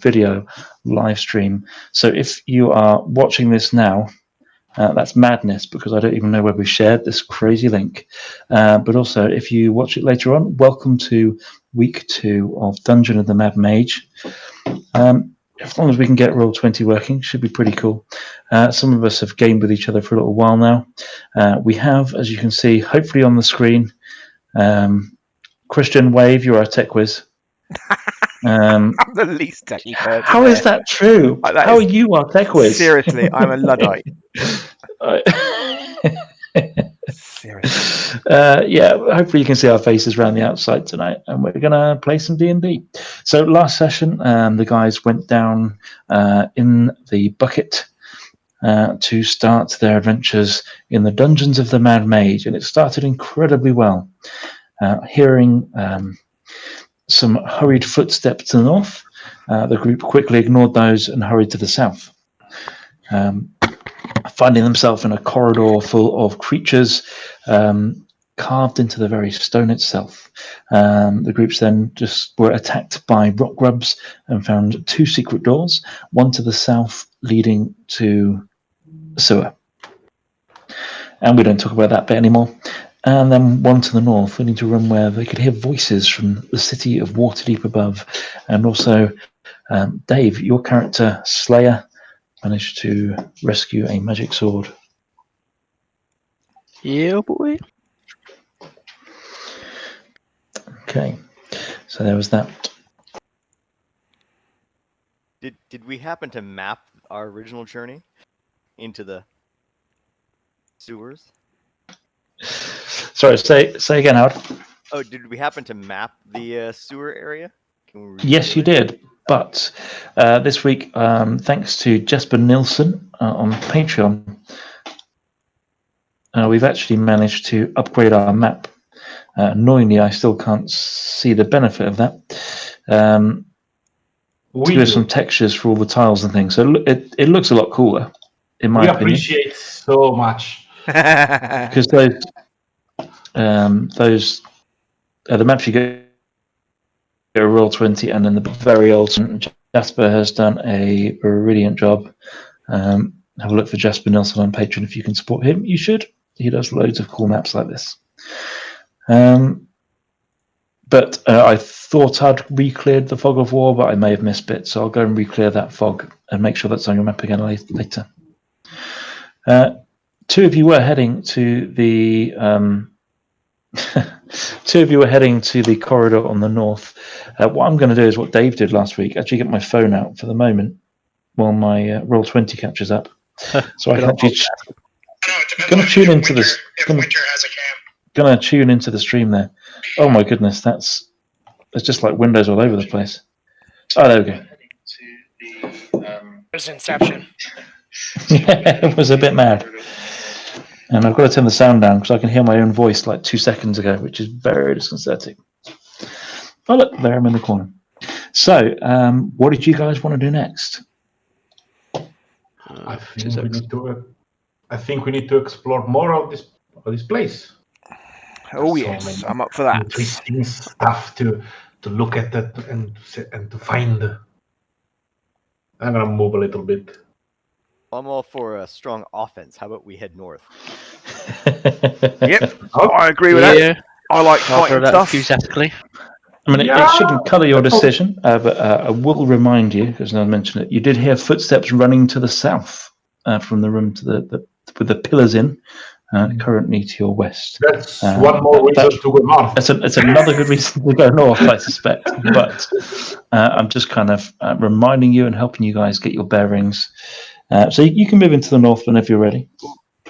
video live stream. So if you are watching this now, that's madness because I don't even know where we shared this crazy link. But also, if you watch it later on, welcome to week 2 of Dungeon of the Mad Mage. As long as we can get Roll20 working, should be pretty cool. Some of us have gamed with each other for a little while now. We have, as you can see, hopefully on the screen, Christian Wave, you're our tech whiz. I'm the least techie person. How is that true? How are you our tech whiz? Seriously, I'm a Luddite. Seriously. Yeah, hopefully you can see our faces around the outside tonight, and we're going to play some D&D. So last session, the guys went down in the bucket to start their adventures in the dungeons of the Mad Mage, and it started incredibly well. Hearing some hurried footsteps to the north, the group quickly ignored those and hurried to the south. Finding themselves in a corridor full of creatures carved into the very stone itself. The groups then just were attacked by rock grubs and found 2 secret doors, one to the south leading to the sewer. And we don't talk about that bit anymore. And then one to the north, leading to a room where they could hear voices from the city of Waterdeep above. And also, Dave, your character, Slayer, managed to rescue a magic sword. Yeah, boy. Okay, so there was that. Did we happen to map our original journey into the sewers? Sorry, say again, Howard. Oh, did we happen to map the sewer area? Yes, you did. But this week, thanks to Jesper Nilsson on Patreon, we've actually managed to upgrade our map. Annoyingly, I still can't see the benefit of that. We have some textures for all the tiles and things, so it looks a lot cooler, in my opinion. We appreciate so much. Because those the maps you get a Roll20, and then the very old Jasper has done a brilliant job. Have a look for Jasper Nilsson on Patreon if you can support him. You should. He does loads of cool maps like this. But I thought I'd re-cleared the Fog of War, but I may have missed bits, so I'll go and re-clear that fog and make sure that's on your map again later. 2 of you were heading to the 2 of you were heading to the corridor on the north. What I'm going to do is what Dave did last week. Actually, get my phone out for the moment while my Roll20 catches up, so I can actually. Going to tune into this. Going to tune into the stream there. Oh my goodness, that's just like windows all over the place. Oh, there we go. It was Inception. Yeah, it was a bit mad. And I've got to turn the sound down because I can hear my own voice like 2 seconds ago, which is very disconcerting. Oh, look, there I'm in the corner. So, what did you guys want to do next? I think we need to explore more of this place. Oh yes, I'm up for that. Interesting stuff to look at that and to find. I'm gonna move a little bit. I'm all for a strong offense. How about we head north? Yep, I agree with that. I like fighting stuff. Enthusiastically. I mean, it shouldn't colour your decision, but I will remind you, because I mentioned it, you did hear footsteps running to the south from the room to with the pillars in, currently to your west. That's one more reason to go north. It's another good reason to go north, I suspect. But I'm just kind of reminding you and helping you guys get your bearings. So you can move into the north whenever you're ready.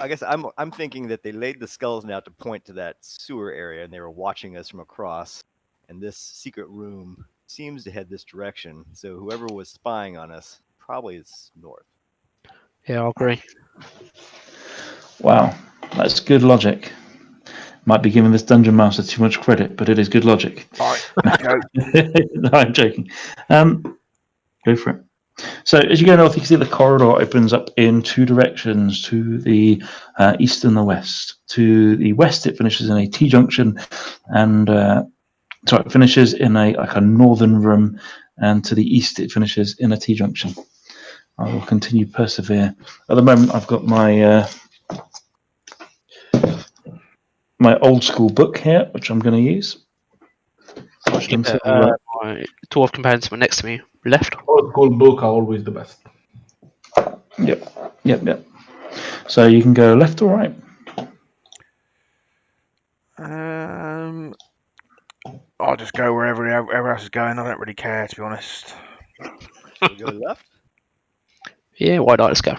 I guess I'm thinking that they laid the skulls now to point to that sewer area, and they were watching us from across. And this secret room seems to head this direction. So whoever was spying on us probably is north. Yeah, I'll agree. Wow, that's good logic. Might be giving this dungeon master too much credit, but it is good logic. All right, go. No, I'm joking. Go for it. So as you go north, you can see the corridor opens up in 2 directions, to the east and the west. To the west, it finishes in a T-junction, and it finishes in a northern room and to the east it finishes in a T-junction. I will continue persevere. At the moment, I've got my my old school book here, which I'm going to use. Until, My dwarf companion next to me, left. Old school book are always the best. Yep. So you can go left or right. I'll just go wherever everyone else is going. I don't really care, to be honest. Shall we go left? Yeah, why not? Let's go.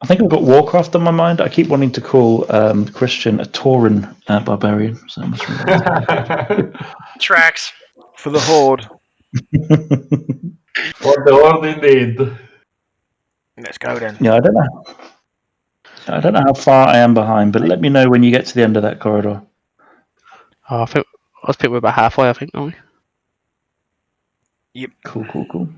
I think I've got Warcraft on my mind. I keep wanting to call Christian a Tauren barbarian. So I must remember. Tracks. For the Horde. For the Horde indeed. Let's go then. Yeah, I don't know how far I am behind, but let me know when you get to the end of that corridor. I think we're about halfway. I think, aren't we? Yep. Cool.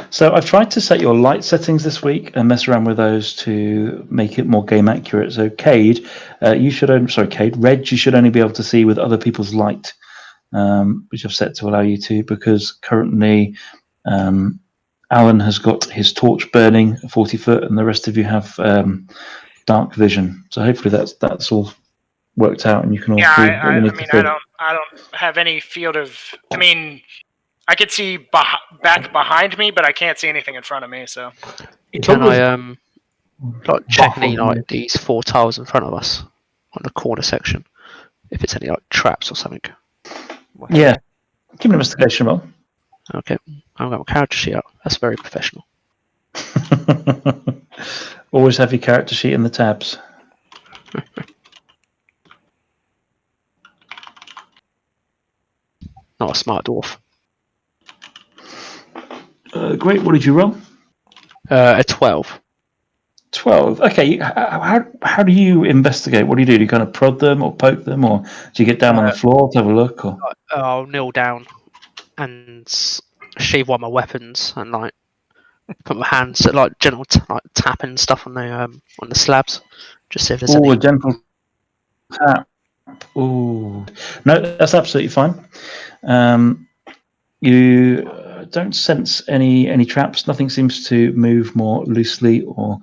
So I've tried to set your light settings this week and mess around with those to make it more game accurate. So Cade, Reg, you should only be able to see with other people's light, which I've set to allow you to, because currently Alan has got his torch burning 40 foot and the rest of you have dark vision. So hopefully that's all worked out and you can all see what you need to see. I don't have any field of. I mean, I could see back behind me, but I can't see anything in front of me. So Can I check any these 4 tiles in front of us on the corner section, if it's any traps or something? Yeah, give me an investigation roll. Okay, I've got my character sheet up. That's very professional. Always have your character sheet in the tabs. Not a smart dwarf. Great. What did you roll? A 12. 12. Okay. How do you investigate? What do? Do you kind of prod them or poke them, or do you get down on the floor to have a look? Or I'll kneel down and sheathe one of my weapons and put my hands at gentle tapping stuff on the slabs, just see if there's any. a gentle tap. Ooh, no, that's absolutely fine. You don't sense any traps. Nothing seems to move more loosely or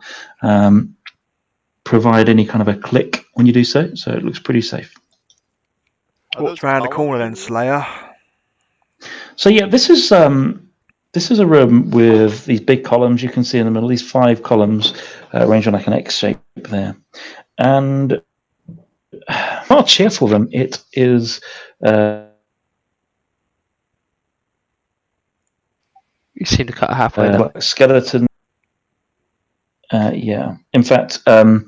provide any kind of a click when you do so. So it looks pretty safe. What's round the corner then, Slayer? So yeah, this is a room with these big columns you can see in the middle. These 5 columns arranged on like an X shape there, and not cheerful them. It is. You seem to cut halfway there. Skeleton. Yeah. In fact, as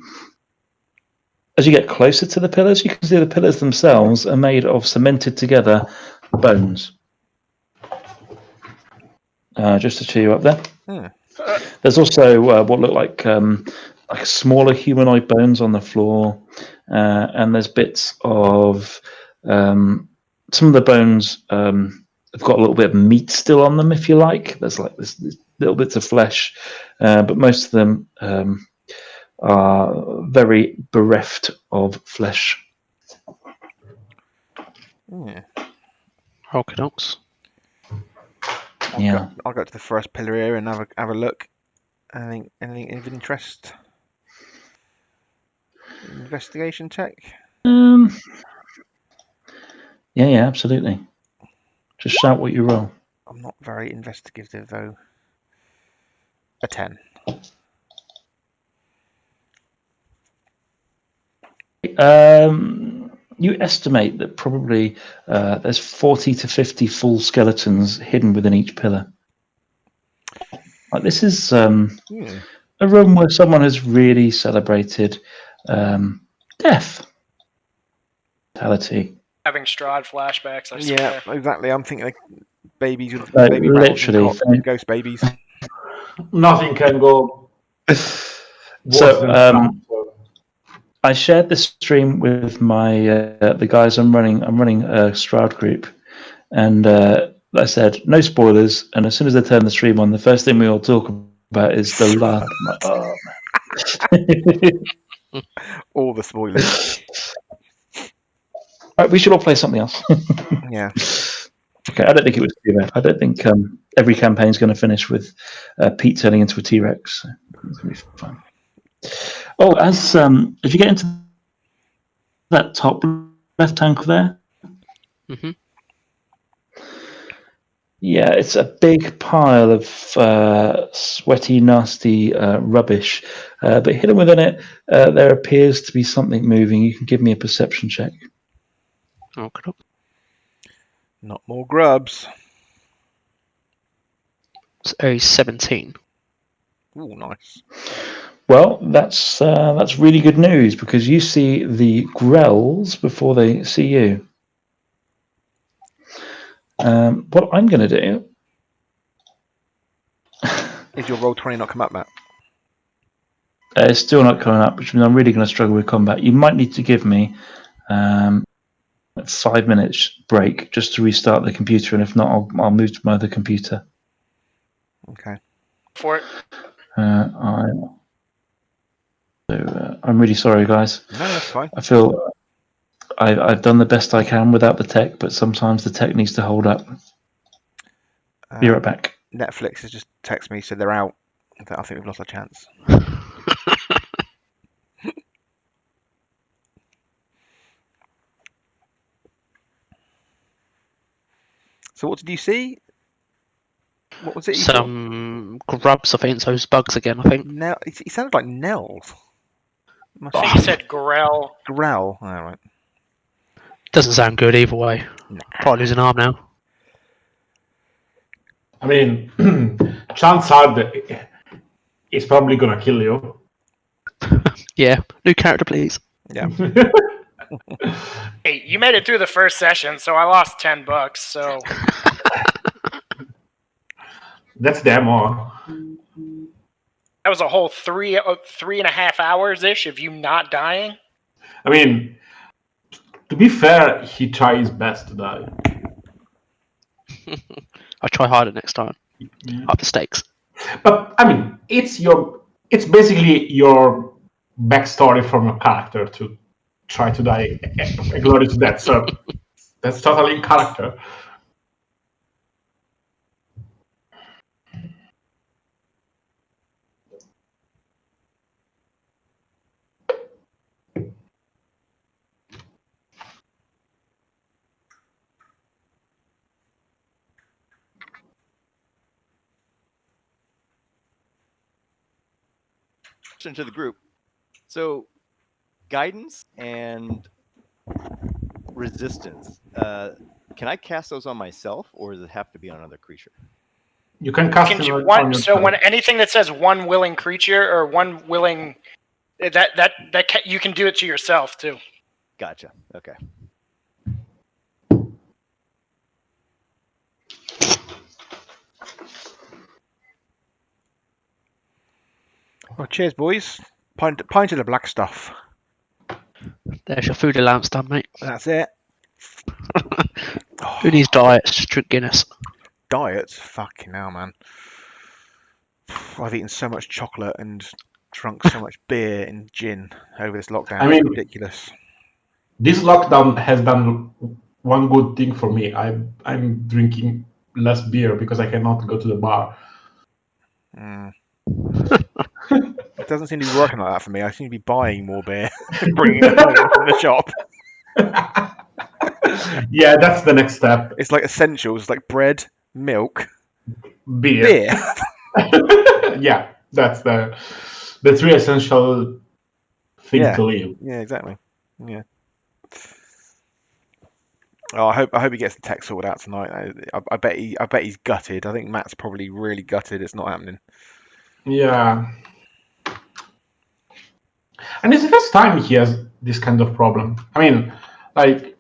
you get closer to the pillars, you can see the pillars themselves are made of cemented together bones. Just to cheer you up there. There's also what look like smaller humanoid bones on the floor, and there's bits of some of the bones have got a little bit of meat still on them, if you like. There's this little bits of flesh, but most of them are very bereft of flesh. Okie dokes. Yeah. I'll go to the first pillar here and have a look. Anything of interest? Investigation check. Yeah, absolutely. Just shout what you roll. I'm not very investigative though. A 10. You estimate that probably there's 40 to 50 full skeletons hidden within each pillar. This is a room where someone has really celebrated death, mortality. having Strahd flashbacks. I swear. Yeah, exactly. I'm thinking like babies with No, baby rattles and literally. ghost babies. Nothing can go worse So, than that. So I shared this stream with my the guys I'm running a Stroud group, and I said no spoilers. And as soon as they turn the stream on, the first thing we all talk about is the last. All the spoilers. Right, we should all play something else. Yeah. Okay, I don't think it was too bad. I don't think every campaign is going to finish with Pete turning into a T-Rex. So it's going to be fun. Oh, as you get into that top left-hand corner there, Hmm. yeah, it's a big pile of sweaty, nasty rubbish. But hidden within it, there appears to be something moving. You can give me a perception check. Okay. Not more grubs. It's a 17. Ooh, nice. Well, that's really good news because you see the grells before they see you. What I'm going to do Is your roll 20 not come up, Matt? it's still not coming up, which means I'm really going to struggle with combat. You might need to give me a 5 minutes break just to restart the computer, and if not, I'll move to my other computer. Okay. For it. I'm really sorry, guys. No, that's fine. I feel I've done the best I can without the tech, but sometimes the tech needs to hold up. Be right back. Netflix has just texted me, said they're out. I think we've lost our chance. So what did you see? What was it you saw? Some grubs, I think. Those bugs again, I think. Nell. He sounded like Nels. I think he said Grell. Growl. All right. Doesn't sound good either way. Nah. Probably lose an arm now. I mean, chances are that it's probably gonna kill you. Yeah. New character, please. Yeah. Hey, you made it through the first session, so I lost $10. So That's demo. that was a whole 3.5 hours ish of you not dying. I mean, to be fair, he tried his best to die. I'll try harder next time. Up the stakes. But I mean, it's basically your backstory from your character to try to die a glorious death. So that's totally in character. To the group. So, guidance and resistance. Can I cast those on myself, or does it have to be on another creature? You can cast Can it you on one, your so turn. when anything that says one willing creature or one willing you can do it to yourself too. Gotcha. Okay. Well, cheers, boys. Pint of the black stuff. There's your food allowance done, mate. That's it. Who needs diets? Just drink Guinness. Diets? Fucking hell, man. I've eaten so much chocolate and drunk so much beer and gin over this lockdown. I mean- It's ridiculous. This lockdown has done one good thing for me. I'm drinking less beer because I cannot go to the bar. Mm. It doesn't seem to be working like that for me. I seem to be buying more beer and bringing it home from the shop. Yeah, that's the next step. It's like essentials, like bread, milk, Beer. beer. Yeah, that's the three essential things Yeah. to live. Yeah, exactly. Yeah. Oh, I hope he gets the tech sorted out tonight. I bet he's gutted. I think Matt's probably really gutted. It's not happening. Yeah. And it's the first time he has this kind of problem. I mean, like,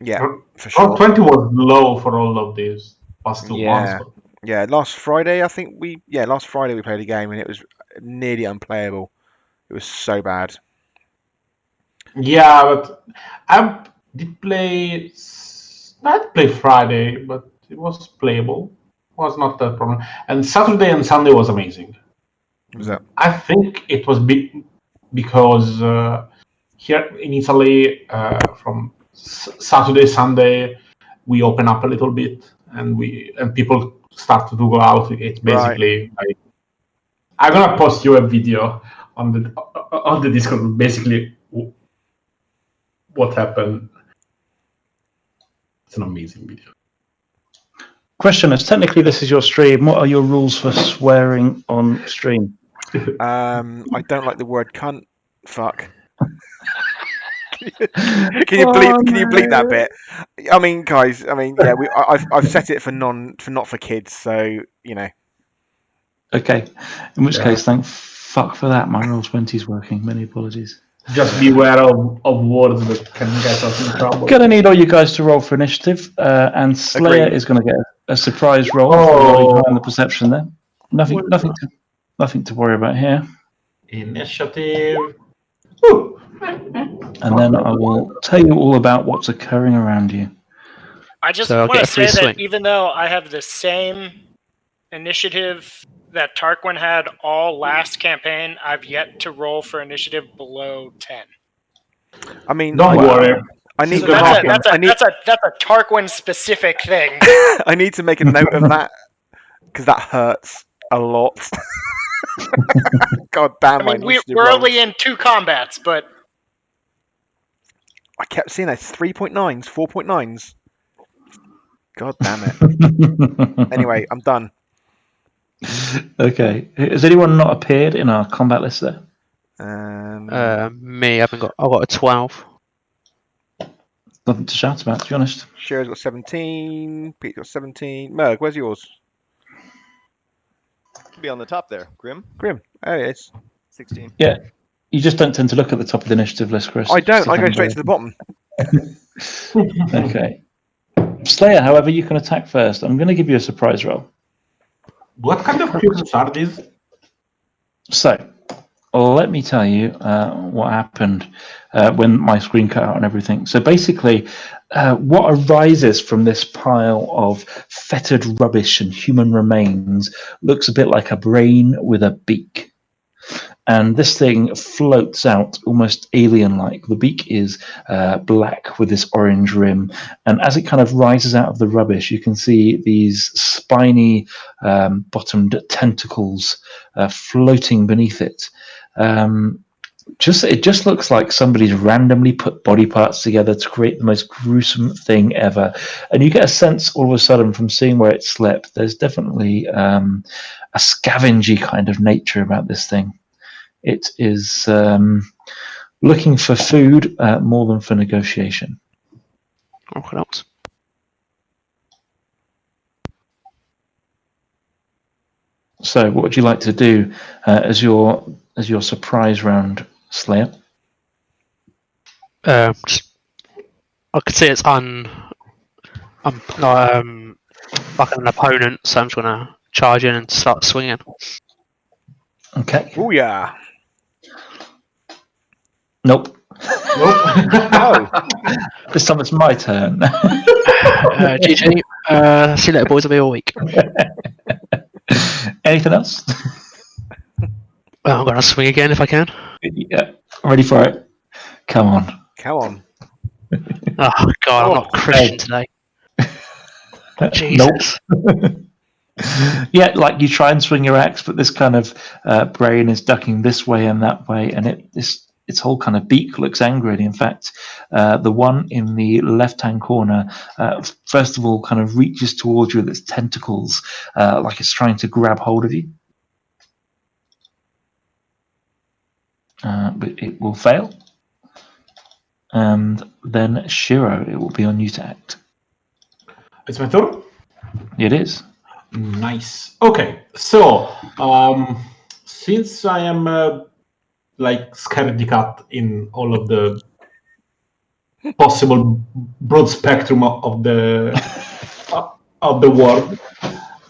Yeah, for sure. 20 was low for all of these past 2 Yeah. months. Yeah, last Friday we played a game and it was nearly unplayable. It was so bad. Yeah, but I did play. I did play Friday, but it was playable. Was not that problem. And Saturday and Sunday was amazing. Was that? I think it was because here in Italy, from Saturday, Sunday, we open up a little bit, and people start to go out. It's basically like, I'm gonna post you a video on the Discord. Basically, what happened. It's an amazing video. Question is, technically this is your stream. What are your rules for swearing on stream? I don't like the word cunt. Fuck. Can you bleep that bit? I mean, guys. I mean, yeah. I've set it for not for kids. So you know. Okay. In which case, thank fuck for that. My Roll20's working. Many apologies. Just beware of words that can get us in trouble. Gonna need all you guys to roll for initiative, and Slayer Agreed. is going to get a surprise roll for rolling high on the perception there. Nothing to worry about here. Initiative. Ooh. And then I will tell you all about what's occurring around you. I just So I'll want get to a free say swing. that even though I have the same initiative that Tarquin had all last campaign, I've yet to roll for initiative below 10. I mean, Don't worry. I need So to mark it. that's a Tarquin specific thing. I need to make a note of that because that hurts a lot. God damn, I mean, my initiative we're rolls. only in 2 combats, but I kept seeing those 3.9s, 4.9s. God damn it. Anyway, I'm done. Okay. Has anyone not appeared in our combat list there? Me, I've got a 12. Nothing to shout about, to be honest. Sherry's got 17. Pete's got 17. Merg, where's yours? Should be on the top there. Grim, Grim. Oh, it is. 16. Yeah. You just don't tend to look at the top of the initiative list, Chris. I don't. Just I go haven't straight to the bottom. Okay. Slayer, however, you can attack first. I'm going to give you a surprise roll. What kind of cubes are these? So, let me tell you what happened when my screen cut out and everything. So basically, what arises from this pile of fetid rubbish and human remains looks a bit like a brain with a beak. And this thing floats out almost alien-like. The beak is black with this orange rim. And as it kind of rises out of the rubbish, you can see these spiny bottomed tentacles floating beneath it. It just looks like somebody's randomly put body parts together to create the most gruesome thing ever. And you get a sense all of a sudden from seeing where it slept, there's definitely a scavengy kind of nature about this thing. It is looking for food more than for negotiation. Okay, else. So, what would you like to do as your surprise round, Slayer? I could see it's like an opponent, so I'm just gonna charge in and start swinging. Okay. Oh, yeah. Nope. Oh. This time it's my turn. GG. See you later, boys. I'll be all week. Anything else? I'm gonna swing again if I can. Yeah. Ready for it? Come on. Come on. Oh God, I'm not Christian today. Jesus. Nope. Yeah, like you try and swing your axe, but this kind of brain is ducking this way and that way, and its whole kind of beak looks angry. And in fact, the one in the left-hand corner, first of all, kind of reaches towards you with its tentacles, like it's trying to grab hold of you. But it will fail. And then Shiro, it will be on you to act. It's my turn? It is. Nice. Okay, so since I am like scaredy cat in all of the possible broad spectrum of the world,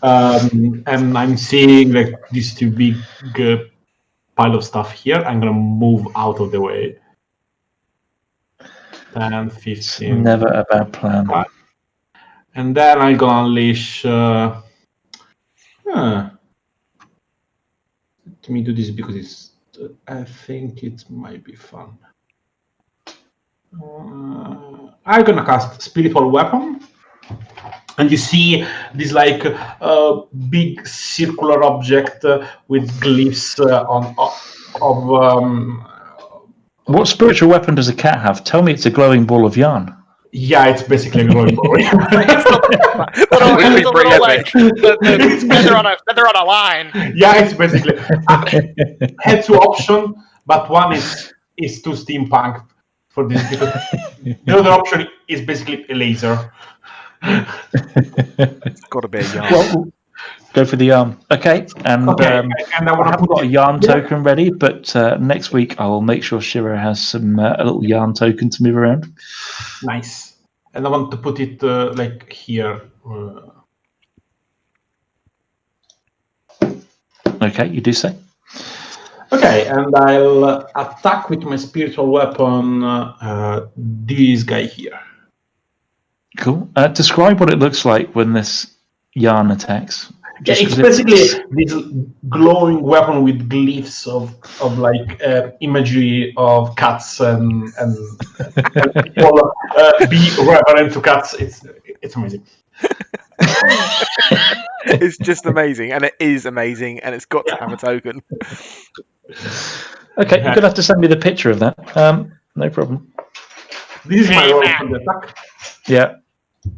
and I'm seeing like this too big pile of stuff here, I'm gonna move out of the way. 10, 15. Never a bad plan. And then I'm gonna unleash. Let me do this because it's. I think it might be fun. I'm gonna cast Spiritual Weapon. And you see this like big circular object with glyphs What spiritual weapon does a cat have? Tell me it's a glowing ball of yarn. Yeah, it's basically a glowing ball. It's a little like the feather on a line. Yeah, it's basically had two options, but one is too steampunk for this because the other option is basically a laser. It's got to be a yarn. Well, go for the yarn. Okay, and Okay, and I I want to haven't put got a yarn token ready, but next week I will make sure Shiro has some a little yarn token to move around. Nice. And I want to put it like here. Okay, you do say. Okay, and I'll attack with my spiritual weapon this guy here. Cool. Describe what it looks like when this yarn attacks. Yeah, it's basically this glowing weapon with glyphs of like imagery of cats and people be reverent to cats. It's amazing. It's just amazing, and it is amazing, and it's got to have a token. Okay, you're gonna have to send me the picture of that. No problem. This is my Hey, roll Matt. for the attack. Yeah.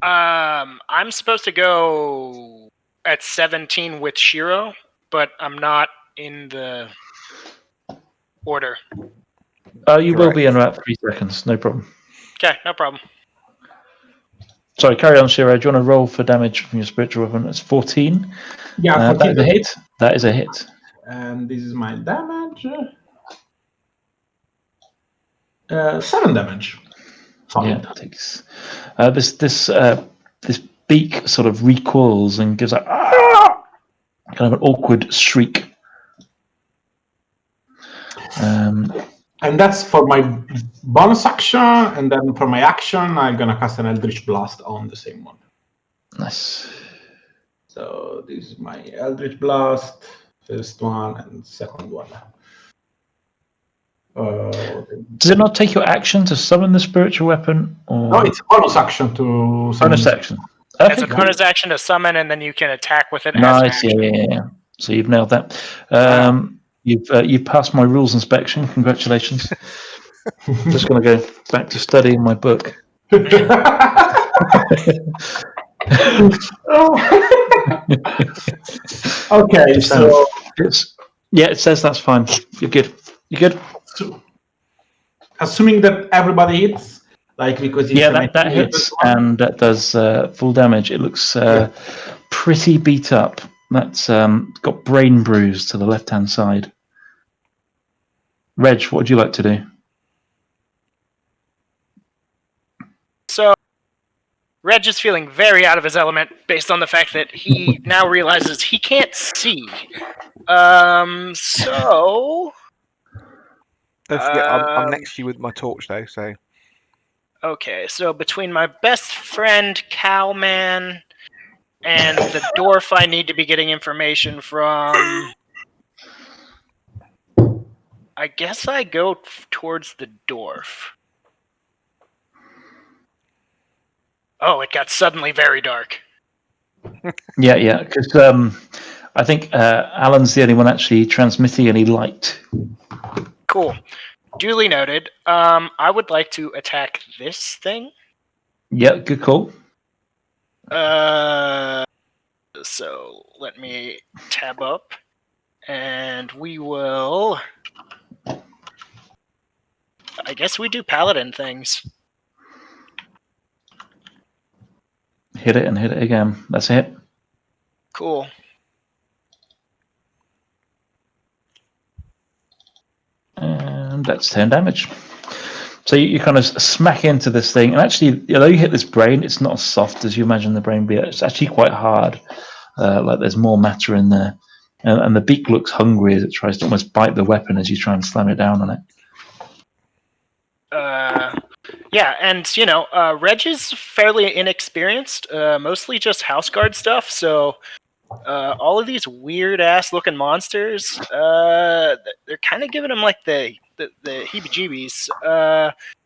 I'm supposed to go at 17 with Shiro, but I'm not in the order. You will be in about 3 seconds. No problem. Okay, no problem. Sorry, carry on, Shiro. Do you want to roll for damage from your spiritual weapon? It's 14. Yeah, That is a hit. That is a hit. And this is my damage. 7 damage. Solid. Yeah, it takes this beak sort of recoils and gives a kind of an awkward shriek. And that's for my bonus action, and then for my action, I'm gonna cast an Eldritch Blast on the same one. Nice. So this is my Eldritch Blast, first one and second one. Does it not take your action to summon the spiritual weapon? Or... No, it's a bonus action to summon. Bonus action. It's Okay, a bonus action to summon, and then you can attack with it. nice. Yeah. So you've nailed that. You've passed my rules inspection. Congratulations. Just going to go back to studying my book. Okay, so it says that's fine. You're good. You good? So, assuming that everybody hits, like because it's that hits and that does full damage. It looks pretty beat up. That's got brain bruise to the left-hand side. Reg, what would you like to do? So, Reg is feeling very out of his element based on the fact that he now realizes he can't see. So... Don't forget, I'm next to you with my torch, though, so... Okay, so between my best friend, Cowman, and the dwarf I need to be getting information from... I guess I go towards the dwarf. Oh, it got suddenly very dark. Yeah, because I think Alan's the only one actually transmitting any light. Cool. Duly noted. I would like to attack this thing. Yeah, good call. So let me tab up, and we will... I guess we do paladin things. Hit it and hit it again. That's a hit. Cool. And that's 10 damage. So you kind of smack into this thing, and actually, although you hit this brain, it's not as soft as you imagine the brain be. It's actually quite hard. Like there's more matter in there, and the beak looks hungry as it tries to almost bite the weapon as you try and slam it down on it. Yeah, and Reg is fairly inexperienced, mostly just house guard stuff. So all of these weird ass looking monsters, they're kind of giving him like the heebie-jeebies.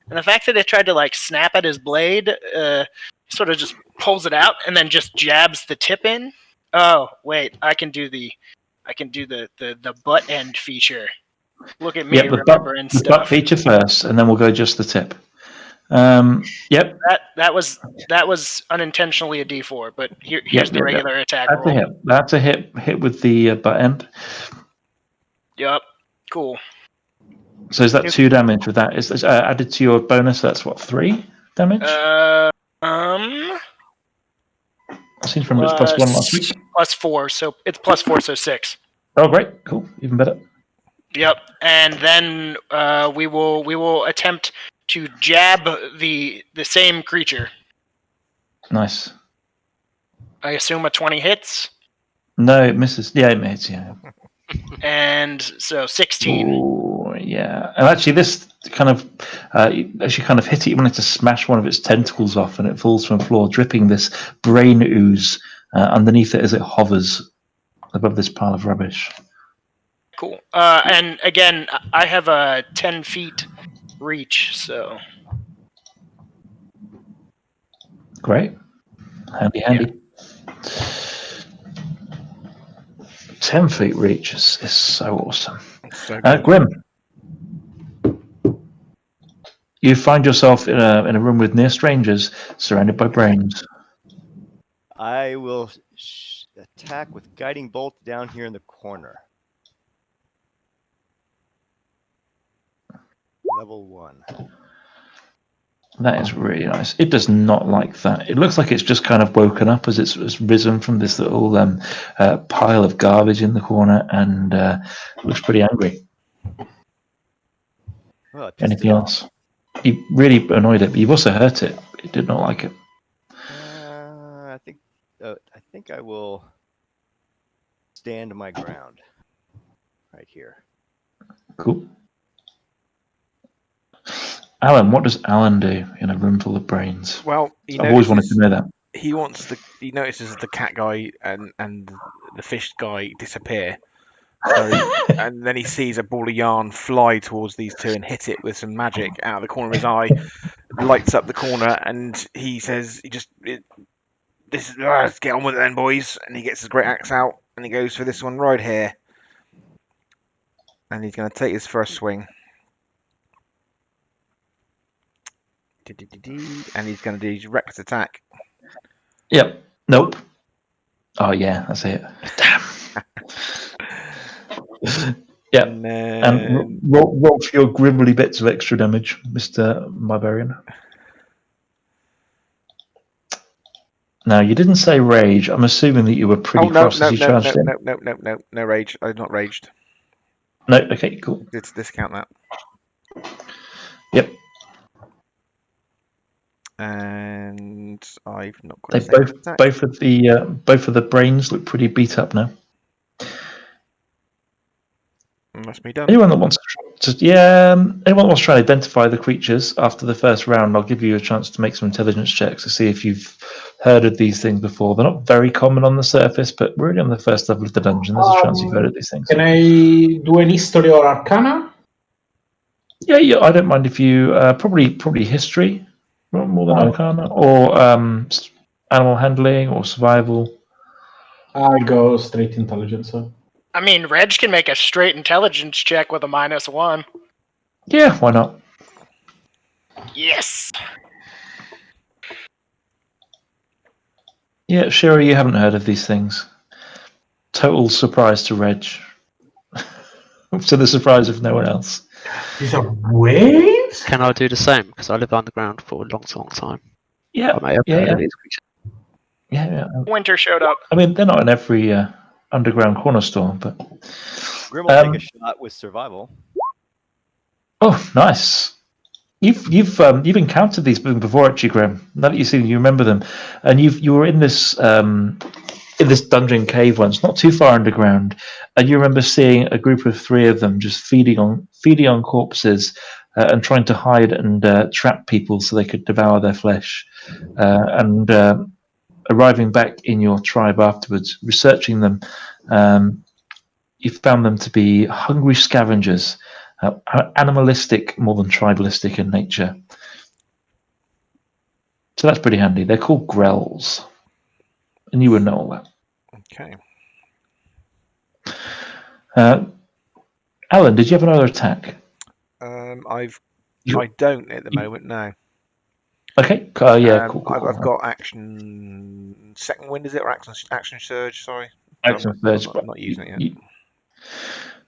And the fact that it tried to like snap at his blade, sort of just pulls it out and then just jabs the tip in. Oh wait, I can do the butt end feature. Look at me remembering the stuff. butt feature first, and then we'll go just the tip. Yep. That was unintentionally a D4, but here's the regular attack That's roll. a hit. That's a hit with the butt end. Yep. Cool. So is that 2 damage with that? Is added to your bonus? That's what, 3 damage? I seem to remember it's +1 last week. +4, so it's +4, so 6. Oh, great, cool, even better. Yep, and then we will attempt to jab the same creature. Nice. I assume a 20 hits. No, it misses. Yeah, it hits. Yeah. And so 16. Ooh, yeah, and actually, this kind of actually kind of hit it. You wanted to smash one of its tentacles off, and it falls from the floor, dripping this brain ooze underneath it as it hovers above this pile of rubbish. Cool. And again, I have a 10 feet reach, so Great, handy. Yeah. 10 feet reach is so awesome. So good. Grim, you find yourself in a room with near strangers, surrounded by brains. I will attack with Guiding Bolt down here in the corner. Level 1. That is really nice. It does not like that. It looks like it's just kind of woken up as it's risen from this little pile of garbage in the corner, and looks pretty angry. Well, Anything else? You really annoyed it, but you've also hurt it. It did not like it. I think I will stand my ground right here. Cool. Alan, what does Alan do in a room full of brains? Well, I've always wanted to know that. He notices the cat guy and the fish guy disappear. So, and then he sees a ball of yarn fly towards these two and hit it with some magic out of the corner of his eye, lights up the corner, and he says, let's get on with it then, boys. And he gets his great axe out and he goes for this one right here. And he's going to take his first swing. And he's going to do his reckless attack. Yep. Nope. Oh yeah, that's it. Damn. Yeah. And roll for your grimly bits of extra damage, Mr. Barbarian. Now, you didn't say rage. I'm assuming that you were pretty cross as you charged in. No rage. I'm not raged. No, okay, cool. Let's discount that. Yep. And I've not got. They both of the brains look pretty beat up now. Must be done. Anyone that wants to try and identify the creatures after the first round, I'll give you a chance to make some intelligence checks to see if you've heard of these things before. They're not very common on the surface, but we're on the first level of the dungeon. There's a chance you've heard of these things. Can I do an history or arcana? Yeah. I don't mind if you probably history more than arcana, or animal handling or survival. I'll go straight intelligence. So. I mean, Reg can make a straight intelligence check with a -1. Yeah, why not? Yes. Yeah, sure, you haven't heard of these things. Total surprise to Reg. To the surprise of no one else. These are waves? Can I do the same? Because I lived underground for a long time. Yeah, I may have heard of these creatures. Yeah. Winter showed up. I mean, they're not in every underground corner store, but Grim will take a shot with survival. Oh, nice. You've encountered these before, actually, Grim. Now that you remember them, and you were in this dungeon cave once, not too far underground, and you remember seeing a group of 3 of them just feeding on corpses and trying to hide and trap people so they could devour their flesh, and arriving back in your tribe afterwards, researching them, you found them to be hungry scavengers, animalistic more than tribalistic in nature. So that's pretty handy. They're called grells, and you would know all that. Okay. Alan, did you have another attack? I don't at the moment. No. Okay. Yeah. Cool. I've got action second wind. Is it or action surge? Sorry. Action surge. I'm not using it yet.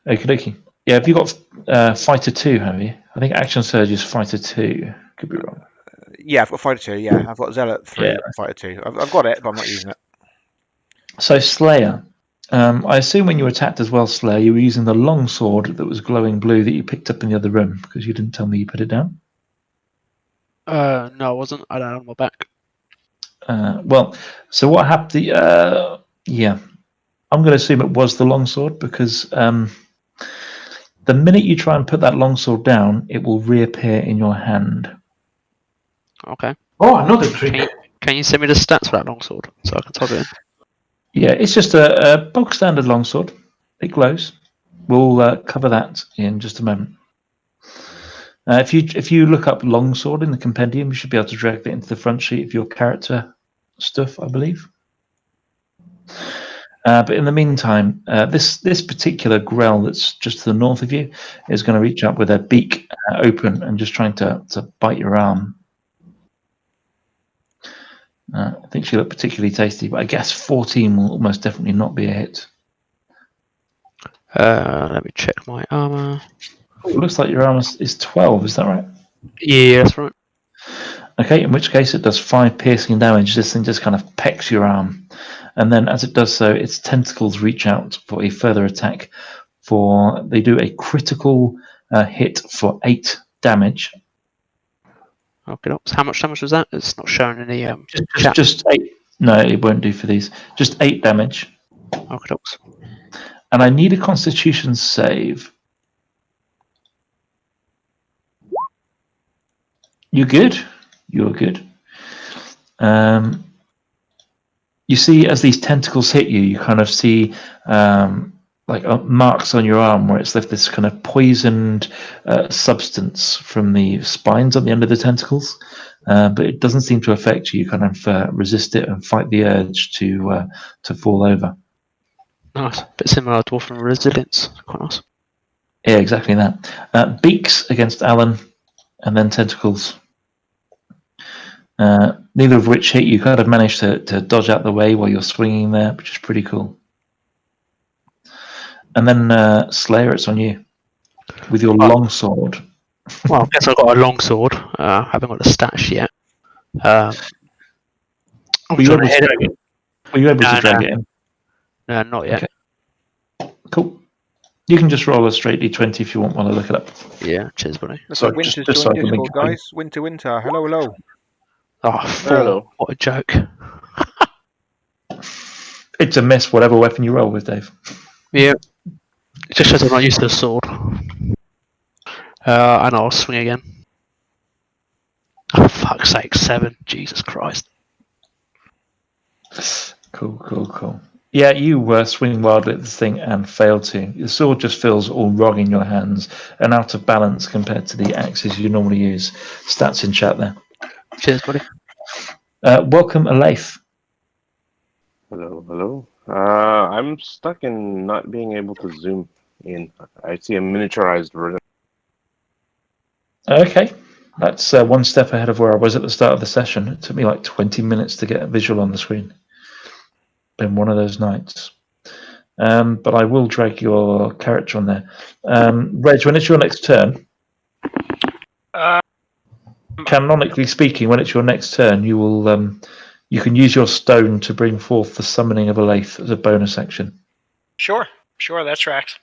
Okay. Yeah. Have you got fighter 2? Have you? I think action surge is fighter 2. Could be wrong. Yeah, I've got fighter 2. Yeah, I've got zealot 3, Yeah. fighter 2. I've got it, but I'm not using it. So Slayer. I assume when you attacked as well, Slayer, you were using the long sword that was glowing blue that you picked up in the other room because you didn't tell me you put it down. No, I wasn't. I had it on my back. Well, so what happened? Yeah, I'm going to assume it was the longsword because the minute you try and put that longsword down, it will reappear in your hand. Okay. Oh, another trick. Can you send me the stats for that longsword so I can type it in? Yeah, it's just a bog standard longsword. It glows. We'll cover that in just a moment. If you look up longsword in the compendium, you should be able to drag that into the front sheet of your character stuff, I believe. But in the meantime, this particular grell that's just to the north of you is going to reach up with her beak open and just trying to bite your arm. I think she looked particularly tasty, but I guess 14 will almost definitely not be a hit. Let me check my armor. It looks like your armor is 12, is that right? Yeah, that's right. Okay, in which case it does 5 piercing damage. This thing just kind of pecks your arm. And then as it does so, its tentacles reach out for a further attack. They do a critical hit for 8 damage. Okay, how much damage was that? It's not showing any chat. Just 8. No, it won't do for these. Just 8 damage. Okay, And I need a Constitution save. You're good. You're good. You see, as these tentacles hit you, you kind of see marks on your arm where it's left this kind of poisoned substance from the spines on the end of the tentacles, but it doesn't seem to affect you. You kind of resist it and fight the urge to fall over. Nice. Bit similar to Dwarf Resilience. Quite nice. Yeah, exactly that. Beaks against Alan, and then tentacles. Neither of which hit you. Kind of managed to dodge out the way while you're swinging there, which is pretty cool. And then Slayer, it's on you with your long sword. Well, I guess I've got a long sword. Haven't got the stats yet. Were you able to drag it? Were you able to drag it in? No, not yet. Okay. Cool. You can just roll a straight d20 if you want while I look it up. Yeah, cheers, buddy. So Winter's just so I joined can make Discord, guys. Winter. Hello. Oh, Hello. what a joke. It's a miss, whatever weapon you roll with, Dave. Yeah. It just shows I'm not used to the sword. And I'll swing again. Oh, fuck's sake, 7. Jesus Christ. Cool. Yeah, you swing wildly at this thing and fail to. The sword just feels all wrong in your hands and out of balance compared to the axes you normally use. Stats in chat there. Cheers, buddy. Welcome, Alaif. Hello. I'm stuck in not being able to zoom in. I see a miniaturized version. Okay, that's one step ahead of where I was at the start of the session. It took me like 20 minutes to get a visual on the screen. Been one of those nights. But I will drag your character on there. Reg, when it's your next turn, canonically speaking, when it's your next turn, you will you can use your stone to bring forth the summoning of a Alaif as a bonus action. Sure, that tracks.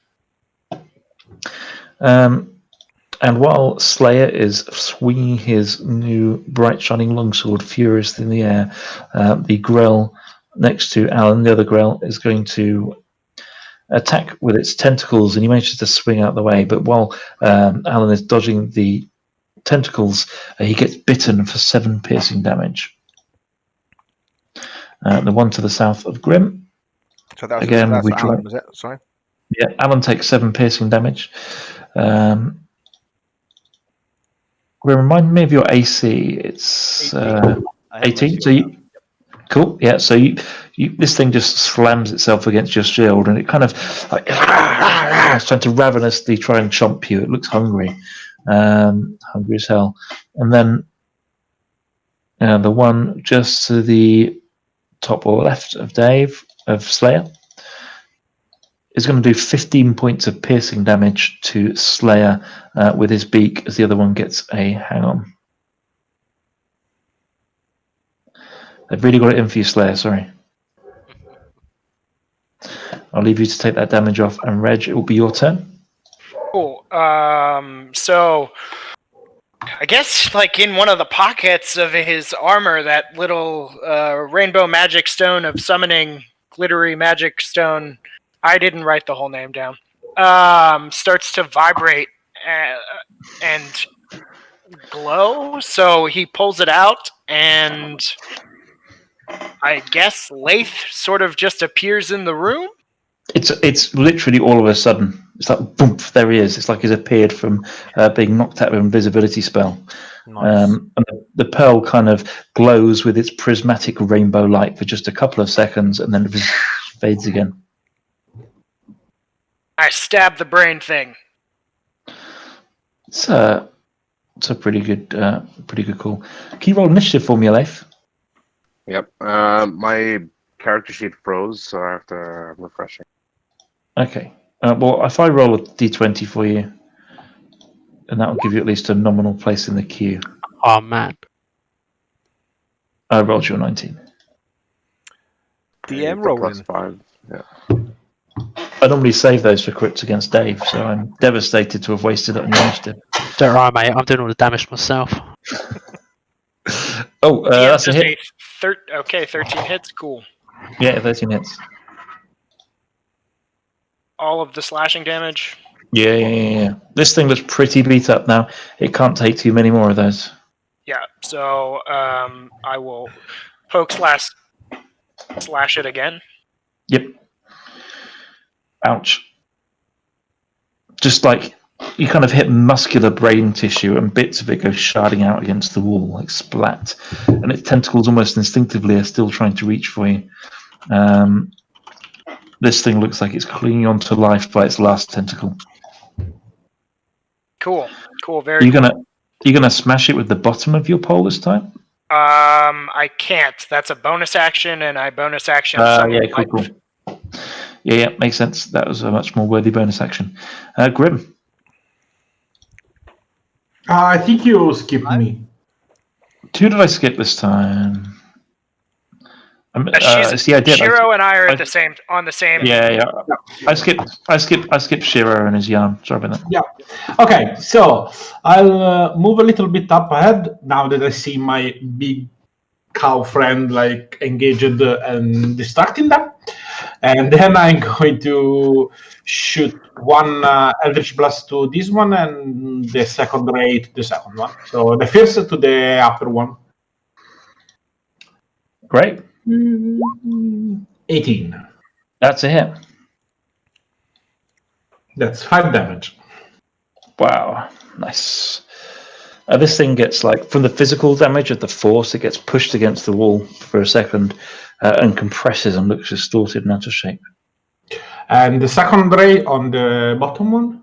And while Slayer is swinging his new bright shining longsword furiously in the air, the grell next to Alan, the other grell, is going to attack with its tentacles, and he manages to swing out the way. But while Alan is dodging the tentacles, he gets bitten for 7 piercing damage. The one to the south of Grim. So that's Again, we Alan, was it? Sorry. Yeah, Alan takes 7 piercing damage. Remind me of your AC. It's I have my 18. shield So down. cool. Yeah. So this thing just slams itself against your shield, and it kind of like it's trying to ravenously try and chomp you. It looks hungry, hungry as hell. And then the one just to the top or left of Dave of Slayer is going to do 15 points of piercing damage to Slayer with his beak, as the other one gets a hang on. They've really got it in for you, Slayer. Sorry. I'll leave you to take that damage off, and Reg, it will be your turn. Cool. So I guess like in one of the pockets of his armor, that little rainbow magic stone of summoning, glittery magic stone. I didn't write the whole name down. Starts to vibrate and glow. So he pulls it out, and I guess Lath sort of just appears in the room. It's literally all of a sudden. It's like boom, there he is. It's like he's appeared from being knocked out of an invisibility spell. Nice. And the pearl kind of glows with its prismatic rainbow light for just a couple of seconds, and then fades again. I stab the brain thing. It's a pretty good call. Can you roll initiative for me, Leif? Yep. My character sheet froze, so I have to refresh it. Okay. Well, if I roll a d20 for you, and that will give you at least a nominal place in the queue. Oh man. I rolled you a 19. DM The plus rolling. 5. Yeah. I normally save those for crits against Dave, so I'm devastated to have wasted it on your initiative. Don't worry, mate. I'm doing all the damage myself. Oh, that's a hit. 13 hits. Cool. Yeah, 13 hits. All of the slashing damage. Yeah. This thing looks pretty beat up now. It can't take too many more of those. Yeah. So I will poke slash it again. Yep. Ouch. Just like you kind of hit muscular brain tissue, and bits of it go sharding out against the wall, like splat. And its tentacles almost instinctively are still trying to reach for you. This thing looks like it's clinging on to life by its last tentacle. Cool. Very cool. Are you gonna smash it with the bottom of your pole this time? I can't. That's a bonus action, and I bonus action. Yeah, cool. Yeah, makes sense. That was a much more worthy bonus action. Grim. I think you skipped me. Who did I skip this time? See, I did. Shiro and I are on the same. Yeah. I skipped Shiro and his yarn. Sorry about that. Yeah. Okay, so I'll move a little bit up ahead now that I see my big cow friend like engaged and distracting them, and then I'm going to shoot one Eldritch Blast to this one and the second ray to the second one. So the first to the upper one. Great. 18. That's a hit. That's 5 damage. Wow, nice. This thing gets like from the physical damage of the force, it gets pushed against the wall for a second and compresses and looks distorted and out of shape. And the second ray on the bottom one?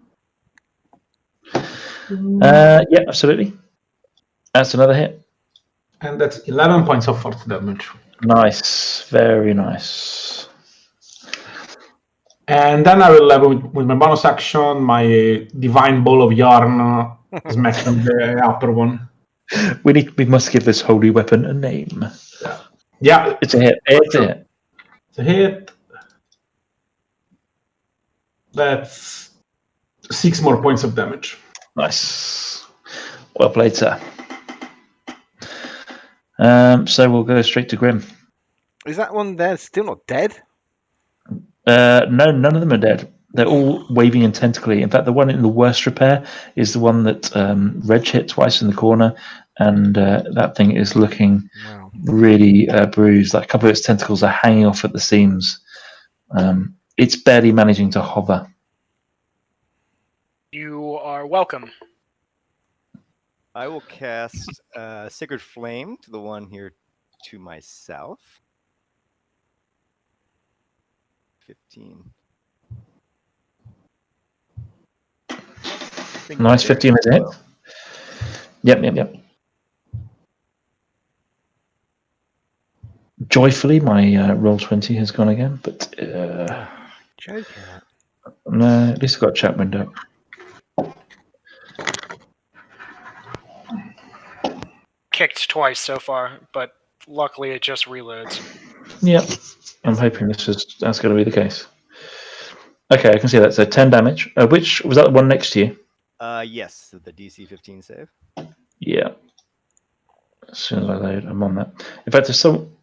Yeah, absolutely. That's another hit. And that's 11 points of force damage. Nice, very nice. And then I will level with my bonus action, my divine ball of yarn, smacking the upper one. We must give this holy weapon a name. Yeah, It's a hit. It's a hit. It's a hit. That's 6 more points of damage. Nice. Well played, sir. So we'll go straight to Grim. Is that one there still not dead? No, none of them are dead. They're all waving and tentacly. In fact, the one in the worst repair is the one that Reg hit twice in the corner, and that thing is looking really bruised. Like a couple of its tentacles are hanging off at the seams. It's barely managing to hover. You are welcome. I will cast Sacred Flame to the one here to myself. 15. Nice, 15 is a hit. Yep. Joyfully, my roll 20 has gone again, but Joking. no, at least I've got a chat window. Kicked twice so far, but luckily it just reloads. Yep, I'm hoping that's going to be the case. Okay, I can see that. So 10 damage. Which was that the one next to you? Yes, the DC 15 save. Yeah. As soon as I load, I'm on that. In fact,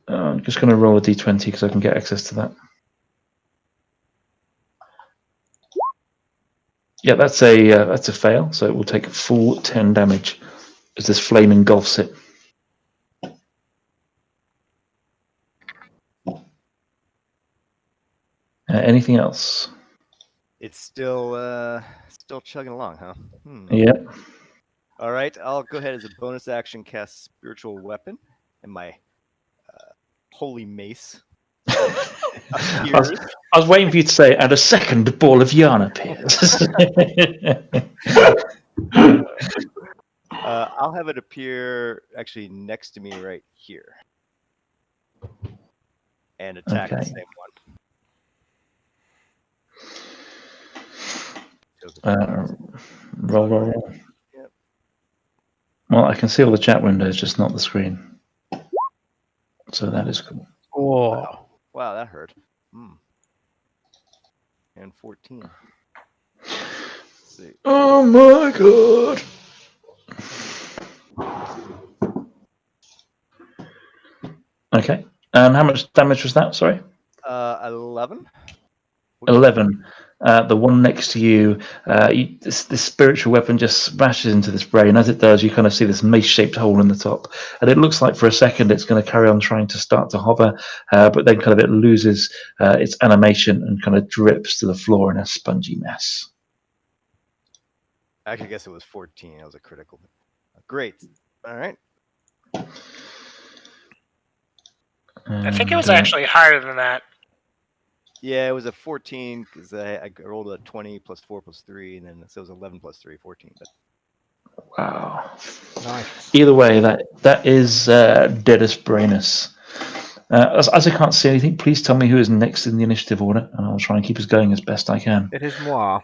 I'm just going to roll a d20 because I can get access to that. Yeah, that's a fail. So it will take full 10 damage as this flame engulfs it. Anything else? It's still chugging along, huh? Yeah. All right, I'll go ahead as a bonus action cast Spiritual Weapon, and my holy mace appears. I was waiting for you to say, and a second ball of yarn appears. I'll have it appear actually next to me right here, and attack the same one. Roll. Yep. Well, I can see all the chat windows, just not the screen. So that is cool. Oh, wow, that hurt. And 14. Let's see. Oh my god! Okay. And how much damage was that? Sorry. 11. 11. The one next to you, this spiritual weapon just smashes into this brain. As it does, you kind of see this mace-shaped hole in the top, and it looks like for a second it's going to carry on trying to start to hover, but then kind of it loses its animation and kind of drips to the floor in a spongy mess. I guess it was 14. That was a critical. Great. All right. I think it was actually higher than that. Yeah, it was a 14 because I rolled a 20 plus 4 plus 3, and then so it was 11 plus 3, 14. But Wow. Nice. Either way, that is Deadest Brainus. As I can't see anything, please tell me who is next in the initiative order, and I'll try and keep us going as best I can. It is moi.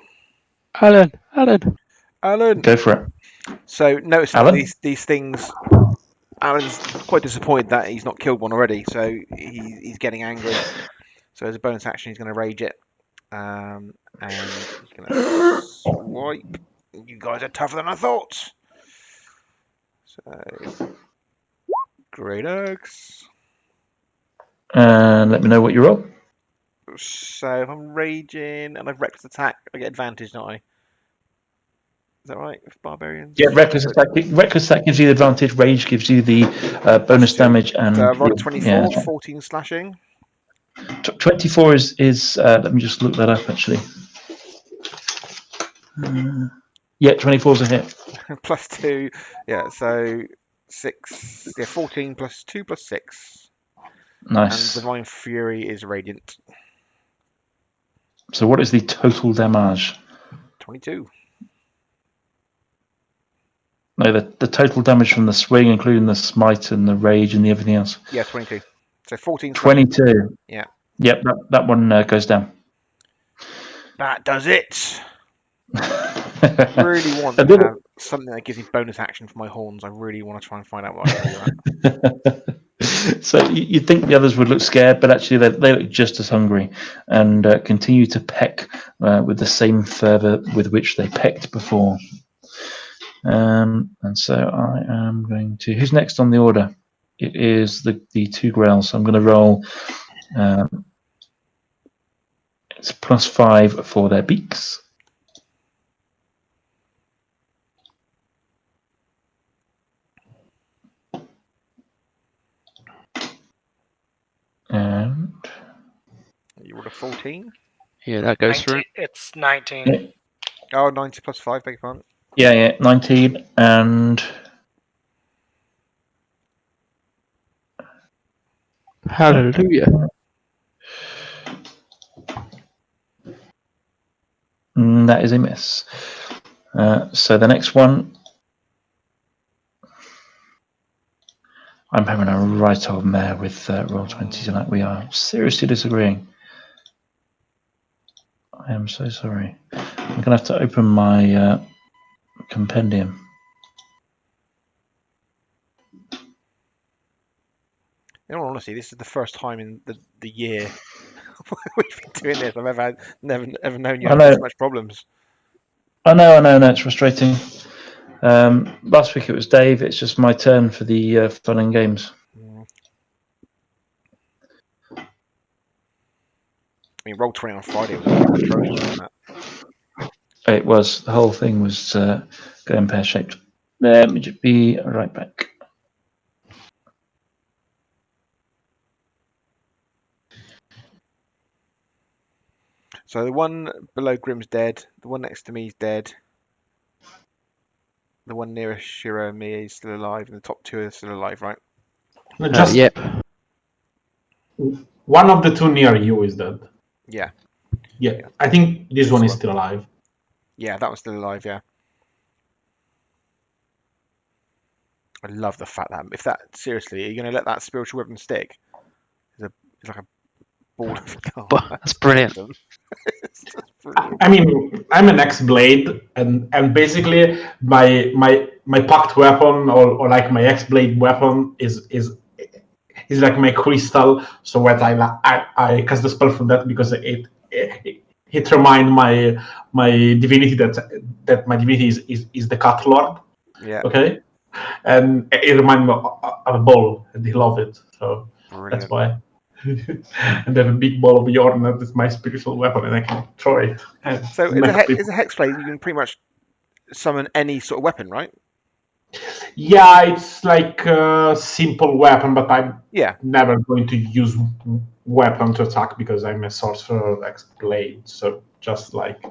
Alan. Go for it. So noticing Alan? these things, Alan's quite disappointed that he's not killed one already, so he's getting angry. So as a bonus action, he's going to rage it, and he's going to swipe. You guys are tougher than I thought. So great axe. And let me know what you roll. So if I'm raging and I've reckless attack, I get advantage, don't I? Is that right with barbarians? Yeah, reckless attack gives you the advantage. Rage gives you the bonus damage. And so I've rolled 24, yeah, 14 slashing. 24 is let me just look that up actually. Yeah, 24 is a hit. Plus 2, yeah, so 6, yeah, 14 plus 2 plus 6. Nice. And Divine Fury is radiant. So what is the total damage? 22. No, the total damage from the swing, including the smite and the rage and the everything else. Yeah, 22. So 14. 22. Yeah. Yep, that one goes down. That does it. I really want to have something that gives me bonus action for my horns. I really want to try and find out what I can do with that. So you'd think the others would look scared, but actually they look just as hungry and continue to peck with the same fervour with which they pecked before. And so I am going to... Who's next on the order? It is the two growls. So I'm going to roll... it's +5 for their beaks. And... You rolled a 14? Yeah, that goes 19, through. it's 19. Yeah. Oh, 90 plus 5, beg your pardon. Yeah, 19 and Hallelujah. That is a miss. So the next one, I'm having a right old mare with Roll20 tonight. We are seriously disagreeing. I am so sorry. I'm going to have to open my compendium. In all honesty, this is the first time in the year we've been doing this I've never known you I have know. this much problems. I know, it's frustrating. Last week it was Dave. It's just my turn for the fun and games. I mean, Roll20 on Friday was absolutely atrocious, wasn't it? It was. The whole thing was going pear-shaped. Let me just be right back. So the one below Grim's dead. The one next to me is dead. The one nearest Shiro and me is still alive, and the top two are still alive, right? Just Yep. one of the two near you is dead. Yeah. Yeah, I think this one is still alive. Yeah, that one's still alive, yeah. I love the fact that if that seriously, are you going to let that spiritual weapon stick? It's like a ball of cards. That's brilliant. Awesome. It's just brilliant. I mean, I'm an X-Blade, and basically my packed weapon or like my X-Blade weapon is like my crystal. So when I cast the spell from that because it remind my divinity that my divinity is the Cat Lord. Yeah. Okay, and it reminds me of a ball, and they love it. So Brilliant. that's why. And then a big ball of yarn, that is my spiritual weapon, and I can throw it. So is a hexblade, you can pretty much summon any sort of weapon, right? Yeah, it's like a simple weapon, but I'm Yeah. never going to use weapon to attack because I'm a sorcerer X-Blade. So just like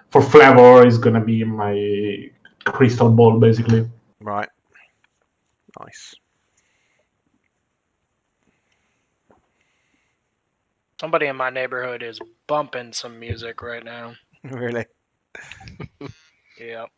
for flavor is gonna be my crystal ball, basically. Right. Nice. Somebody in my neighborhood is bumping some music right now. Really? Yep.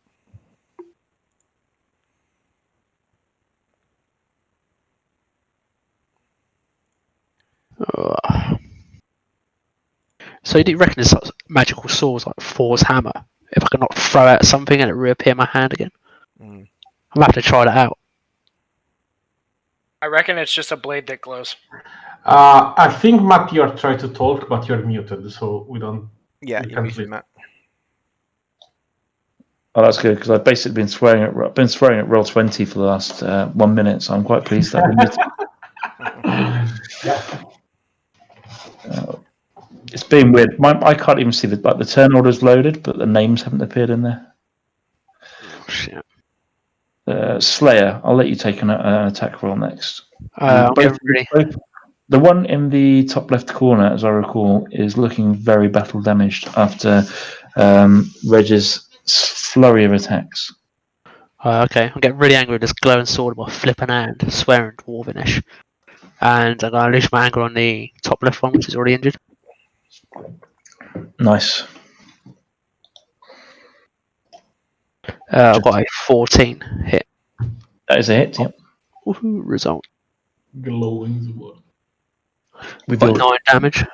So do you reckon this magical sword like Thor's hammer? If I can not throw out something and it reappear in my hand again? Mm. I'm have to try that out. I reckon it's just a blade that glows. I think, Matt, you're trying to talk, but you're muted, so we don't. Yeah, we you're can't muted, listen. Matt. Oh, that's good because I've basically been swearing at Roll20 for the last 1 minute, so I'm quite pleased that it's been weird. I can't even see the turn order's loaded, but the names haven't appeared in there. Oh, shit. Slayer, I'll let you take an attack roll next. I'm Both- getting ready. The one in the top left corner, as I recall, is looking very battle damaged after Reg's flurry of attacks. Okay, I'm getting really angry with this glowing sword with my flipping hand, swearing Dwarvenish. And I'm going to unleash my anger on the top left one, which is already injured. Nice. I've got a 14 hit. That is a hit, yep. Woohoo, result. Glowing sword. With Got your 9 damage.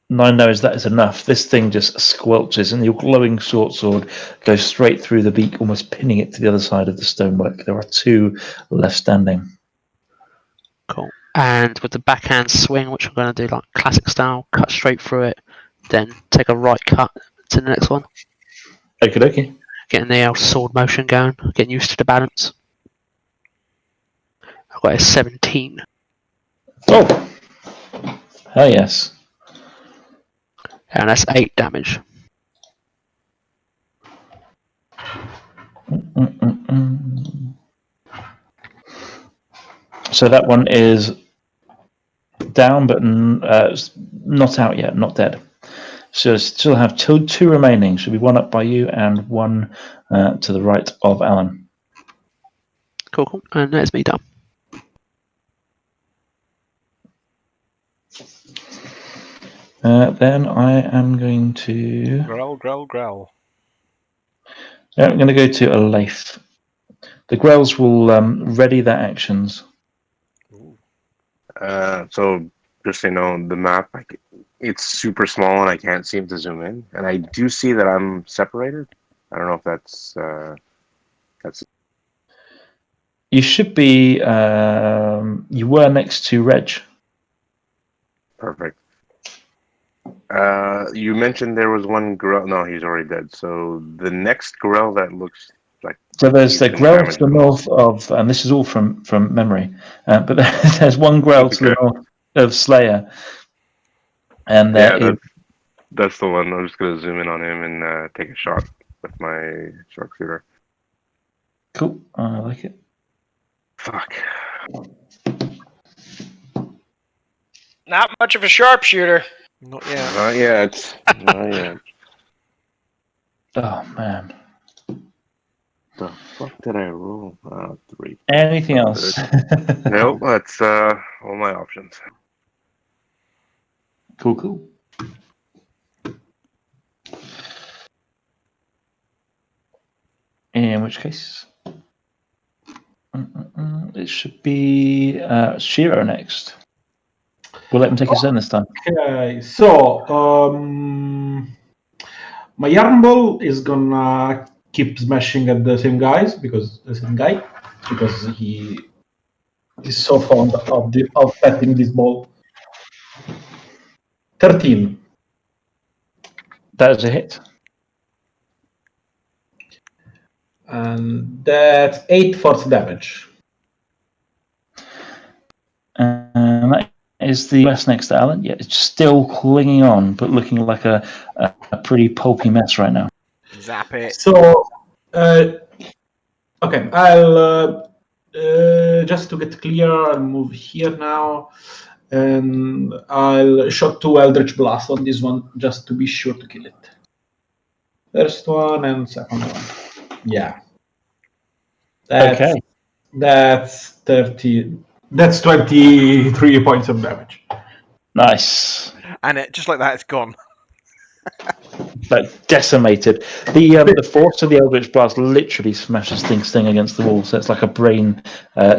9 knows that is enough. This thing just squelches, and your glowing short sword goes straight through the beak, almost pinning it to the other side of the stonework. There are 2 left standing. Cool. And with the backhand swing, which I'm going to do like classic style, cut straight through it, then take a right cut to the next one. Okie dokie. Getting the sword motion going, getting used to the balance. I've got a 17. Oh! Hell yes. And that's 8 damage. So that one is down, but not out yet, not dead. So still have two remaining. Should be one up by you and one to the right of Alan. Cool. And that's me done. Then I am going to. Growl. I'm going to go to a Leif. The Grells will ready their actions. So just so you know, the map, it's super small and I can't seem to zoom in. And I do see that I'm separated. I don't know if that's You should be. You were next to Reg. perfect. You mentioned there was one Gorell. No, he's already dead. So the next Gorell that looks like So there's he's the been Grell to damaged the the most. north of, and this is all from memory, but there's one Grell to the Okay. north of Slayer, and Yeah, that's the one. I'm just gonna zoom in on him and take a shot with my sharpshooter. cool. I like it. Fuck. Not much of a sharpshooter. Not yet. Not yet. Not yet. Oh man. The fuck did I roll? 3. Anything else? Nope, that's all my options. Cool. In which case, it should be Shiro next. We'll let him take his turn this time. Okay, so my yarn ball is gonna keep smashing at the same guy because he is so fond of petting this ball. 13. That is a hit. And that's 8 force damage. And that is the US next to Alan. Yeah, it's still clinging on, but looking like a pretty pulpy mess right now. Zap it. So, okay, I'll just to get clear, I'll move here now, and I'll shot 2 Eldritch Blast on this one just to be sure to kill it. First one and second one. Yeah. Okay. That's 30. That's 23 points of damage. Nice. And just like that, it's gone. Like decimated. The force of the Eldritch Blast literally smashes Sting against the wall, so it's like a brain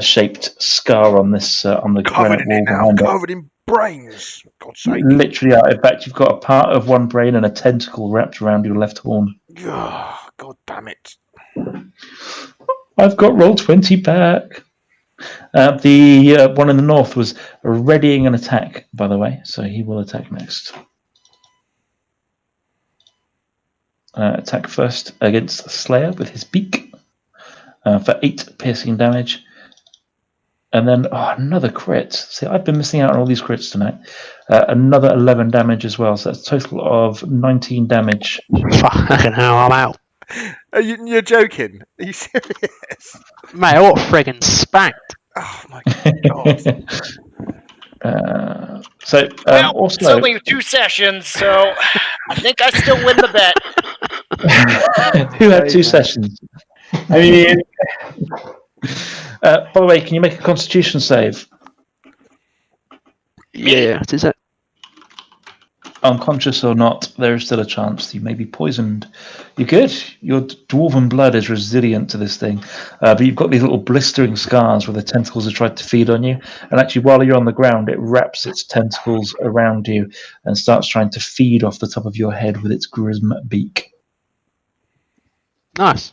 shaped scar on this on the Covered granite in wall it now. behind it. Covered in brains. God's sake. Literally, in fact, you've got a part of one brain and a tentacle wrapped around your left horn. Oh, God damn it. I've got Roll20 back. The one in the north was readying an attack, by the way, so he will attack next. Attack first against Slayer with his beak for 8 piercing damage. And then another crit. See, I've been missing out on all these crits tonight. Another 11 damage as well, so that's a total of 19 damage. Fucking hell, I'm out. You're joking? Are you serious? Mate, I got friggin' spanked. Oh, my God. Well, also, it's only 2 sessions, so I think I still win the bet. who had 2 sessions? I mean, By the way, can you make a Constitution save? Yeah, is it? Unconscious or not, there is still a chance you may be poisoned. You're good. Your dwarven blood is resilient to this thing, but you've got these little blistering scars where the tentacles have tried to feed on you. And actually, while you're on the ground, it wraps its tentacles around you and starts trying to feed off the top of your head with its grism beak. Nice.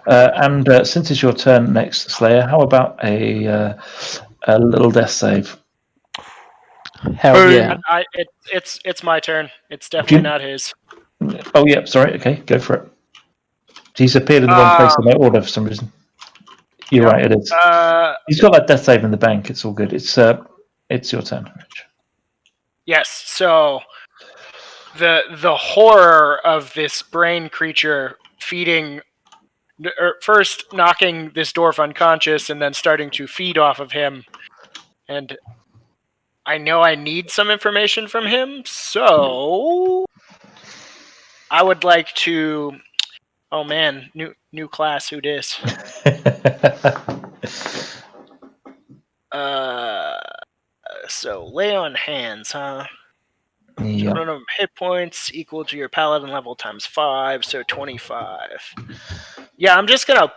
And since it's your turn next, Slayer, how about a little death save? Hell Boom. yeah. It's my turn. It's definitely not his. Oh, yeah, sorry. Okay, go for it. He's appeared in the wrong place in my order for some reason. You're right, it is. He's got that death save in the bank. It's all good. It's your turn, Rich. Yes. So the horror of this brain creature feeding, first knocking this dwarf unconscious and then starting to feed off of him, and I know I need some information from him, so I would like to. Oh man, new class. Who dis? So lay on hands, huh? Yeah. Total number of hit points equal to your paladin level times 5, so 25. Yeah, I'm just gonna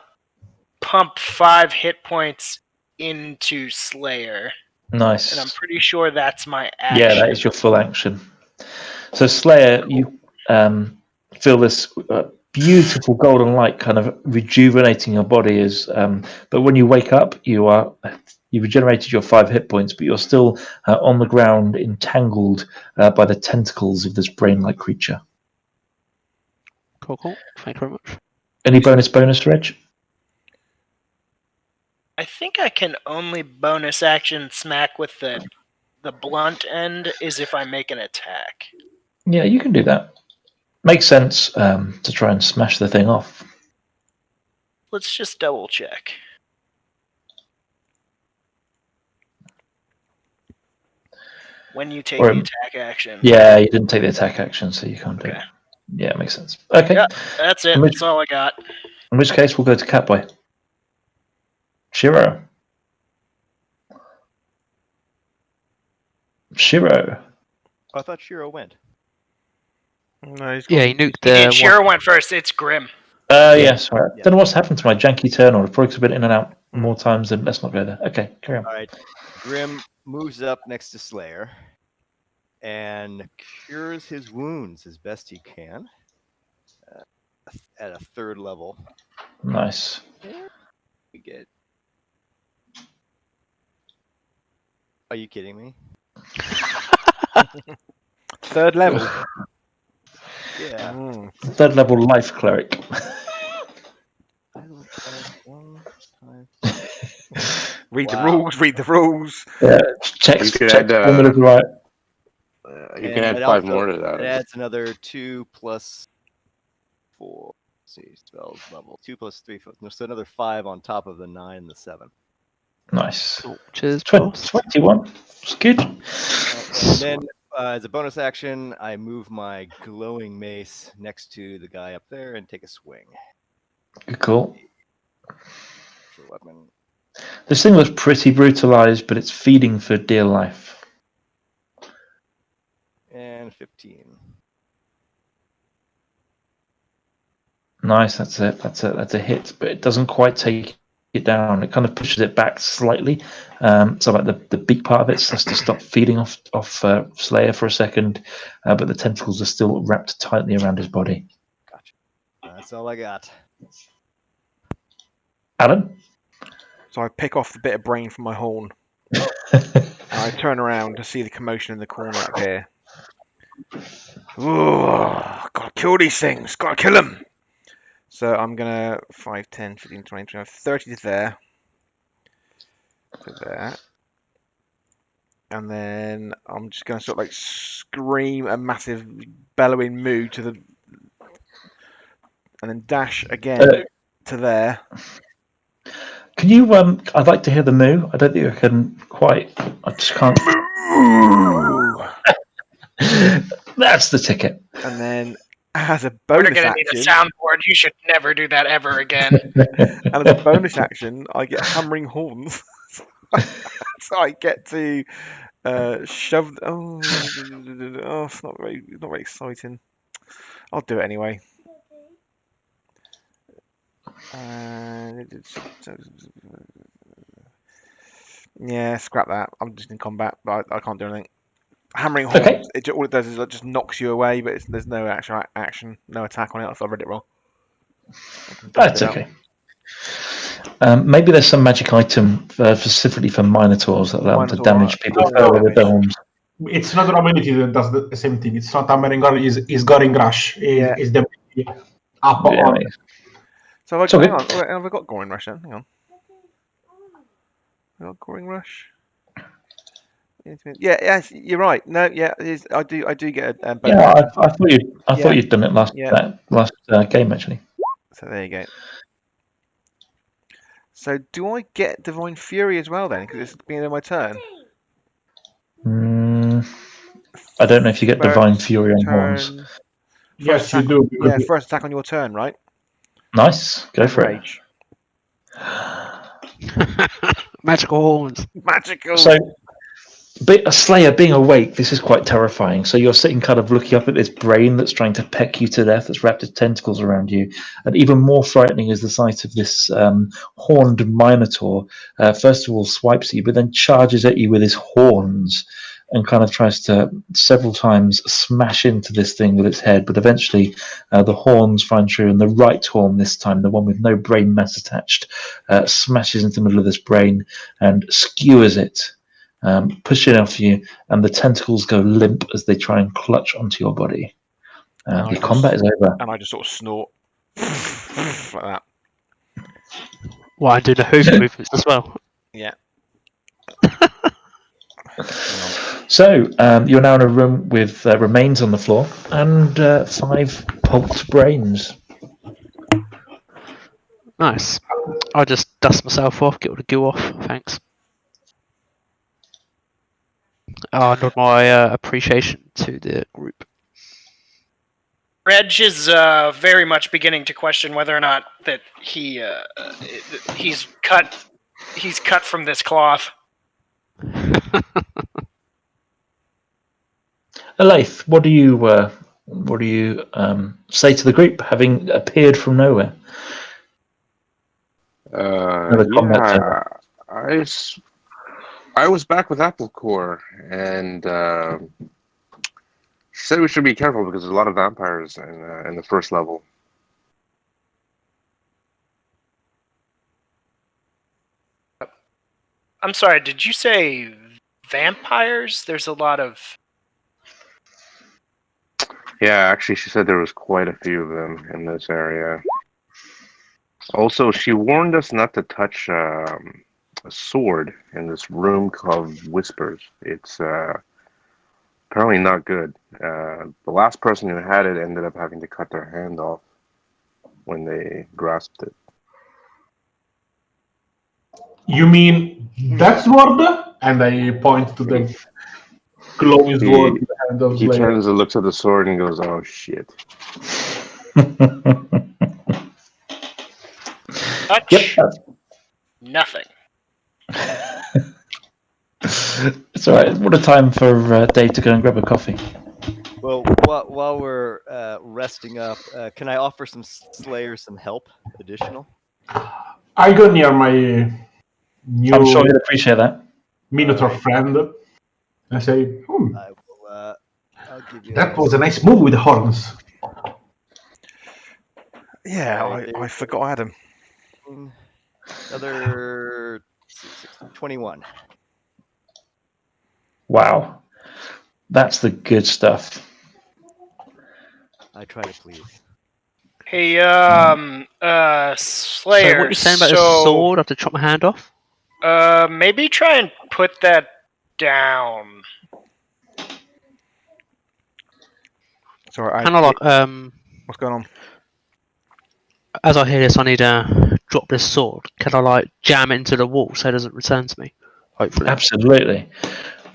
pump 5 hit points into Slayer, Nice. and I'm pretty sure that's my action. Yeah, that is your full action. So Slayer, you feel this beautiful golden light kind of rejuvenating your body as but when you wake up you've regenerated your 5 hit points, but you're still on the ground entangled by the tentacles of this brain-like creature. Cool. Thank you very much. Any bonus, Reg? I think I can only bonus action smack with the blunt end is if I make an attack. Yeah, you can do that. Makes sense to try and smash the thing off. Let's just double check. When you take the attack action. Yeah, you didn't take the attack action, so you can't do it. Yeah, it makes sense. Okay. Yeah, that's it. That's all I got. In which case, we'll go to Catboy. Shiro. Oh, I thought Shiro went. No, he's Yeah, he nuked the. Shiro went first. It's Grim. Yes. Right. Yeah. Don't know what's happened to my janky turn, or probably been in and out more times than. Let's not go there. Okay, carry on. All right. Grim moves up next to Slayer and cures his wounds as best he can at a 3rd level. Nice. We get. Are you kidding me? 3rd level. Yeah. 3rd level life cleric. Read the rules. Yeah, check add, right. You can add 5 more to that. It adds another 2 plus 4. Let's see, spells level 2 plus 3. So another 5 on top of the 9 and the 7. Nice. Cool. Cheers, 21. It's good. And then, as a bonus action, I move my glowing mace next to the guy up there and take a swing. Cool. For weapon. This thing looks pretty brutalized, but it's feeding for dear life. And 15. Nice, that's it. That's a hit, but it doesn't quite take it down. It kind of pushes it back slightly. So like the beak part of it has to stop feeding off Slayer for a second, but the tentacles are still wrapped tightly around his body. Gotcha. That's all I got. Alan? So I pick off the bit of brain from my horn. And I turn around to see the commotion in the corner up here. Ooh, gotta kill these things. Gotta kill them. So I'm gonna 5, 10, 15, 20, 25, 30 to there. To there. And then I'm just gonna sort of like scream a massive bellowing moo to the, and then dash again to there. Can you? I'd like to hear the moo. I don't think I can quite. I just can't. That's the ticket. And then, as a bonus We're gonna need a soundboard. You should never do that ever again. And as a bonus action, I get hammering horns, so I get to shove. Oh, it's not very exciting. I'll do it anyway. Yeah, scrap that. I'm just in combat, but I can't do anything. Hammering horns, all it does is it just knocks you away, but there's no actual action, no attack on it. So I read it wrong. That's okay. Maybe there's some magic item specifically for Minotaurs that allow them to damage people with their horns. It's not an ability that does the same thing. It's not hammering or is Goring Rush. Is the up on. So hang on. Have I got Goring Rush then? Hang on. I got Goring Rush. Yeah, yes, you're right. No, yeah, I do get a bonus. Yeah, I thought you'd done it last game actually. So there you go. So do I get Divine Fury as well then? Because it's being my turn. I don't know if you get Divine Fury on horns. Yes, you do. Yeah, first attack on your turn, right? Nice, go for it. Magical horns. Magical. So But a Slayer being awake, this is quite terrifying. So you're sitting kind of looking up at this brain that's trying to peck you to death, that's wrapped its tentacles around you. And even more frightening is the sight of this horned Minotaur. First of all, swipes at you, but then charges at you with his horns and kind of tries to several times smash into this thing with its head. But eventually, the horns find true, and the right horn this time, the one with no brain mass attached, smashes into the middle of this brain and skewers it. Pushing off you, and the tentacles go limp as they try and clutch onto your body. The combat is over. And I just sort of snort like that. Well, I do the hoof movements as well. Yeah. So you're now in a room with remains on the floor and 5 pulped brains. Nice. I'll just dust myself off, get all the goo off. Thanks. I'll nod my appreciation to the group. Reg is very much beginning to question whether or not that he's cut from this cloth. Leif, what do you say to the group, having appeared from nowhere? I was back with Applecore, and she said we should be careful because there's a lot of vampires in the first level. I'm sorry, did you say vampires? There's a lot of... Yeah, actually, she said there was quite a few of them in this area. Also, she warned us not to touch a sword in this room called Whispers. It's apparently not good. The last person who had it ended up having to cut their hand off when they grasped it. You mean that sword? And I point to the glowing sword in the hand of He Slayer. turns and looks at the sword and goes, "Oh shit." Touch? Nothing. It's all right. What a time for Dave to go and grab a coffee. Well, while we're resting up, can I offer some Slayer some help additional? I go near my new I'm sure he'd appreciate that. Minotaur friend. I say, I will. I'll give you. that was a nice move with the horns. Yeah, I forgot I had him. Another 21. Wow. That's the good stuff. I try to please. Hey, Slayer. So what you're saying about the sword? I have to chop my hand off? Maybe try and put that down. Sorry, Kind of like what's going on? as I hear this, I need to drop this sword. Can I like jam it into the wall so it doesn't return to me? Hopefully. Absolutely.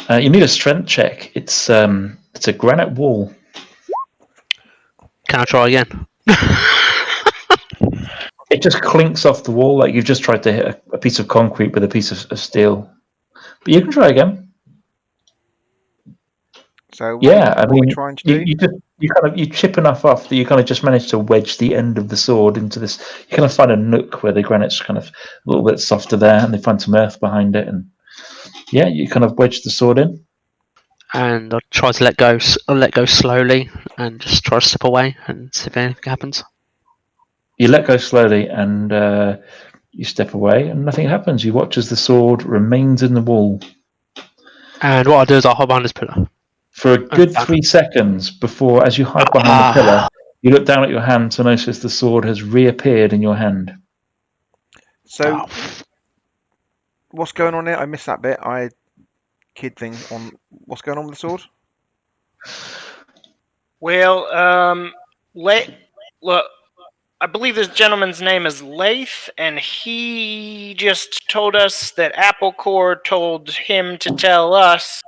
You need a strength check. It's a granite wall. Can I try again? It just clinks off the wall like you've just tried to hit a piece of concrete with a piece of steel. But you can try again. So What are we trying to do? You chip enough off that you kind of just manage to wedge the end of the sword into this. You kind of find a nook where the granite's kind of a little bit softer there, and they find some earth behind it, and yeah, you kind of wedge the sword in. And I try to let go. I'll let go slowly and just try to step away and see if anything happens. You let go slowly and you step away, and nothing happens. You watch as the sword remains in the wall And what I do is I hide behind this pillar. for a good 3 seconds before, as you hide behind the pillar, you look down at your hand to notice the sword has reappeared in your hand. So, what's going on there? I missed that bit. Kid thing on what's going on with the sword. Well, look, I believe this gentleman's name is Leith, and he just told us that Applecore told him to tell us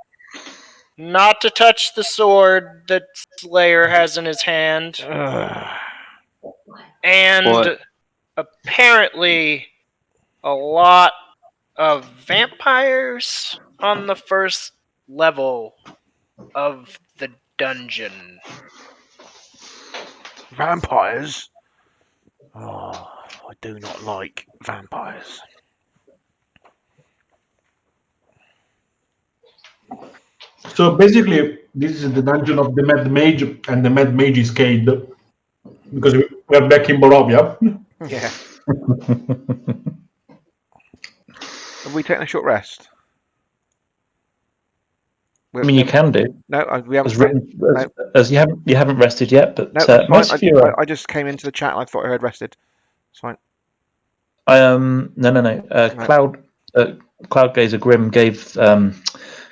not to touch the sword that Slayer has in his hand. And apparently a lot of vampires on the first level of the dungeon? Vampires? Oh, I do not like vampires. So basically, this is the dungeon of the Mad Mage, and the Mad Mage is caged because we're back in Borovia. Yeah. Have we taken a short rest? I mean, you can do No, we haven't. as written as you haven't rested yet. But No, it's fine. most of you are. I just came into the chat. And I thought I heard rested. It's fine. No. Cloud Gazer Grim gave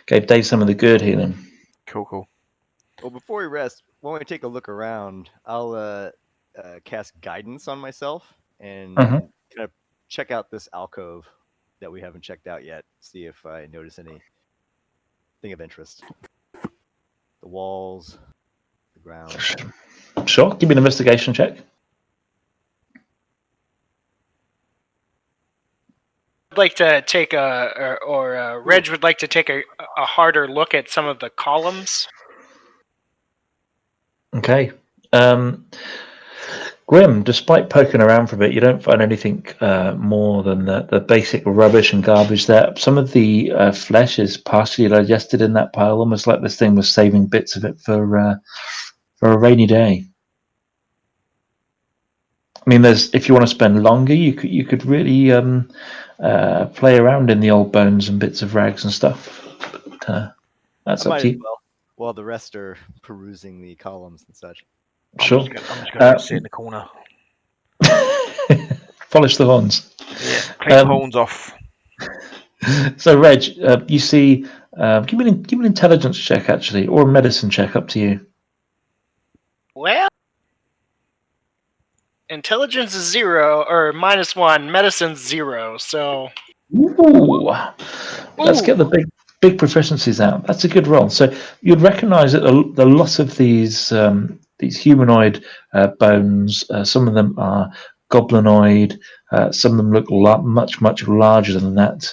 Dave some of the good healing. Cool. Well, before we rest, when we take a look around, I'll cast guidance on myself and kind of check out this alcove that we haven't checked out yet. See if I notice anything of interest. The walls, the ground. Sure. Give me an investigation check. I'd like to take Reg would like to take a harder look at some of the columns. Okay. Grim, despite poking around for a bit, you don't find anything more than the basic rubbish and garbage there. Some of the flesh is partially digested in that pile, almost like this thing was saving bits of it for a rainy day. I mean, if you want to spend longer, you could really play around in the old bones and bits of rags and stuff. But that's up to you. Well, while the rest are perusing the columns and such. Sure. I'm just going to sit in the corner. Polish the horns. Yeah, clean the horns off. So, Reg, you see. Give me an intelligence check, actually, or a medicine check. Up to you. Well, intelligence is 0 or -1. Medicine's 0. So. Ooh. Let's get the big proficiencies out. That's a good roll. So you'd recognise that the lot of these humanoid bones. Some of them are goblinoid. Some of them look much larger than that,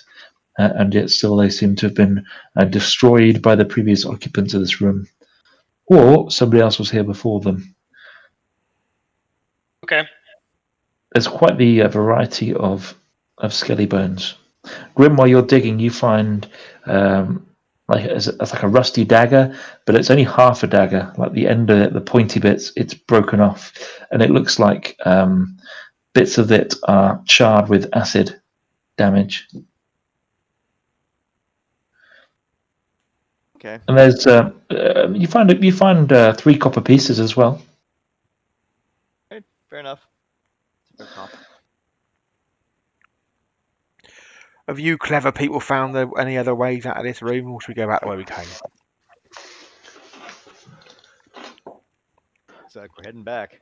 and yet still they seem to have been destroyed by the previous occupants of this room, or somebody else was here before them. Okay. There's quite the variety of skelly bones. Grim, while you're digging, you find it's like a rusty dagger, but it's only half a dagger. Like the end of it, the pointy bits, it's broken off, and it looks like bits of it are charred with acid damage. Okay. And there's you find 3 copper pieces as well. Okay, fair enough. Have you clever people found any other ways out of this room, or should we go back the way we came? So we're heading back.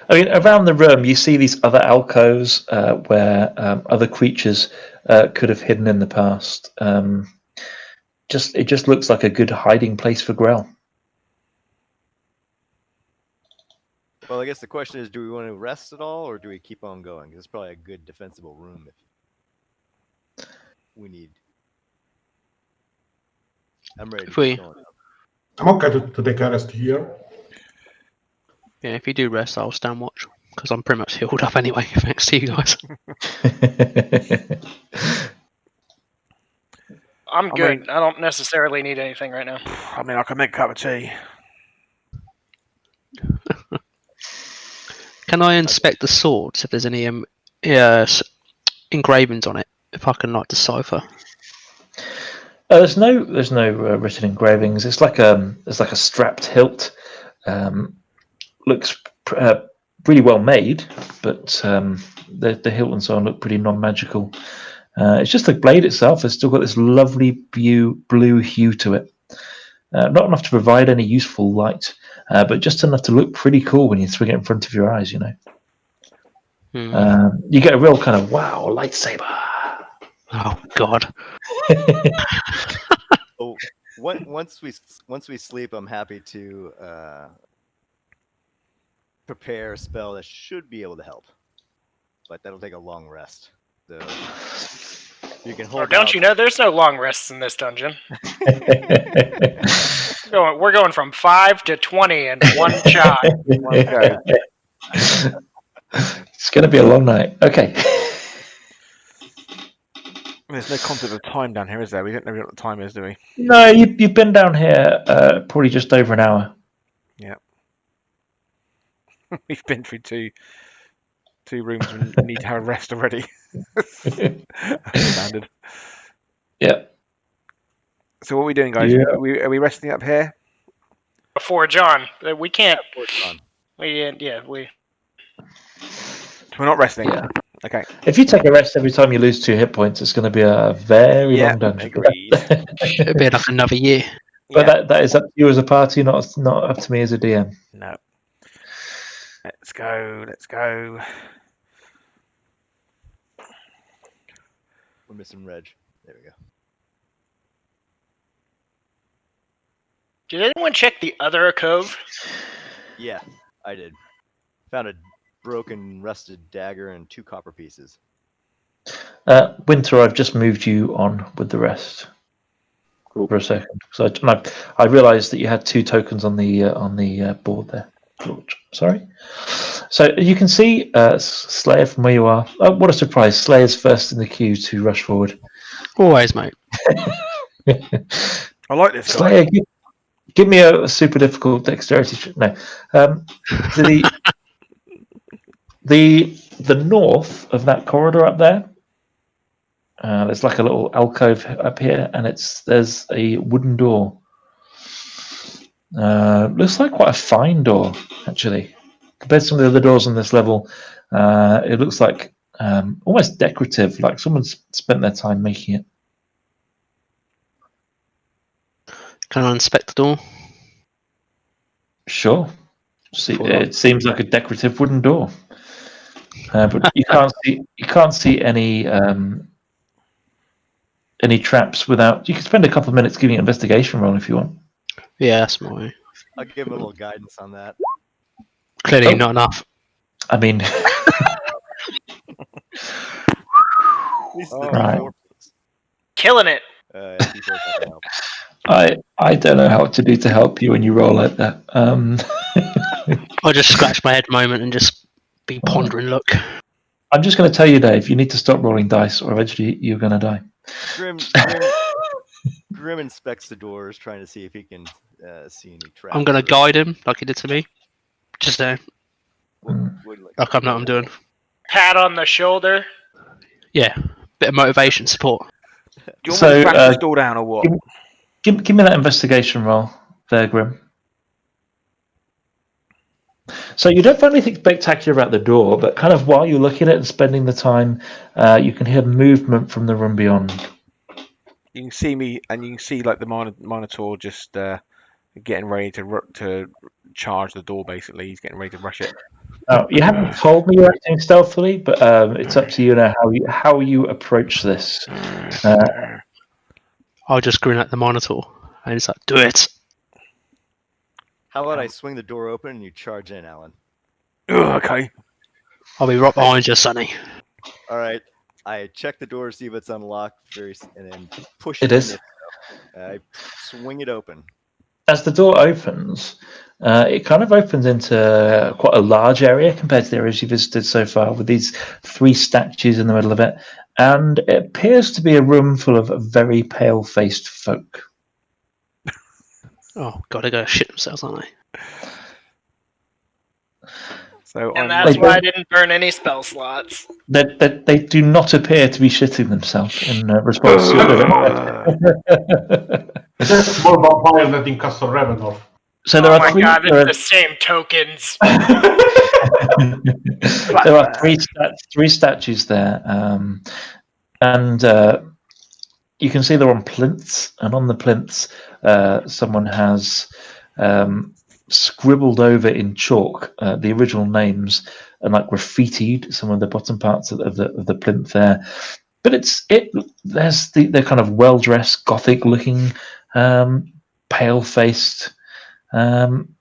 I mean, around the room, you see these other alcoves where other creatures could have hidden in the past. It just looks like a good hiding place for Grell. Well, I guess the question is, do we want to rest at all, or do we keep on going? It's probably a good defensible room if we need. I'm ready to keep going. I'm okay to take a rest here. Yeah, if you do rest, I'll stand watch because I'm pretty much healed up anyway. Thanks to you guys. I'm good. I don't necessarily need anything right now. I mean, I can make a cup of tea. Can I inspect the swords if there's any engravings on it? If I can decipher. There's no written engravings. It's like a strapped hilt. Looks really well made, but the hilt and so on look pretty non-magical. It's just the blade itself has still got this lovely blue hue to it. Not enough to provide any useful light, but just enough to look pretty cool when you swing it in front of your eyes, you know. You get a real kind of wow lightsaber. Oh God. Oh, once we sleep, I'm happy to prepare a spell that should be able to help, but that'll take a long rest. So You can Or hold don't out. you know there's no long rests in this dungeon? We're going from 5 to 20 in one shot. One go. It's going to be a long night. Okay. There's no concept of time down here, is there? We don't know what the time is, do we? No, you've been down here probably just over an hour. Yeah. We've been through two rooms and need to have a rest already. Standard. Yeah. So what are we doing, guys? Yeah. Are we resting up here? Before John, we can't. On. We So we're not resting. Yeah. Okay. If you take a rest every time you lose 2 hit points, it's going to be a very Yeah, long dungeon. agreed. It'd be like another year. But Yeah. that is up to you as a party, not up to me as a DM. No. Let's go. Let's go. We're missing Reg. There we go. Did anyone check the other cove? Yeah, I did. Found a broken, rusted dagger and 2 copper pieces. Winter, I've just moved you on with the rest Cool. for a second. So I realised that you had 2 tokens on the board there. George. Sorry. So you can see Slayer from where you are. Oh, what a surprise! Slayer's first in the queue to rush forward. Always, mate. I like this guy. Slayer, give me a super difficult dexterity check. No. The north of that corridor up there, there's like a little alcove up here, and there's a wooden door. Looks like quite a fine door, actually. Compared to some of the other doors on this level, it looks like almost decorative, like someone's spent their time making it. Can I inspect the door? Sure. It seems like a decorative wooden door, but you can't see any traps without. You can spend a couple of minutes giving it an investigation roll if you want. Yeah, that's my way. I'll give him a little guidance on that. Clearly Oh. not enough. I mean, These Oh. Right. D4, please. Killing it. D4 is not gonna help. I don't know how to do to help you when you roll like that. I'll just scratch my head a moment and just be pondering. Look. I'm just going to tell you, Dave, you need to stop rolling dice, or eventually you're going to die. Grim inspects the doors, trying to see if he can see any traps. I'm gonna guide him like he did to me. Just What like I know what I'm doing. Pat on the shoulder. Yeah, bit of motivation, support. Do you want So, me to bash this door down or what? Give me that investigation roll there, Grim. So you don't find anything spectacular about the door, but kind of while you're looking at it and spending the time, you can hear movement from the room beyond. You can see me, and you can see like the Minotaur just getting ready to charge the door. Basically, he's getting ready to rush it. You haven't told me you're acting stealthily, but it's up to you now how you approach this. I'll just grin at the monitor and it's like, do it. How about I swing the door open and you charge in, Alan? Ugh, okay. I'll be right behind you, Sonny. All right. I check the door, see if it's unlocked, and then push It it. is. I swing it open. As the door opens, it kind of opens into quite a large area compared to the areas you visited so far, with these 3 statues in the middle of it. And it appears to be a room full of very pale-faced folk. Oh, gotta go shit themselves, aren't they? So And I'm that's why I didn't burn any spell slots. They do not appear to be shitting themselves in response to That's more vampire than in Castle Ravenloft. So there Oh are my three. god, There it's the same tokens. there are three statues there, and you can see they're on plinths, and on the plinths, someone has scribbled over in chalk the original names and like graffitied some of the bottom parts of the plinth there. But there's the kind of well dressed, gothic looking, pale faced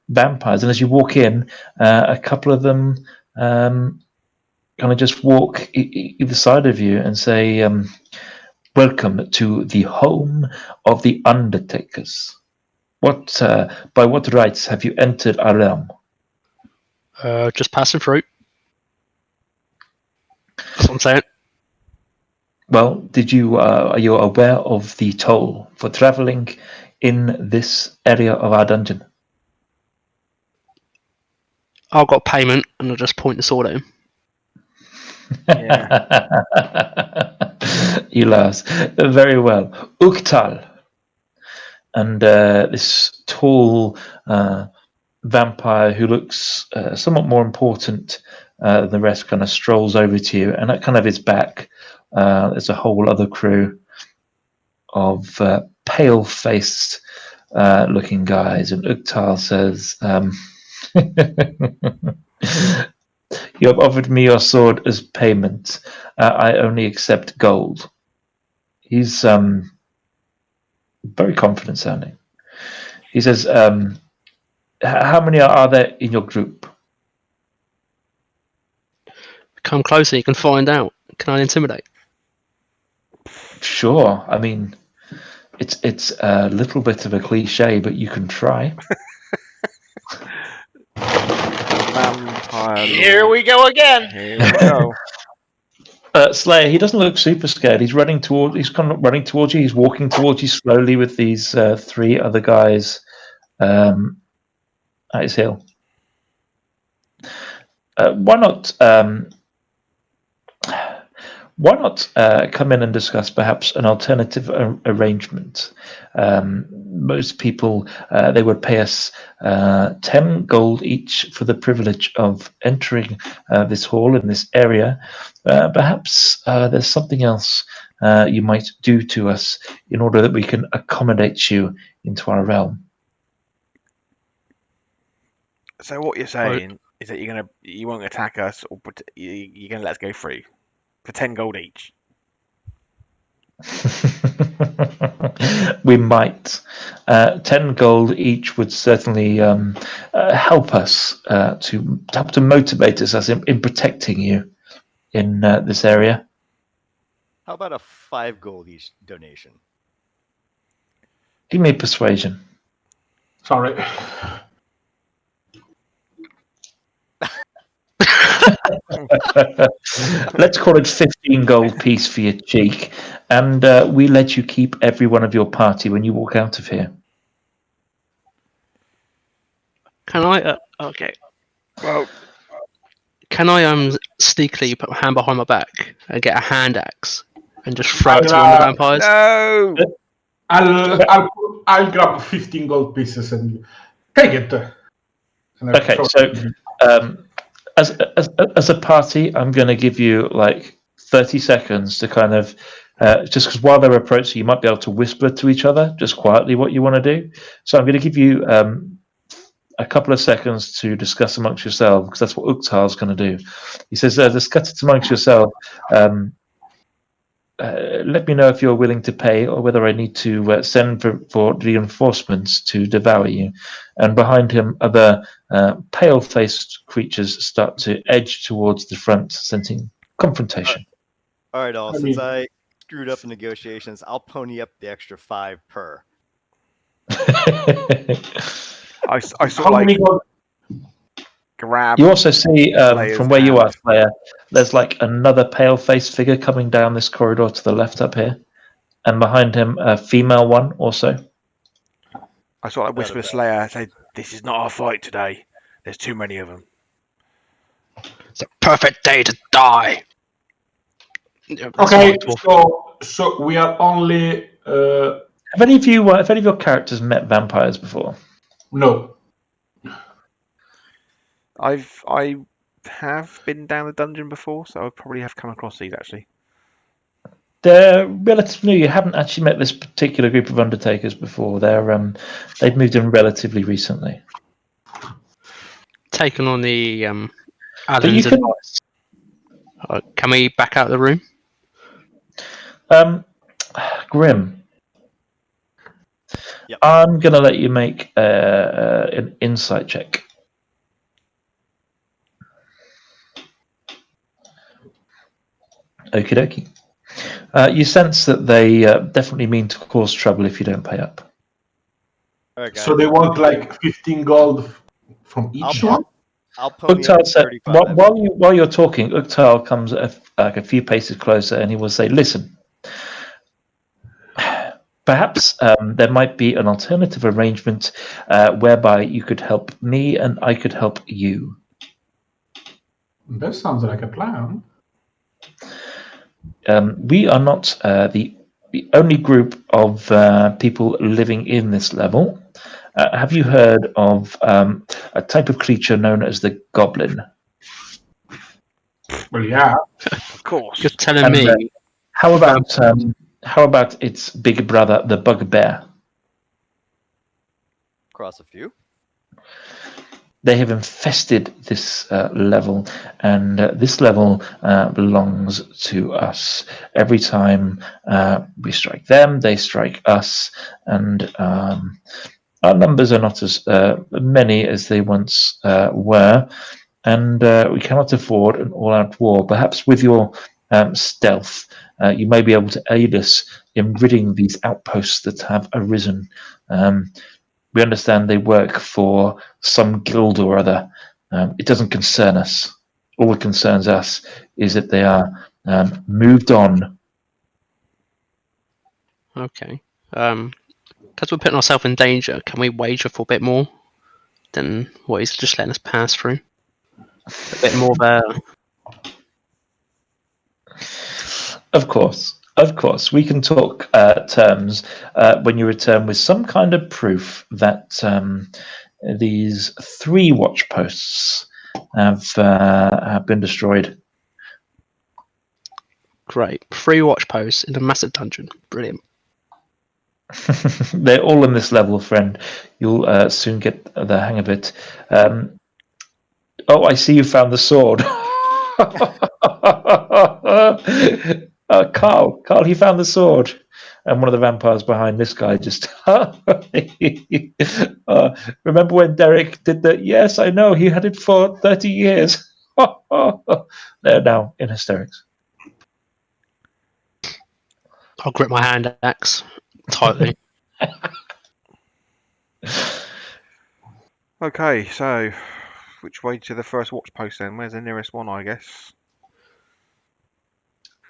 vampires, and as you walk in, a couple of them kind of just walk either side of you and say, welcome to the home of the Undertakers. By what rights have you entered our realm? Just passing through. That's what I'm saying. Well, are you aware of the toll for traveling in this area of our dungeon? I've got payment, and I'll just point the sword at him. He laughs. Very well. Uktal. And this tall vampire who looks somewhat more important than the rest kind of strolls over to you, and at kind of his back there's a whole other crew of pale-faced looking guys, and Uktal says, you have offered me your sword as payment. I only accept gold. He's very confident sounding. He says, how many are there in your group? Come closer, you can find out. Can I intimidate? Sure. I mean, it's a little bit of a cliche, but you can try. Vampire. Here we go again. Here we go. Slayer, he doesn't look super scared. He's running toward. He's kind of running towards you. He's walking towards you slowly with these three other guys at his heel. Why not? Why not come in and discuss perhaps an alternative arrangement? Most people they would pay us 10 gold each for the privilege of entering this hall in this area. Perhaps there's something else you might do to us in order that we can accommodate you into our realm. So what you're saying is that you won't attack us, or you're gonna let us go free for 10 gold each. We might. 10 gold each would certainly help us to motivate us in protecting you in this area. How about a 5 gold each donation? Give me persuasion. Sorry. Let's call it 15 gold piece for your cheek, and we let you keep every one of your party when you walk out of here. Can I? Okay. Well, Can I sneakily put my hand behind my back and get a hand axe and just throw it to one of the vampires? no. I'll grab 15 gold pieces and take it. And I Okay, throw so it. as a party, I'm going to give you like 30 seconds to kind of just because while they're approaching, you might be able to whisper to each other just quietly what you want to do. So I'm going to give you a couple of seconds to discuss amongst yourself, because that's what Uktal's going to do. He says, discuss it amongst yourself. Let me know if you're willing to pay, or whether I need to send for reinforcements to devour you. And behind him, other pale-faced creatures start to edge towards the front, sensing confrontation. All right, since I screwed up the negotiations, I'll pony up the extra 5 per. I sort How of like many gold? grab. You also see Slayer's from where you are, hand. Slayer, there's like another pale-faced figure coming down this corridor to the left up here, and behind him a female one also. I sort of like whisper to Slayer, I say, "This is not our fight today. There's too many of them." It's a perfect day to die. Yeah, that's Okay, my dwarf. so we are only Have any of your characters met vampires before? no. I have been down the dungeon before, so I probably have come across these actually. They're relatively new. You haven't actually met this particular group of Undertakers before. They've moved in relatively recently. Taken on the you Alan's can- advice. Can we back out of the room? Grim. Yep. I'm gonna let you make an insight check. Okie dokie. You sense that they definitely mean to cause trouble if you don't pay up. All right, guys. So they want like 15 gold from each one? I'll pony up Uktal to said, 35. while you're talking, Uktal comes a few paces closer and he will say, "Listen, perhaps there might be an alternative arrangement whereby you could help me and I could help you." That sounds like a plan. We are not the only group of people living in this level. Have you heard of a type of creature known as the goblin? Well, yeah. Of course. You're telling And, me How about its big brother, the bugbear? Cross a few. They have infested this level, and this level belongs to us. Every time we strike them, they strike us, and our numbers are not as many as they once were, and we cannot afford an all-out war. Perhaps with your stealth, you may be able to aid us in ridding these outposts that have arisen. We understand they work for some guild or other. It doesn't concern us. All that concerns us is that they are moved on. okay. Because we're putting ourselves in danger, can we wager for a bit more than what he's just letting us pass through? A bit more of a Of course, we can talk terms when you return with some kind of proof that these 3 watch posts have been destroyed. great 3 watch posts in a massive dungeon. Brilliant. They're all in this level, friend. You'll soon get the hang of it. Oh, I see you found the sword. Carl, he found the sword. And one of the vampires behind this guy just. Remember when Derek did that? Yes, I know. He had it for 30 years. They're now in hysterics. I'll grip my hand axe tightly. Okay, so which way to the first watch post then? Where's the nearest one, I guess?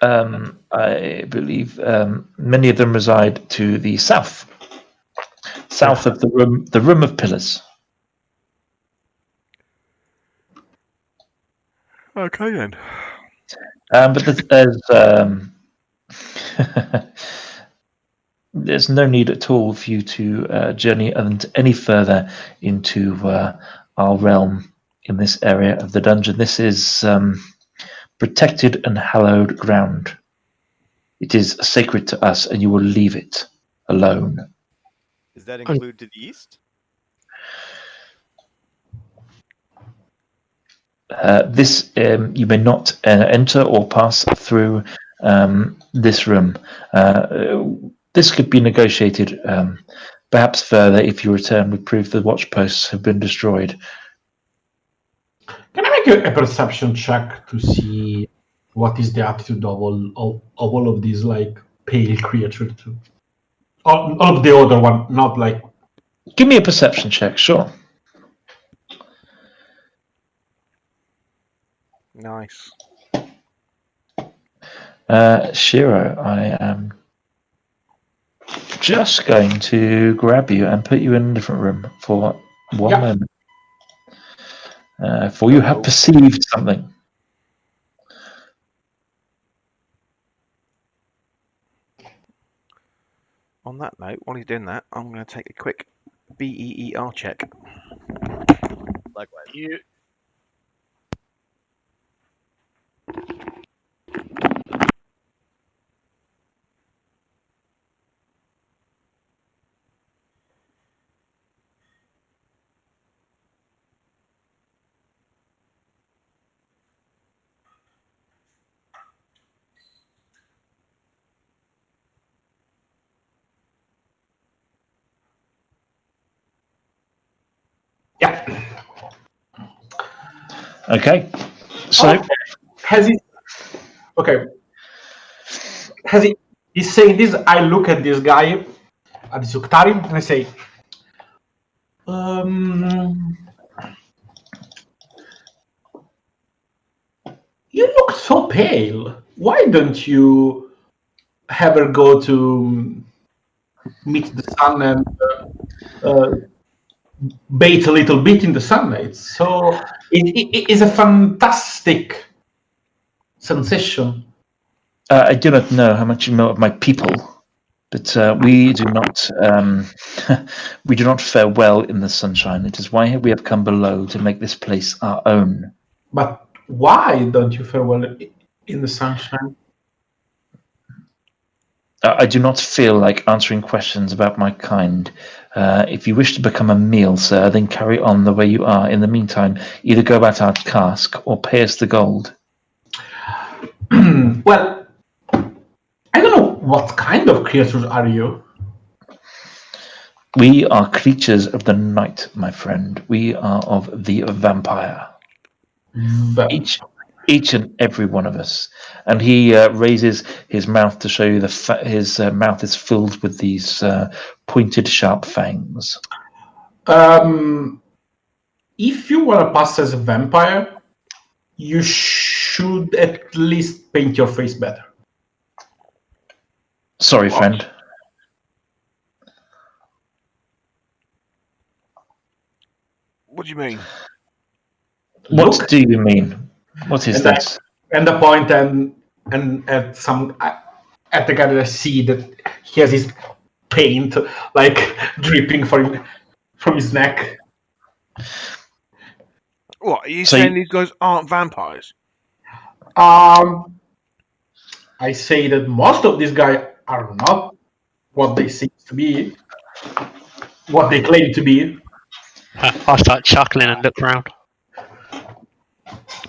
I believe many of them reside to the south of the room of pillars. Okay then. But there's no need at all for you to journey any further into our realm in this area of the dungeon. This is protected and hallowed ground. It is sacred to us, and you will leave it alone. Does that include to the east? This you may not enter or pass through this room. This could be negotiated perhaps further if you return with proof the watch posts have been destroyed. Can I make a perception check to see what is the attitude of all of these like pale creatures? All of the other one, not like. Give me a perception check, sure. Nice. Shiro, I am just going to grab you and put you in a different room for one moment. For you have perceived something. On that note, while he's doing that, I'm going to take a quick BEER check. Likewise. You Yeah. Okay. So Has he? Okay. he's saying this, I look at this guy, at this Uktari, and I say, you look so pale. Why don't you ever go to meet the sun and bathe a little bit in the sunlight? So it is a fantastic sensation. I do not know how much you know of my people, but we do not we do not fare well in the sunshine. It is why we have come below to make this place our own. But why don't you fare well in the sunshine? I do not feel like answering questions about my kind. If you wish to become a meal, sir, then carry on the way you are. In the meantime, either go about our task or pay us the gold. Well, I don't know what kind of creatures are you. We are creatures of the night, my friend. We are of the vampire. Each and every one of us. And he raises his mouth to show you his mouth is filled with these pointed, sharp fangs. If you want to pass as a vampire, you should at least paint your face better. Sorry, friend. What do you mean? What do you mean? What is this? And the point and at the guy that I see that he has his paint like dripping from his neck. What are you saying? These guys aren't vampires? I say that most of these guys are not what they seem to be, what they claim to be. I start chuckling and look around.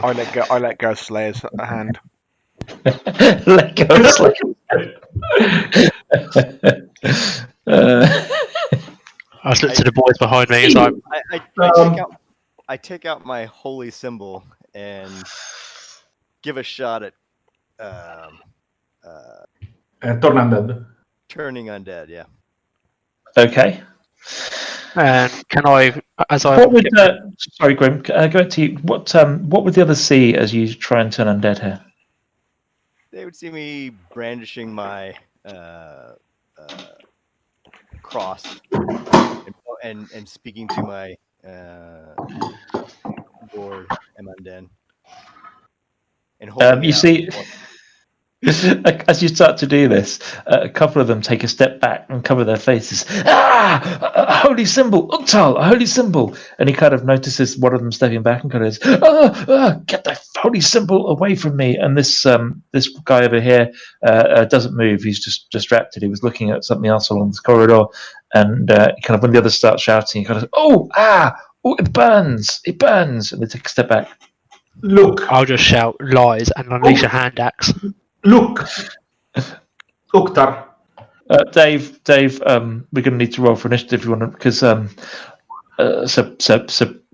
I let go of Slayer's hand. Let go of Slayer's I just look to the boys behind me. It's like, I take out my holy symbol and give a shot at Turn undead. turning undead. Yeah. Okay. and can I, as I... What would sorry, Grim, go back to you. What would the others see as you try and turn undead here? They would see me brandishing my cross and speaking to my Lord Emandan. And holding You see, as you start to do this, a couple of them take a step back and cover their faces. A holy symbol, Uktal, a holy symbol. And he kind of notices one of them stepping back and kind of says, get that holy symbol away from me. And this guy over here doesn't move. He's just distracted. He was looking at something else along this corridor. And kind of when the others start shouting, he kind of, it burns, it burns. And they take a step back. Look. I'll just shout lies and unleash a hand axe. Look, Uktar. Dave, we're going to need to roll for initiative if you want to, because so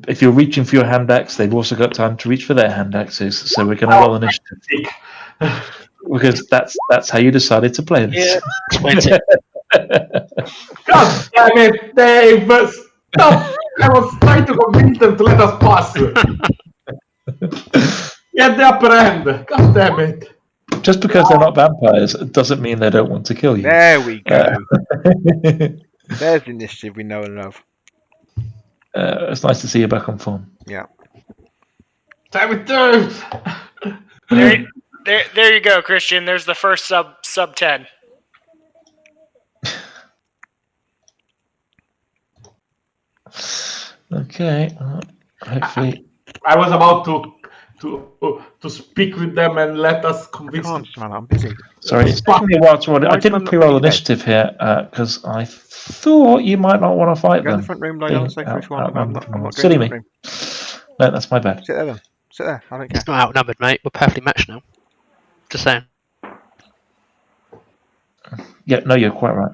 if you're reaching for your hand axe, they've also got time to reach for their hand axes. So we're going to roll initiative because that's how you decided to play this. Yeah. 20. God damn it, Dave! Stop! I was trying to convince them to let us pass. Get the upper end. God damn it. Just because they're not vampires doesn't mean they don't want to kill you. There we go. There's the initiative we know and love. It's nice to see you back on form. Yeah. Damn it, Dave! There you go, Christian. There's the first sub 10. Okay. Hopefully. I was about to speak with them and let us convince them. Man, I'm busy. Sorry, it's taking me a while to roll. I didn't pre-roll initiative here because I thought you might not want to fight Go them. in the front room, lie down, safe if you want. I'm not going Silly to me. the room. No, that's my bad. Sit there then. Sit there. I don't care. It's not outnumbered, mate. We're perfectly matched now. Just saying. Yeah, no, you're quite right.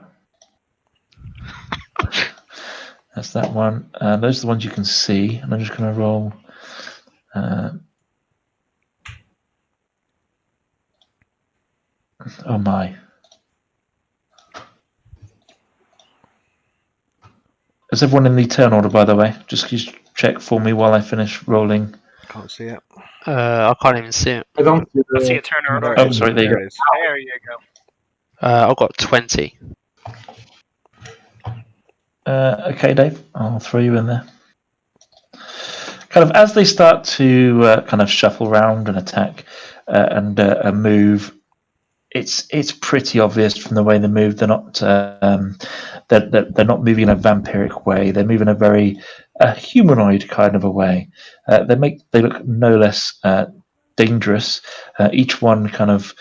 That's that one. Those are the ones you can see, and I'm just going to roll. Oh my. Is everyone in the turn order, by the way? Just check for me while I finish rolling. Can't see it. I can't even see it. I don't see Let's see a turn order. Oh, sorry, there you There go. it is. There you go. I've got 20. Okay, Dave, I'll throw you in there. Kind of as they start to kind of shuffle around and attack and move, it's pretty obvious from the way they move. They're not they're not moving in a vampiric way. They move in a very humanoid kind of a way. They look no less dangerous. Each one kind of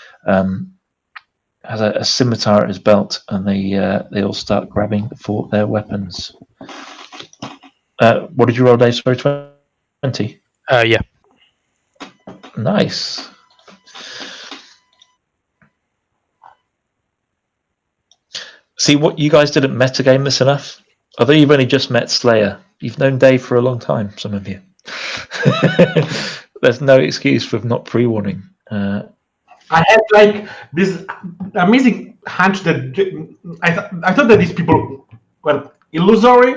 has a scimitar at his belt, and they all start grabbing for their weapons. What did you roll, Dave? Sorry, 20. Yeah. Nice. See, what you guys didn't metagame this enough. Although you've only just met Slayer, you've known Dave for a long time. Some of you. There's no excuse for not pre-warning. I had like this amazing hunch that I thought that these people were illusory.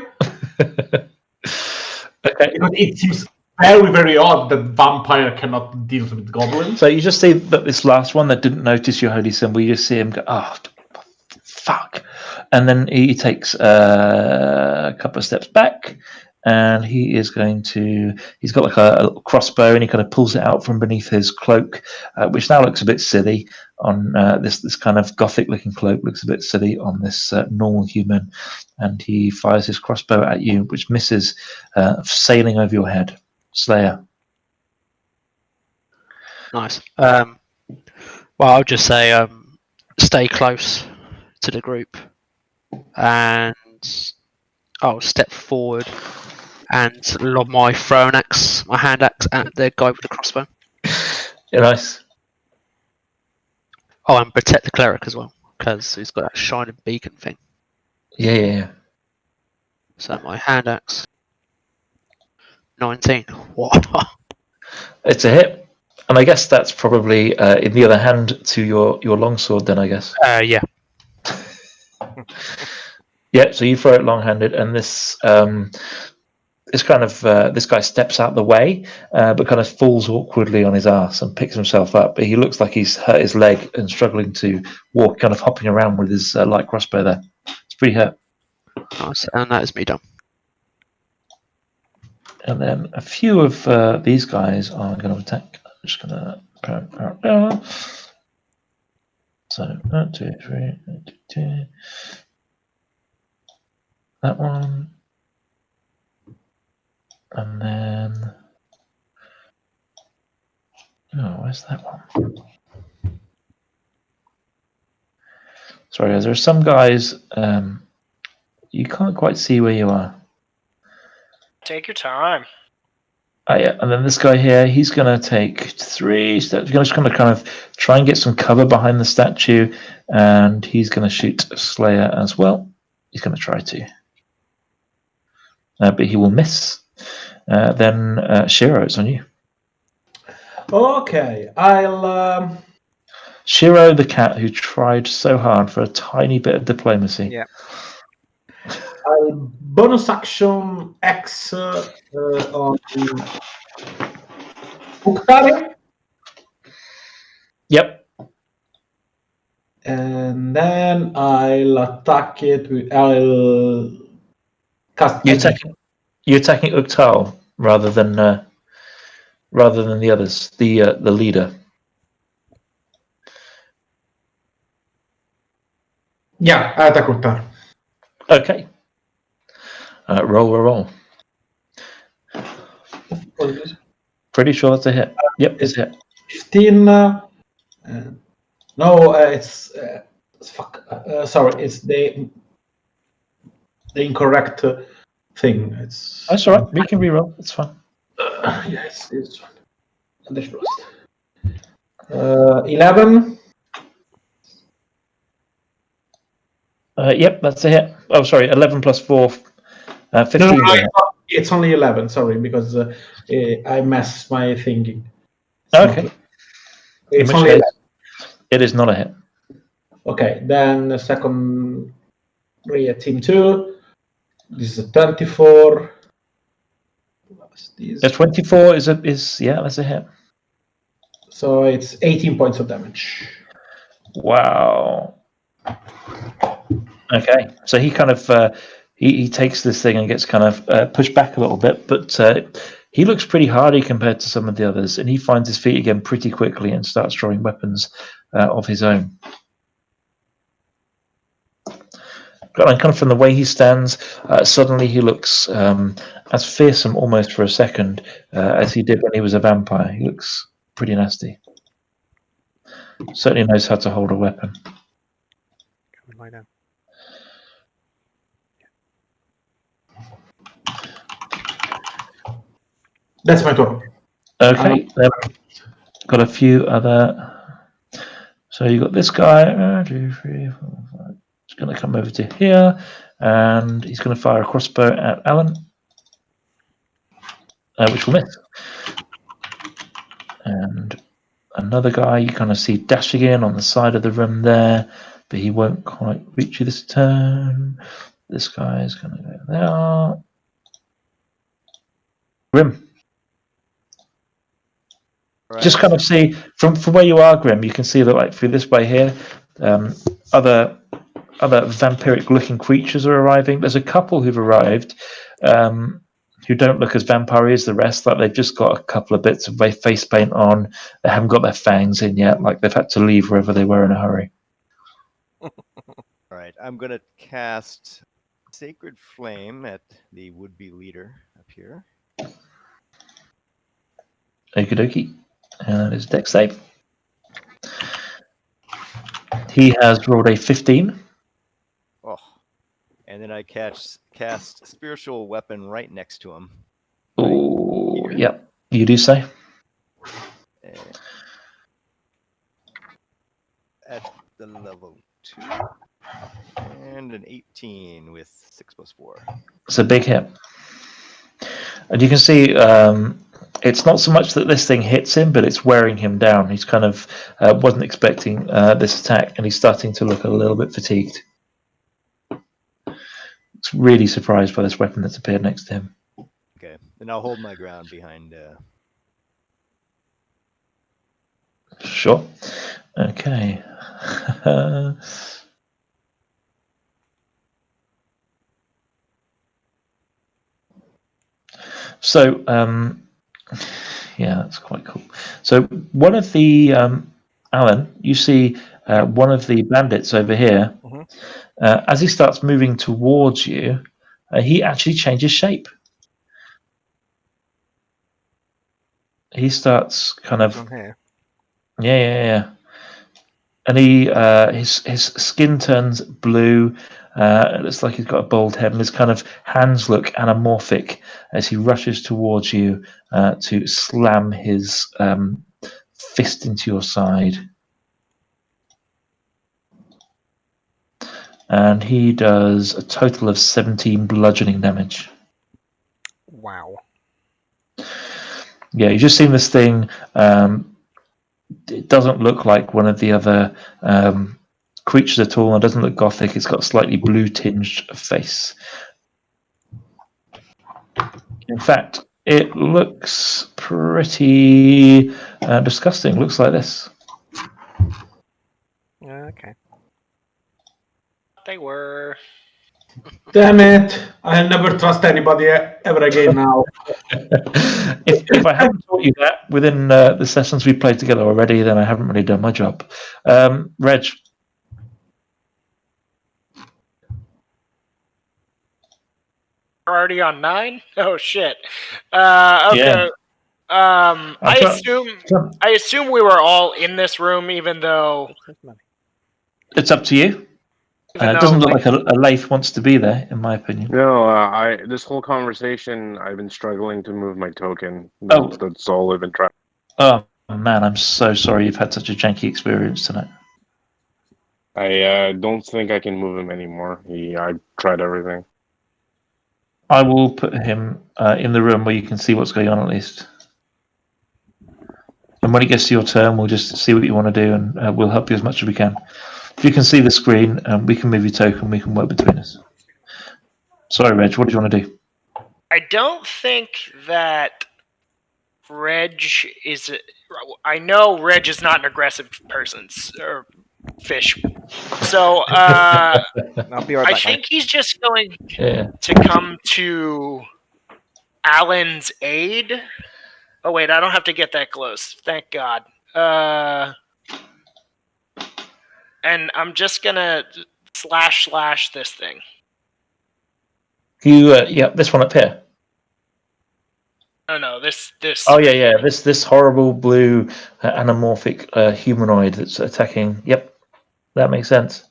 Okay. Because it seems very, very odd that vampire cannot deal with goblins. So you just see that this last one that didn't notice your holy symbol, you just see him go, oh, fuck. And then he takes a couple of steps back, and he's got like a crossbow, and he kind of pulls it out from beneath his cloak, which now looks a bit silly on this kind of gothic looking cloak, looks a bit silly on this normal human, and he fires his crossbow at you, which misses, sailing over your head. Slayer. Nice. Well, I'll just say stay close to the group, and I'll step forward and lob my throwing axe, my hand axe, at the guy with the crossbow. Yeah, nice. Oh, and protect the cleric as well, because he's got that shining beacon thing. Yeah. So my hand axe, 19. What? It's a hit. And I guess that's probably in the other hand to your longsword then, I guess. Yeah. Yeah, so you throw it long-handed, and this this guy steps out the way, but kind of falls awkwardly on his ass and picks himself up. But he looks like he's hurt his leg and struggling to walk, kind of hopping around with his light crossbow there. It's pretty hurt. Nice, and that is me done. And then a few of these guys are going to attack. I'm just going to... So, 1, 2, 3, 1, 2, 2. That one. And then... Oh, where's that one? Sorry, guys. There are some guys... you can't quite see where you are. Take your time. Oh, yeah, and then this guy here, he's going to take 3 steps. He's just going to kind of try and get some cover behind the statue, and he's going to shoot Slayer as well. He's going to try to. But he will miss. Then Shiro, it's on you. Okay, I'll... Shiro, the cat who tried so hard for a tiny bit of diplomacy. Yeah. I'll bonus action X on Uktari, Yep. and then I'll attack it with... I'll cast... You're attacking Uktal rather than the others, the leader. Yeah, I attack Uktari. Okay. Roll. Pretty sure that's a hit. Yep, it's a hit. 15. No, it's fuck. Sorry, it's the incorrect thing. It's... That's all right. We can reroll. It's fine. Yes, it's fine. 11. Yep, that's a hit. Oh, sorry, 11 plus 4, 15. No, it's only 11. Sorry, because I messed my thinking. Okay. It's In which only case, 11. it is not a hit. Okay, then second team 2. This is a 24. The 24 is that's a hit. So it's 18 points of damage. Wow. Okay, so he kind of he takes this thing and gets kind of pushed back a little bit, but he looks pretty hardy compared to some of the others, and he finds his feet again pretty quickly and starts drawing weapons of his own. And kind of from the way he stands, suddenly he looks as fearsome almost for a second as he did when he was a vampire. He looks pretty nasty. Certainly knows how to hold a weapon. Come and lie down. That's my turn. Okay, got a few other. So you got this guy. 1, 2, 3, 4, 5. He's going to come over to here, and he's going to fire a crossbow at Alan, which will miss. And another guy you kind of see dashing in on the side of the room there, but he won't quite reach you this turn. This guy is going to go there. Grim. Right. Just kind of see from where you are, Grim. You can see that like through this way here, other vampiric-looking creatures are arriving. There's a couple who've arrived who don't look as vampire as the rest. Like they've just got a couple of bits of face paint on. They haven't got their fangs in yet. Like they've had to leave wherever they were in a hurry. All right, I'm gonna cast Sacred Flame at the would-be leader up here. Okie dokie. And his dex save. He has rolled a 15. Oh, and then I cast Spiritual Weapon right next to him. Oh, here. yep. You do say. At the level 2. And an 18 with 6 + 4. It's a big hit. And you can see it's not so much that this thing hits him, but it's wearing him down. He's kind of wasn't expecting this attack, and he's starting to look a little bit fatigued. He's really surprised by this weapon that's appeared next to him. Okay, then I'll hold my ground behind. Sure. Okay. So, yeah, that's quite cool. So, one of the Alan, you see one of the bandits over here. Mhm. As he starts moving towards you, he actually changes shape. He starts kind of On here. yeah. And he his skin turns blue. It looks like he's got a bald head, and his kind of hands look anamorphic as he rushes towards you to slam his fist into your side. And he does a total of 17 bludgeoning damage. Wow. Yeah, you've just seen this thing. It doesn't look like one of the other creatures at all. It doesn't look gothic. It's got a slightly blue-tinged face. In fact, it looks pretty disgusting. Looks like this. Okay. They were. Damn it! I'll never trust anybody ever again now. if I haven't taught you that within the sessions we've played together already, then I haven't really done my job. Reg. We're already on 9? Oh shit. Okay. Yeah. I assume we were all in this room, even though It's up to you. It doesn't look like a Laith wants to be there, in my opinion. No, this whole conversation, I've been struggling to move my token. Oh. That's all I've been trying. Oh man, I'm so sorry you've had such a janky experience tonight. I don't think I can move him anymore. I tried everything. I will put him in the room where you can see what's going on at least. And when it gets to your turn, we'll just see what you want to do, and we'll help you as much as we can. If you can see the screen, we can move your token. We can work between us. Sorry, Reg. What do you want to do? I don't think that Reg is. I know Reg is not an aggressive person or fish. So I'll be right I back. think he's just going Yeah. to come to Alan's aid. Oh wait, I don't have to get that close. Thank God. And I'm just gonna slash this thing. Yeah, this one up here. Oh no, this. Oh yeah. This horrible blue anamorphic humanoid that's attacking. Yep, that makes sense.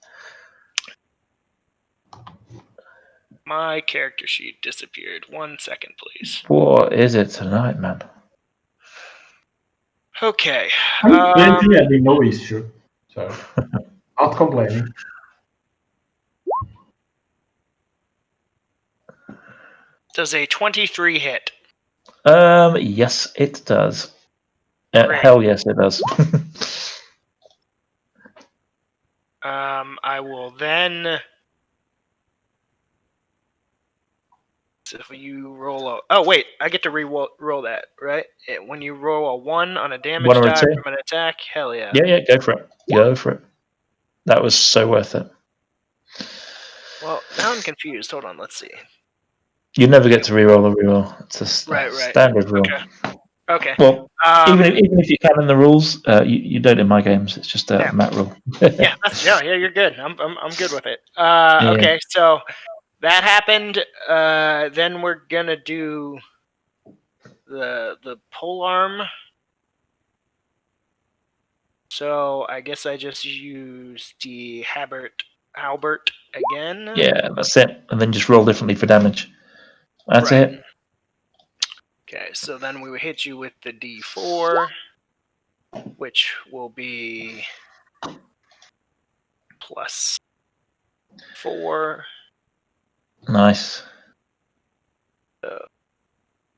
My character sheet disappeared. 1 second, please. What is it tonight, man? Okay. Plenty had no issue, so not complaining. Does a 23 hit? Yes, it does. Great. Hell yes, it does. I will then. So if you roll a. Oh wait, I get to roll that, right? When you roll a 1 on a damage One or a die two? from an attack, hell yeah. Yeah, go for it. Go for it. That was so worth it. Well, now I'm confused. Hold on, let's see. You never get to reroll a reroll. It's a standard rule. Okay. Well, even if you can in the rules, you don't in my games. It's just a mat rule. Yeah, you're good. I'm good with it. Okay, so that happened. Then we're gonna do the pole arm. So I guess I just use the Albert again. Yeah, that's it. And then just roll differently for damage. That's it. Okay, so then we will hit you with the D4, which will be +4. Nice.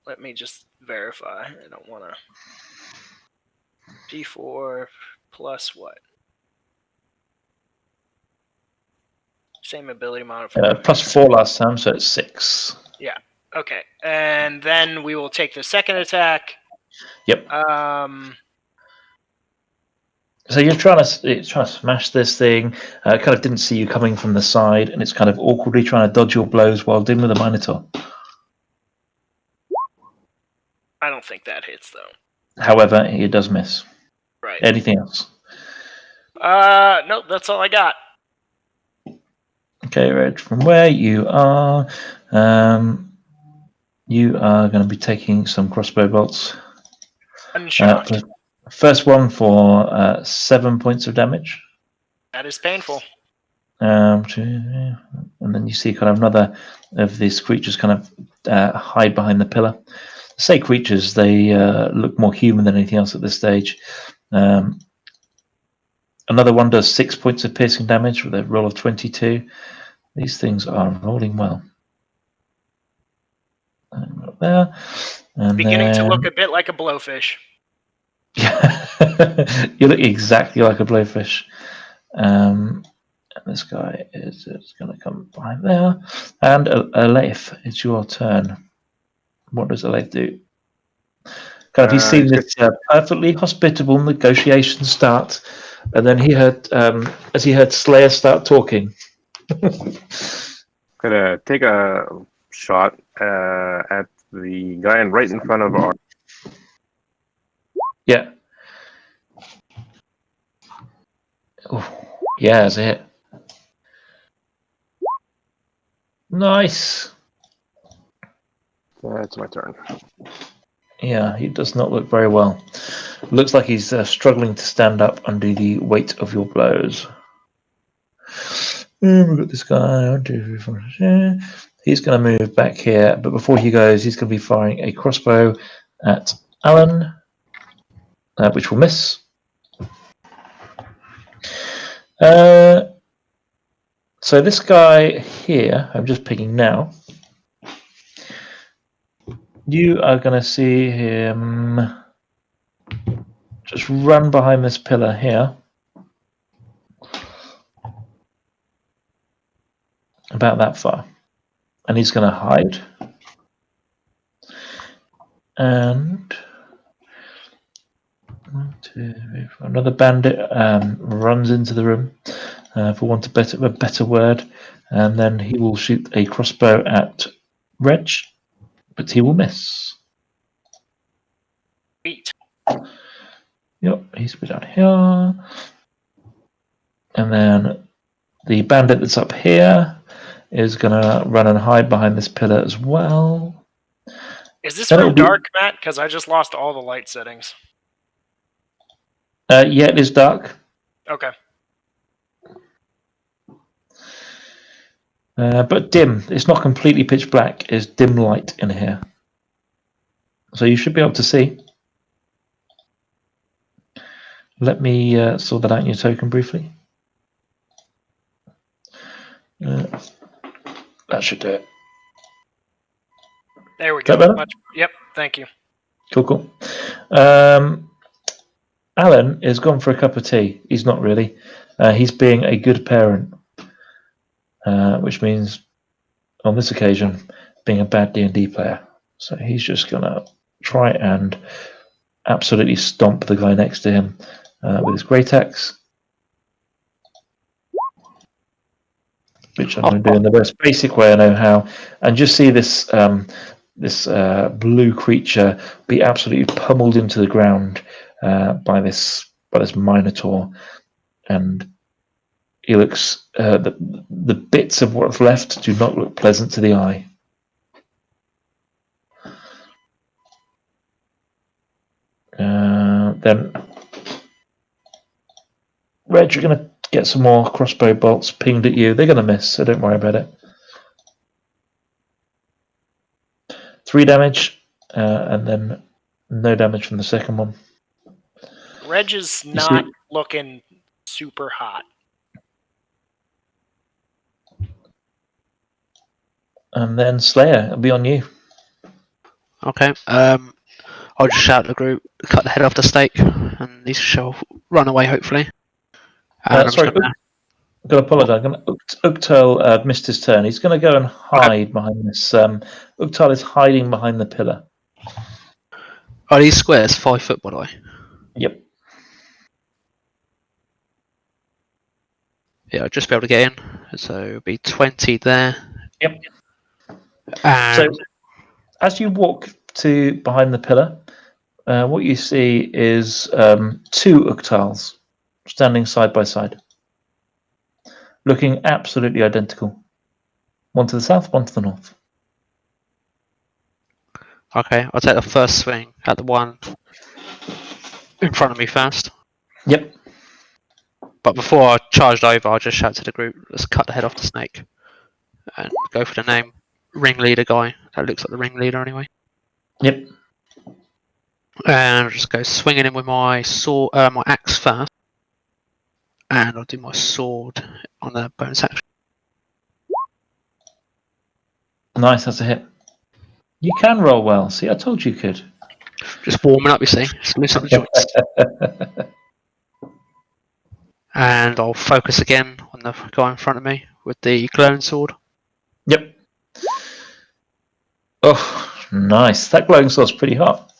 Let me just verify. I don't want to. D4 plus what? Same ability modifier. +4 last time, so it's 6. Yeah. Okay. And then we will take the second attack. Yep. So you're trying to smash this thing. Kind of didn't see you coming from the side, and it's kind of awkwardly trying to dodge your blows while dealing with a Minotaur. I don't think that hits though. However, it does miss. Right. Anything else? Nope. That's all I got. Okay, Reg. From where you are going to be taking some crossbow bolts. Unshot. First one for 7 points of damage. That is painful. And then you see kind of another of these creatures kind of hide behind the pillar. Say creatures, they look more human than anything else at this stage. Another one does 6 points of piercing damage with a roll of 22. These things are rolling well. Right there. And beginning to look a bit like a blowfish. You look exactly like a blowfish. And this guy is going to come behind there. And Aleith, it's your turn. What does Aleith do? Kind of, he's seen this perfectly hospitable negotiation start, and then he heard, as he heard Slayer start talking. Gonna take a shot at the guy right in front of our. Yeah. Oh, yeah, that's it. Nice. That's my turn. Yeah, he does not look very well. Looks like he's struggling to stand up under the weight of your blows. We've got this guy. 1, 2, 3, 4. He's going to move back here, but before he goes, he's going to be firing a crossbow at Alan, which will miss. So this guy here, I'm just picking now. You are going to see him just run behind this pillar here. about that far. And he's going to hide. And 1, 2, 3, 4. Another bandit runs into the room, for want of a better word, and then he will shoot a crossbow at Reg, but he will miss. Sweet. Yep, he's down here. And then the bandit that's up here is going to run and hide behind this pillar as well. Is this Then it'll room be- dark, Matt? Because I just lost all the light settings. Yeah, it is dark. Okay. But dim. It's not completely pitch black. It's dim light in here. So you should be able to see. Let me sort that out in your token briefly. That should do it. There we Is that go. better? Yep, thank you. Cool. Alan is gone for a cup of tea. He's not really. He's being a good parent, which means on this occasion being a bad D&D player. So he's just going to try and absolutely stomp the guy next to him with his great axe, which I'm going to do in the most basic way I know how, and just see this blue creature be absolutely pummeled into the ground by this minotaur, and he looks the bits of what's left do not look pleasant to the eye. Then Reg, you're going to get some more crossbow bolts pinged at you. They're going to miss, so don't worry about it. 3 damage, and then no damage from the second one. Reg is not looking super hot. And then Slayer, it'll be on you. Okay. I'll just shout at the group, cut the head off the stake, and these shall run away, hopefully. And Sorry, I'm going to apologise. Uktal missed his turn. He's going to go and hide behind this. Uktal is hiding behind the pillar. Are these squares 5 foot, by the way? Yep. Yeah, I'll just be able to get in. So it'll be 20 there. Yep. And So as you walk to behind the pillar, what you see is 2 Uktals standing side by side, looking absolutely identical. One to the south, one to the north. okay, I'll take the first swing at the one in front of me first. Yep. But before I charged over, I'll just shout to the group, let's cut the head off the snake. And go for the name ringleader guy. That looks like the ringleader anyway. Yep. And I'll just go swinging in with my sword, my axe first. And I'll do my sword on the bonus action. Nice, that's a hit. You can roll well. See, I told you could. Just warming up, you see. Just loosen up the joints. And I'll focus again on the guy in front of me with the glowing sword. Yep. Oh, nice. That glowing sword's pretty hot.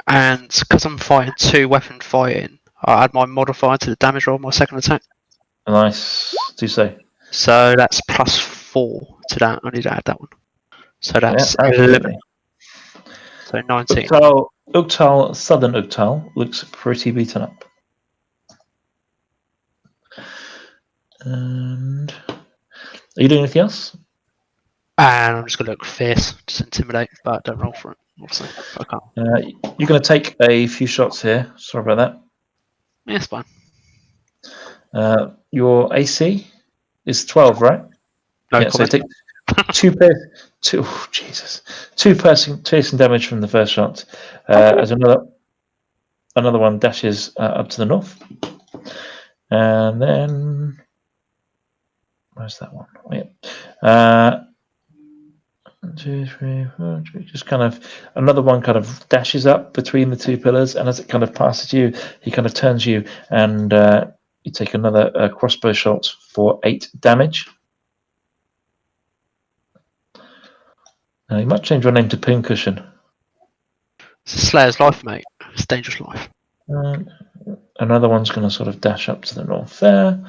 And because I'm fighting 2 weapon fighting, I'll add my modifier to the damage roll of my second attack. Nice. Do so. So that's +4 to that. I need to add that one. So that's Yeah, 11. So 19. Uktal, Southern Uktal, looks pretty beaten up. And are you doing anything else? And I'm just going to look fierce, just intimidate, but don't roll for it, obviously. I can't. You're going to take a few shots here. Sorry about that. Yeah, it's fine. Your AC is 12, right? No yeah, so comment. take two piercing damage from the first shot. As another one dashes up to the north, and then where's that one? Oh, yeah. 1, 2, 3, 4, 3. Just kind of another one kind of dashes up between the 2 pillars, and as it kind of passes you, he kind of turns you, and you take another crossbow shot for 8 damage. You might change your name to Pincushion. It's a Slayer's life, mate. It's dangerous life. Another one's going to sort of dash up to the north there.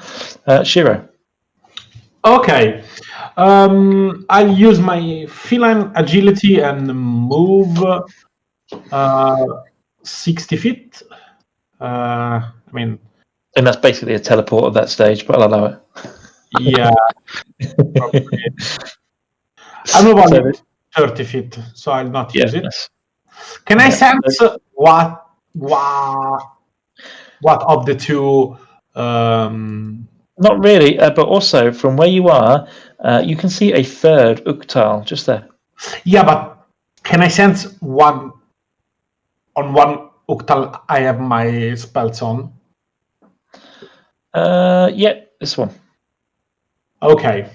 Shiro. Okay. I'll use my feline agility and move 60 feet. I mean, And that's basically a teleport at that stage, but I'll allow it. yeah. I move only 30 feet, so I'll not use it. Yes. Can I sense what of the two? Not really, but also from where you are, you can see a third Uktal just there. Yeah, but can I sense one Uktal I have my spells on? Yeah, this one. Okay.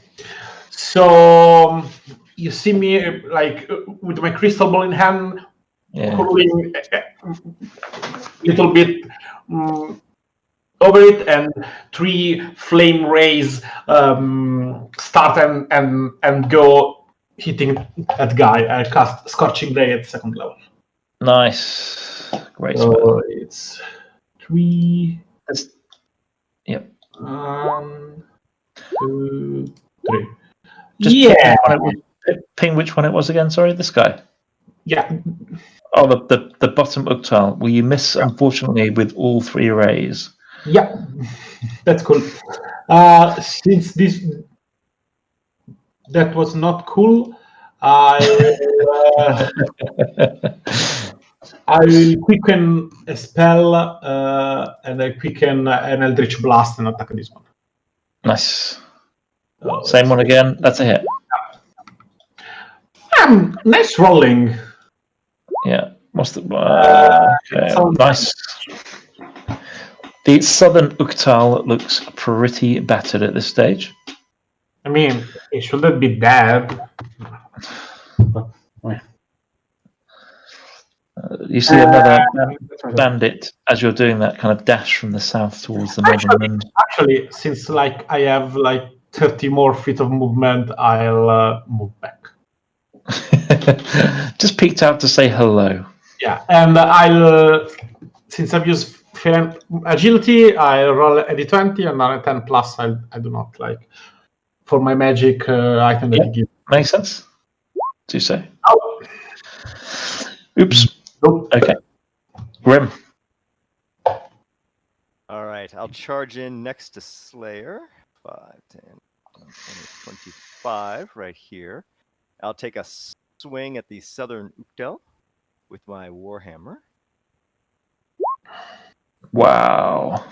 So you see me like with my crystal ball in hand, hurling a little bit over it, and 3 flame rays start and go hitting that guy. I cast Scorching Ray at 2nd level. Nice. Great So spell. it's 3. Yep. 1, 2, 3. Just Yeah. ping which one it was again. Sorry, this guy. Yeah. Oh, the bottom Uktal. Well, you miss, unfortunately, with all 3 rays. Yeah. That's cool. Since that was not cool, I quicken a spell and I quicken an Eldritch Blast and attack this one. Nice. Same one again. That's a hit. Nice rolling. Yeah. What's the? Nice. The southern Uktal looks pretty battered at this stage. I mean, it shouldn't be dead. You see another bandit as you're doing that kind of dash from the south towards the northern end. Actually, since like I have like 30 more feet of movement, I'll move back. Just peeked out to say hello. Yeah, and I'll since I've used agility, I roll a d20 and on a 10 plus. I do not like for my magic item that you give. Makes sense. Do so. Oh. Oops. Nope. Okay. Grim. All right, I'll charge in next to Slayer. 5, 10, 20, 25 right here. I'll take a swing at the southern Uktel with my Warhammer. Wow.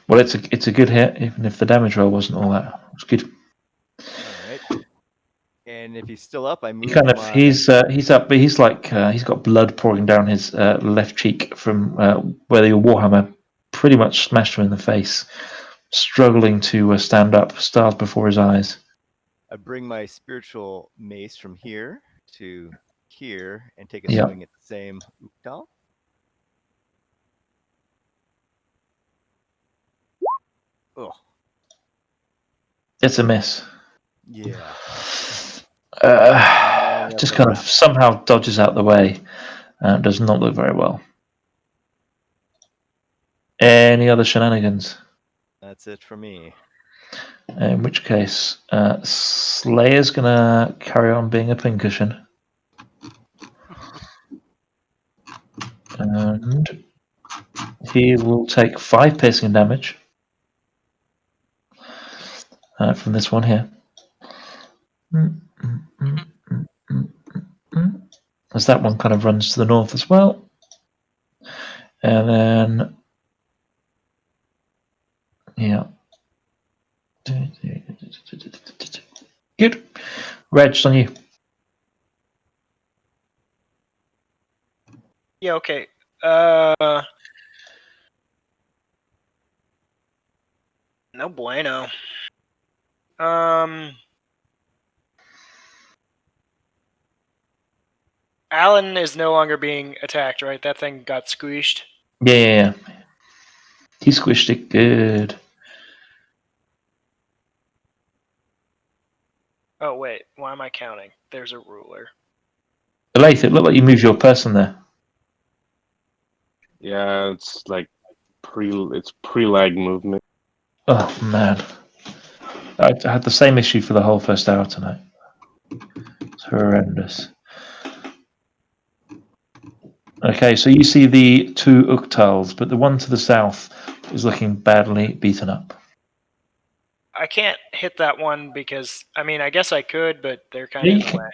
Well, it's a good hit, even if the damage roll wasn't all that. It's good. All right. And if he's still up, I move. He's up, but he's like he's got blood pouring down his left cheek from where your Warhammer pretty much smashed him in the face, struggling to stand up, stars before his eyes. I bring my spiritual mace from here to here and take a swing at the same Uktal. Oh. It's a miss. Yeah. Just kind of somehow dodges out the way. Does not look very well. Any other shenanigans? That's it for me. In which case, Slayer's gonna carry on being a pincushion. And he will take 5 piercing damage from this one here. As that one kind of runs to the north as well. And then, yeah. Good. Reg, on you. Yeah, okay. No bueno. Alan is no longer being attacked, right? That thing got squished. Yeah. He squished it good. Oh wait, why am I counting? There's a ruler. Elaith, it looked like you moved your person there. Yeah, it's like pre-lag movement. Oh man, I had the same issue for the whole first hour tonight. It's horrendous. Okay, so you see the two Uktals, but the one to the south is looking badly beaten up. I can't hit that one because I guess I could, but they're kind Yeah, of you in the can, way.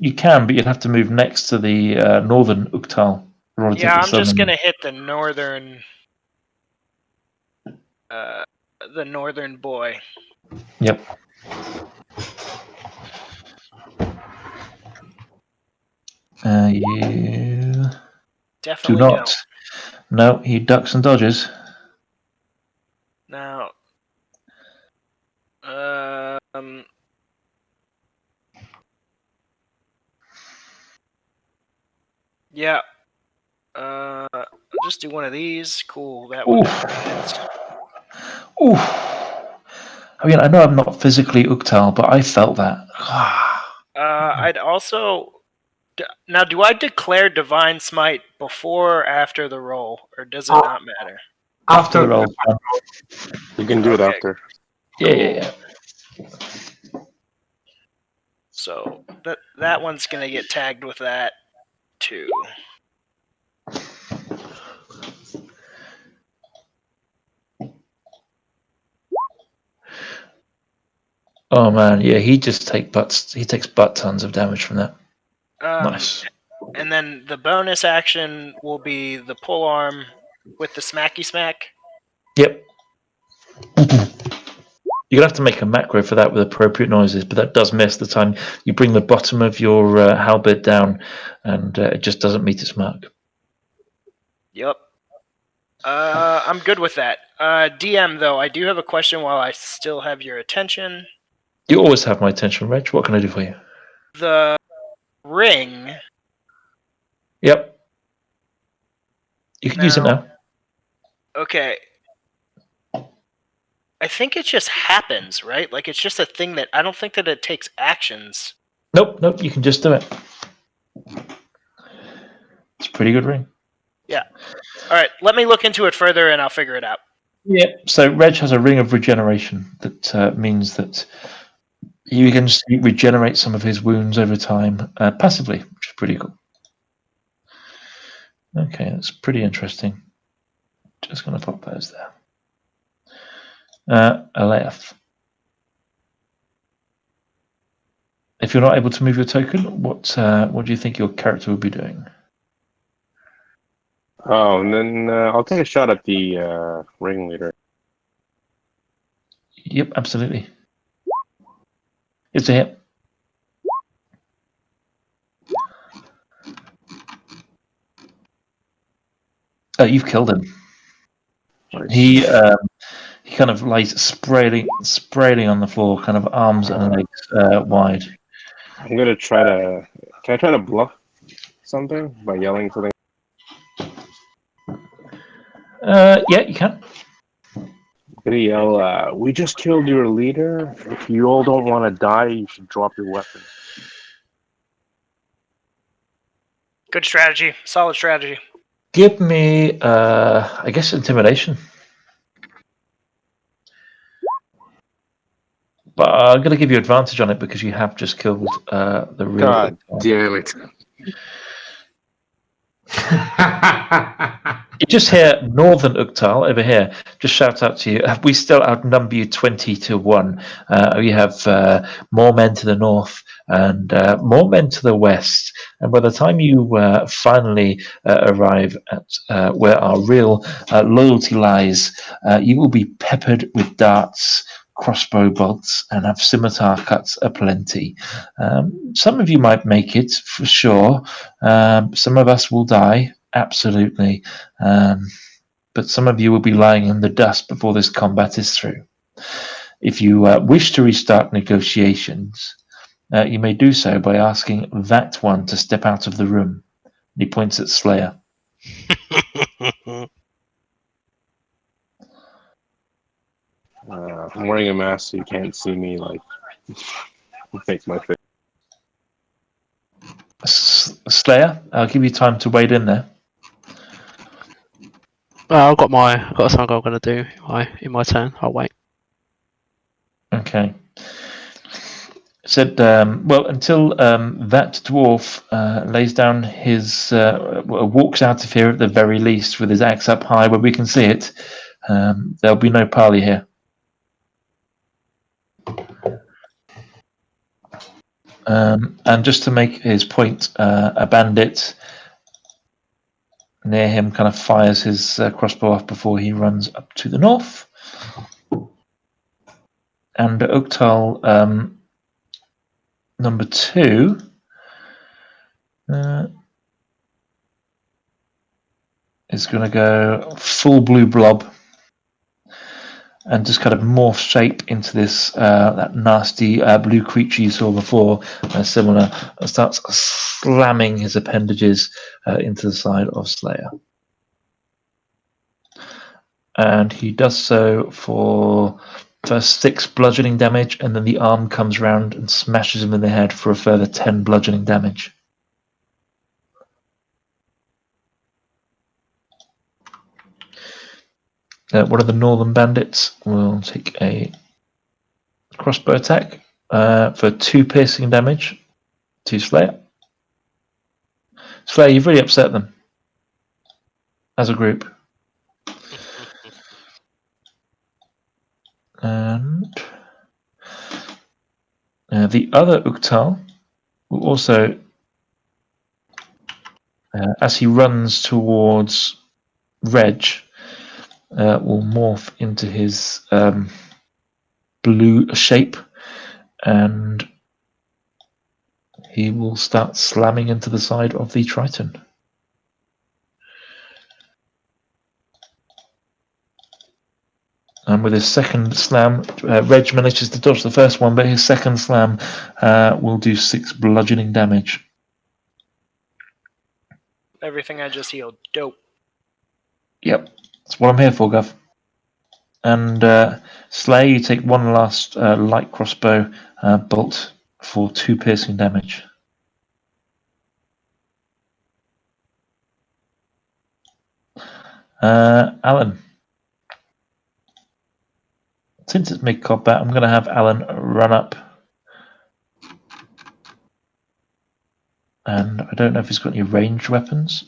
you can, but you'd have to move next to the northern Uktal in order to Yeah, hit the I'm just southern. gonna hit the northern boy. Yep. You Definitely do not. No, he ducks and dodges. Now, yeah. I'll just do one of these. Cool. That one definitely hits. Ooh. I mean, I know I'm not physically Uktal, but I felt that. I'd also. Now, do I declare Divine Smite before or after the roll, or does it not matter? After the roll. You can do it Okay. after. Yeah. So that one's gonna get tagged with that too. Oh man, yeah, he takes butt tons of damage from that. Nice. And then the bonus action will be the pull arm with the smacky smack. Yep. You're gonna have to make a macro for that with appropriate noises, but that does miss the time you bring the bottom of your halberd down, and it just doesn't meet its mark. Yep. I'm good with that. DM though, I do have a question while I still have your attention. You always have my attention, Reg. What can I do for you? The ring. Yep. You can use it now. Okay. I think it just happens, right? Like it's just a thing that I don't think that it takes actions. Nope. You can just do it. It's a pretty good ring. Yeah. All right. Let me look into it further, and I'll figure it out. Yeah. So Reg has a ring of regeneration that means that you can just regenerate some of his wounds over time passively, which is pretty cool. Okay, that's pretty interesting. Just going to pop those there. Aleaf. If you're not able to move your token, what do you think your character will be doing? Oh, and then I'll take a shot at the ringleader. Yep, absolutely. It's a hit. You've killed him. Nice. He kind of lies sprawling on the floor, kind of arms and legs wide. I'm gonna try to. Can I try to bluff something by yelling something? Yeah, you can. I'm gonna yell, "We just killed your leader. If you all don't want to die, you should drop your weapons." Good strategy. Solid strategy. Give me, I guess, intimidation. But I'm going to give you advantage on it because you have just killed the real. God damn it! You just hear Northern Uktal over here just shout out to you. We still outnumber you 20-1. We have more men to the north and more men to the west. And by the time you finally arrive at where our real loyalty lies, you will be peppered with darts, crossbow bolts, and have scimitar cuts aplenty. Some of you might make it for sure. Some of us will die. Absolutely. But some of you will be lying in the dust before this combat is through. If you wish to restart negotiations, you may do so by asking that one to step out of the room. He points at Slayer. I'm wearing a mask so you can't see me. Like, make my face. Slayer, I'll give you time to wade in there. I've got something I'm going to do in my turn. I'll wait. Okay. Said, well, until that dwarf lays down his, walks out of here at the very least with his axe up high where we can see it, there'll be no parley here. And just to make his point, a bandit near him kind of fires his crossbow off before he runs up to the north. And Oktal, number 2, is going to go full blue blob and just kind of morph shape into this that nasty blue creature you saw before, similar, and starts slamming his appendages into the side of Slayer. And he does so for first 6 bludgeoning damage, and then the arm comes round and smashes him in the head for a further 10 bludgeoning damage. One of the northern bandits will take a crossbow attack for 2 piercing damage to Slayer. Slayer, you've really upset them as a group. And the other Uktal will also, as he runs towards Reg, will morph into his blue shape, and he will start slamming into the side of the Triton. And with his second slam, Reg manages to dodge the first one, but his second slam will do 6 bludgeoning damage. Everything I just healed. Dope. Yep, that's what I'm here for, Gov. And Slay, you take one last light crossbow bolt for 2 piercing damage. Alan. Since it's mid-combat, I'm going to have Alan run up. And I don't know if he's got any ranged weapons.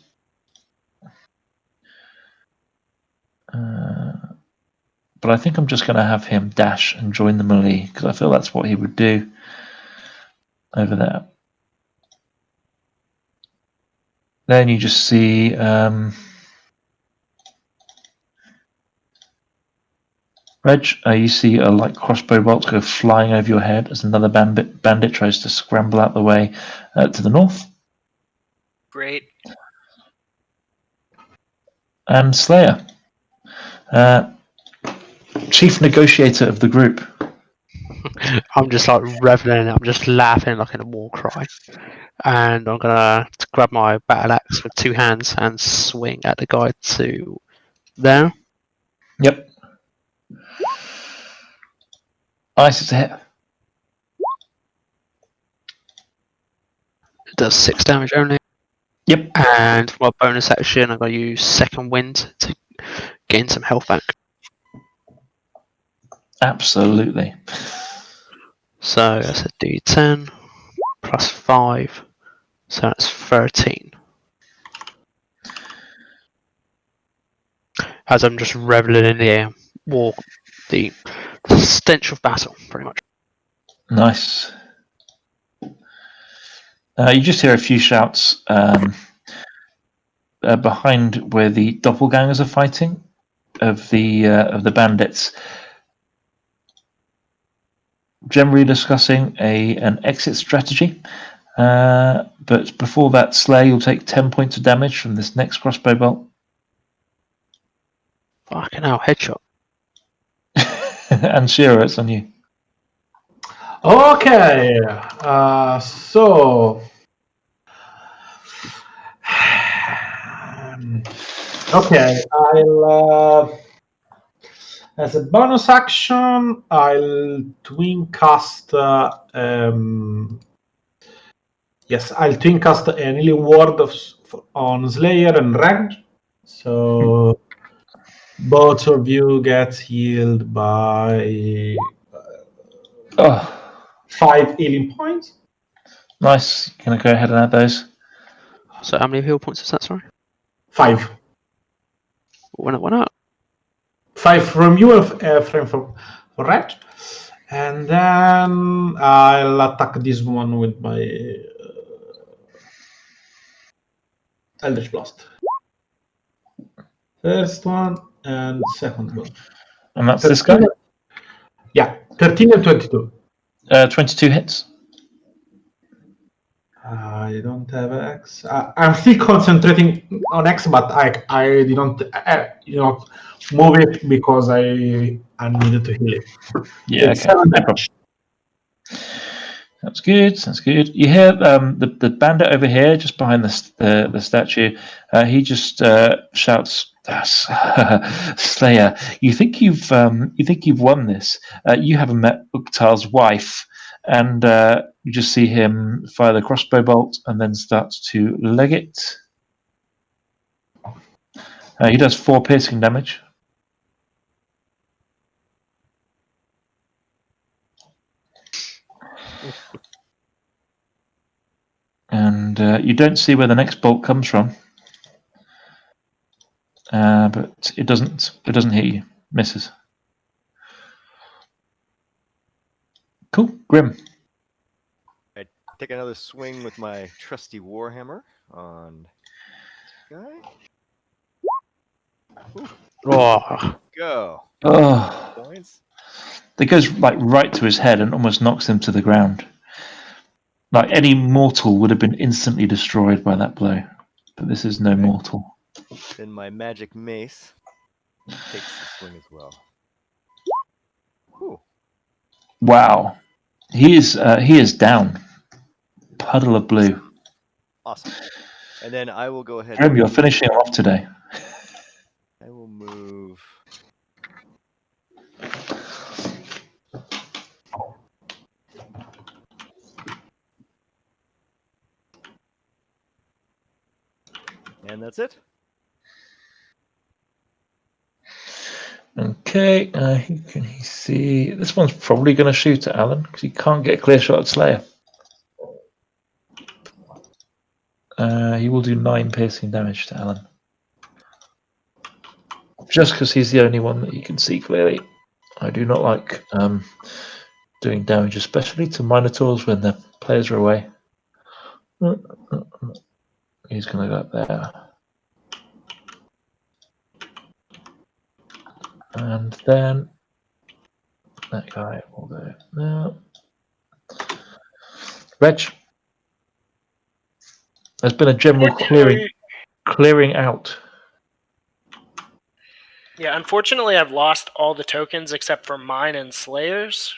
But I think I'm just going to have him dash and join the melee, because I feel that's what he would do over there. Then you just see Reg, you see a light crossbow bolt go flying over your head as another bandit tries to scramble out the way to the north. Great. And Slayer, chief negotiator of the group. I'm just like reveling. I'm just laughing like in a war cry, and I'm gonna grab my battle axe with 2 hands and swing at the guy to there. Yep. Ice is a hit. It does 6 damage only. Yep. And for my bonus action, I'm gonna use Second Wind to gain some health back. Absolutely. So that's a D10 plus 5, so that's 13. As I'm just reveling in the air, the stench of battle, pretty much. Nice. You just hear a few shouts behind where the doppelgangers are fighting of the bandits. Generally discussing an exit strategy. But before that, Slay, you'll take 10 points of damage from this next crossbow bolt. Fucking hell, headshot. And Shira, it's on you. Okay, so okay, As a bonus action, I'll twin cast. Yes, I'll twin cast an healing word on Slayer and Reg. So both of you get healed by Oh, 5 healing points. nice. Can I go ahead and add those? So how many heal points is that? Sorry. 5. Why not? 5 from you and from Reg. And then I'll attack this one with my Eldritch Blast. First one and second one. And that's this guy? Yeah, 13 and 22. 22 hits. I don't have X. I'm still concentrating on X, but I didn't move it because I needed to heal it. Yeah, It's okay. 7 No problem. damage. That's good. That's good. You hear the bandit over here, just behind the statue. He just shouts, "Slayer! You think you've won this? You haven't met Uktal's wife." And you just see him fire the crossbow bolt and then starts to leg it. He does 4 piercing damage. And you don't see where the next bolt comes from, but it doesn't hit you. Misses. Cool. Grim. I take another swing with my trusty warhammer on this guy. Oh, Go. Oh, Points. it goes like right to his head and almost knocks him to the ground. Like any mortal would have been instantly destroyed by that blow, but this is no Okay. mortal. Then my magic mace takes the swing as well. Ooh. Wow, he is down. Puddle of blue. Awesome. And then I will go ahead Grim, and you're finishing off today. I will move. And that's it. Okay, who can he see? This one's probably going to shoot at Alan because he can't get a clear shot at Slayer. He will do 9 piercing damage to Alan. Just because he's the only one that you can see clearly. I do not like doing damage, especially to Minotaurs when the players are away. He's going to go up there. And then that guy will go there. Reg, there's been a general clearing out. Yeah, unfortunately, I've lost all the tokens except for mine and Slayer's.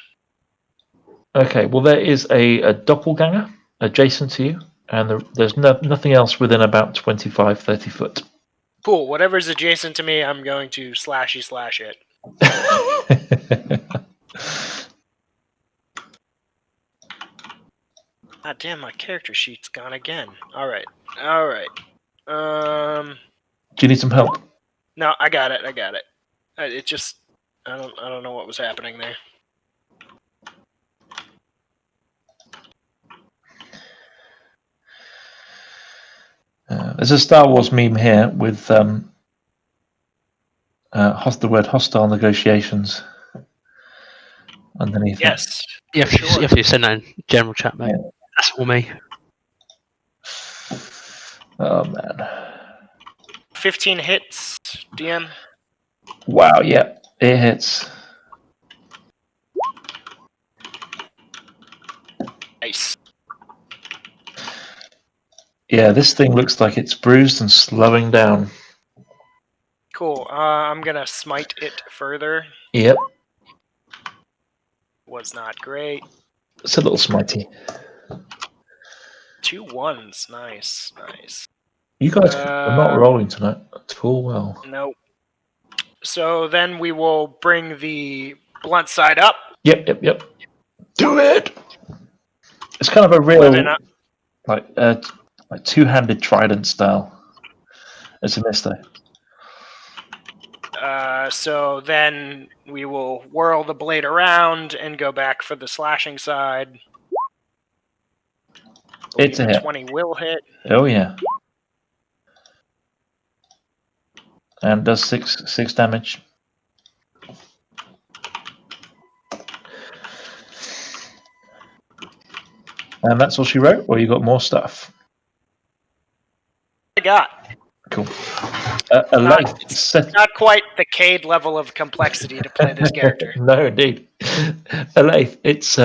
Okay, well, there is a doppelganger adjacent to you, and there's nothing else within about 25, 30 foot. Cool. Whatever's adjacent to me, I'm going to slash it. God damn, my character sheet's gone again. All right. Do you need some help? No, I got it. It just, I don't know what was happening there. There's a Star Wars meme here with the word hostile negotiations underneath Yes. you have to send that in general chat, mate. Yeah. That's all me. Oh, man. 15 hits, DM. Wow, yeah, it hits. Nice. Yeah, this thing looks like it's bruised and slowing down. Cool. I'm gonna smite it further. Yep. Was not great. It's a little smitey. 2 1s. Nice. You guys are not rolling tonight at all well. Nope. So then we will bring the blunt side up. Yep. Do it. It's kind of a Living real up. like two-handed trident style. It's a miss though. So then we will whirl the blade around and go back for the slashing side. It's a hit. 20 will hit. Oh yeah. And does six damage. And that's all she wrote, or you got more stuff? I got. Cool. Life set. Not quite the Cade level of complexity to play this character. No, indeed. Life, it's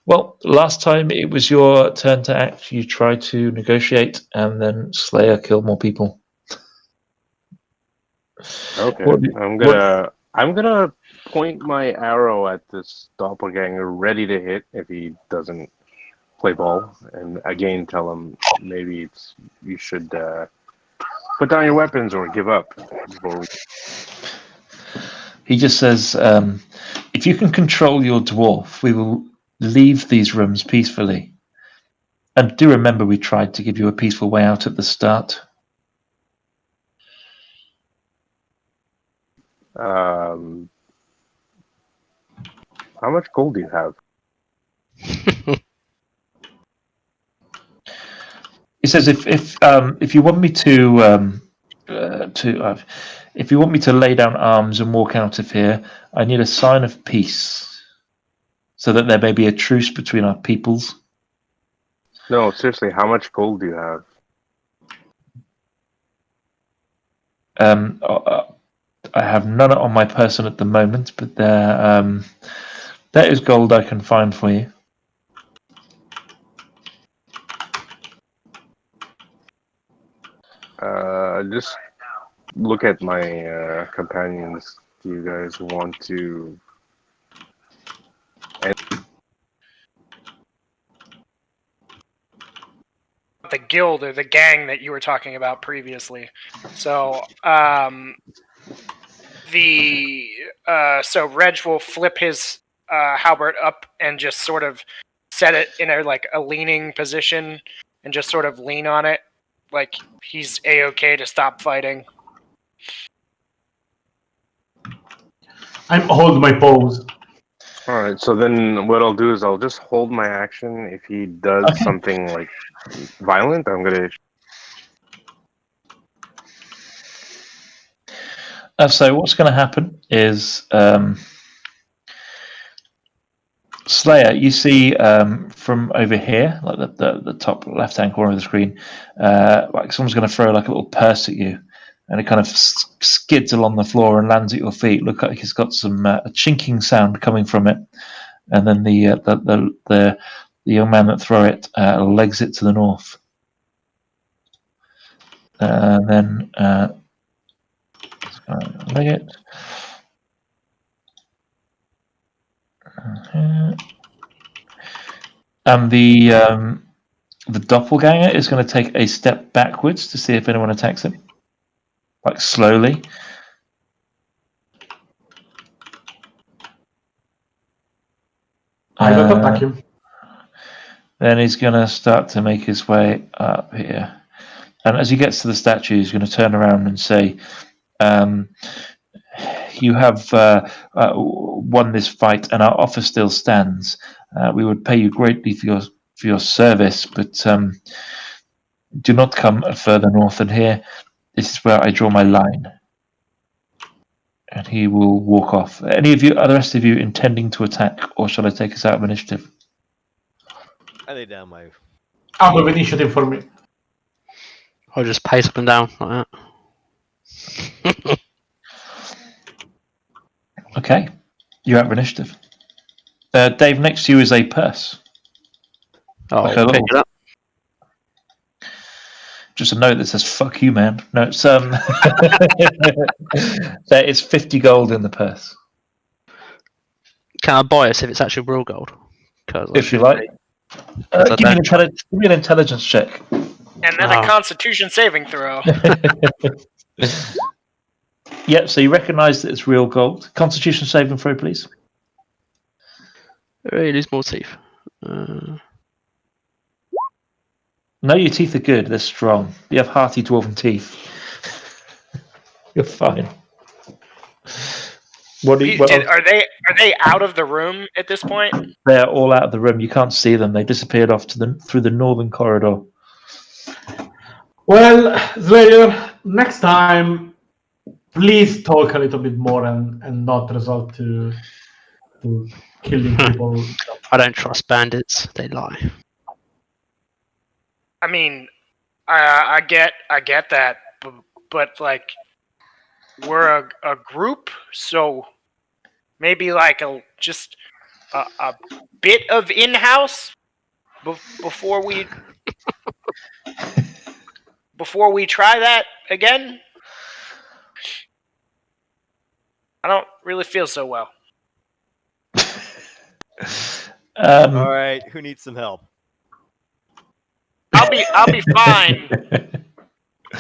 well, last time it was your turn to act. You tried to negotiate, and then Slayer killed more people. Okay, What- I'm gonna point my arrow at this doppelganger, ready to hit if he doesn't play ball, and again tell him maybe you should put down your weapons or give up. He just says, if you can control your dwarf, we will leave these rooms peacefully. And do remember we tried to give you a peaceful way out at the start. How much gold do you have? He says, if you want me to if you want me to lay down arms and walk out of here, I need a sign of peace, so that there may be a truce between our peoples. No, seriously, how much gold do you have? I have none on my person at the moment, but there is gold I can find for you. Just look at my companions. Do you guys want to? The guild or the gang that you were talking about previously. So so Reg will flip his halberd up and just sort of set it in a leaning position and just sort of lean on it, like he's A-okay to stop fighting. I'm hold my pose. All right, so then what I'll do is I'll just hold my action. If he does something like violent, I'm gonna. So what's going to happen is Slayer, you see from over here, like the top left-hand corner of the screen, like someone's going to throw like a little purse at you, and it kind of skids along the floor and lands at your feet. Look like it's got some a chinking sound coming from it, and then the young man that threw it legs it to the north, and then leg it. And the doppelganger is going to take a step backwards to see if anyone attacks him, like slowly. I don't attack him. Then he's going to start to make his way up here. And as he gets to the statue, he's going to turn around and say, you have won this fight, and our offer still stands. We would pay you greatly for your service, but do not come further north than here. This is where I draw my line. And he will walk off. Are the rest of you intending to attack, or shall I take us out of initiative? I lay down my. Out of initiative for me. I'll just pace up and down like that. Okay, you're out of initiative. Dave, next to you is a purse. Oh, Like a pick little- it up. Just a note that says "fuck you, man." No, it's there is 50 gold in the purse. Can I buy it if it's actually real gold? If you like. Give me an intelligence check. And then a Constitution saving throw. Yep, so you recognise that it's real gold. Constitution saving throw, please. Really lose more teeth. No, your teeth are good. They're strong. You have hearty dwarven teeth. You're fine. What Are they out of the room at this point? They're all out of the room. You can't see them. They disappeared off through the northern corridor. Well, Slayer, next time, please talk a little bit more and not resort to killing people. I don't trust bandits. They lie. I mean, I get that, but like, we're a group, so maybe like a bit of in-house before we try that again. I don't really feel so well. All right, who needs some help? I'll be fine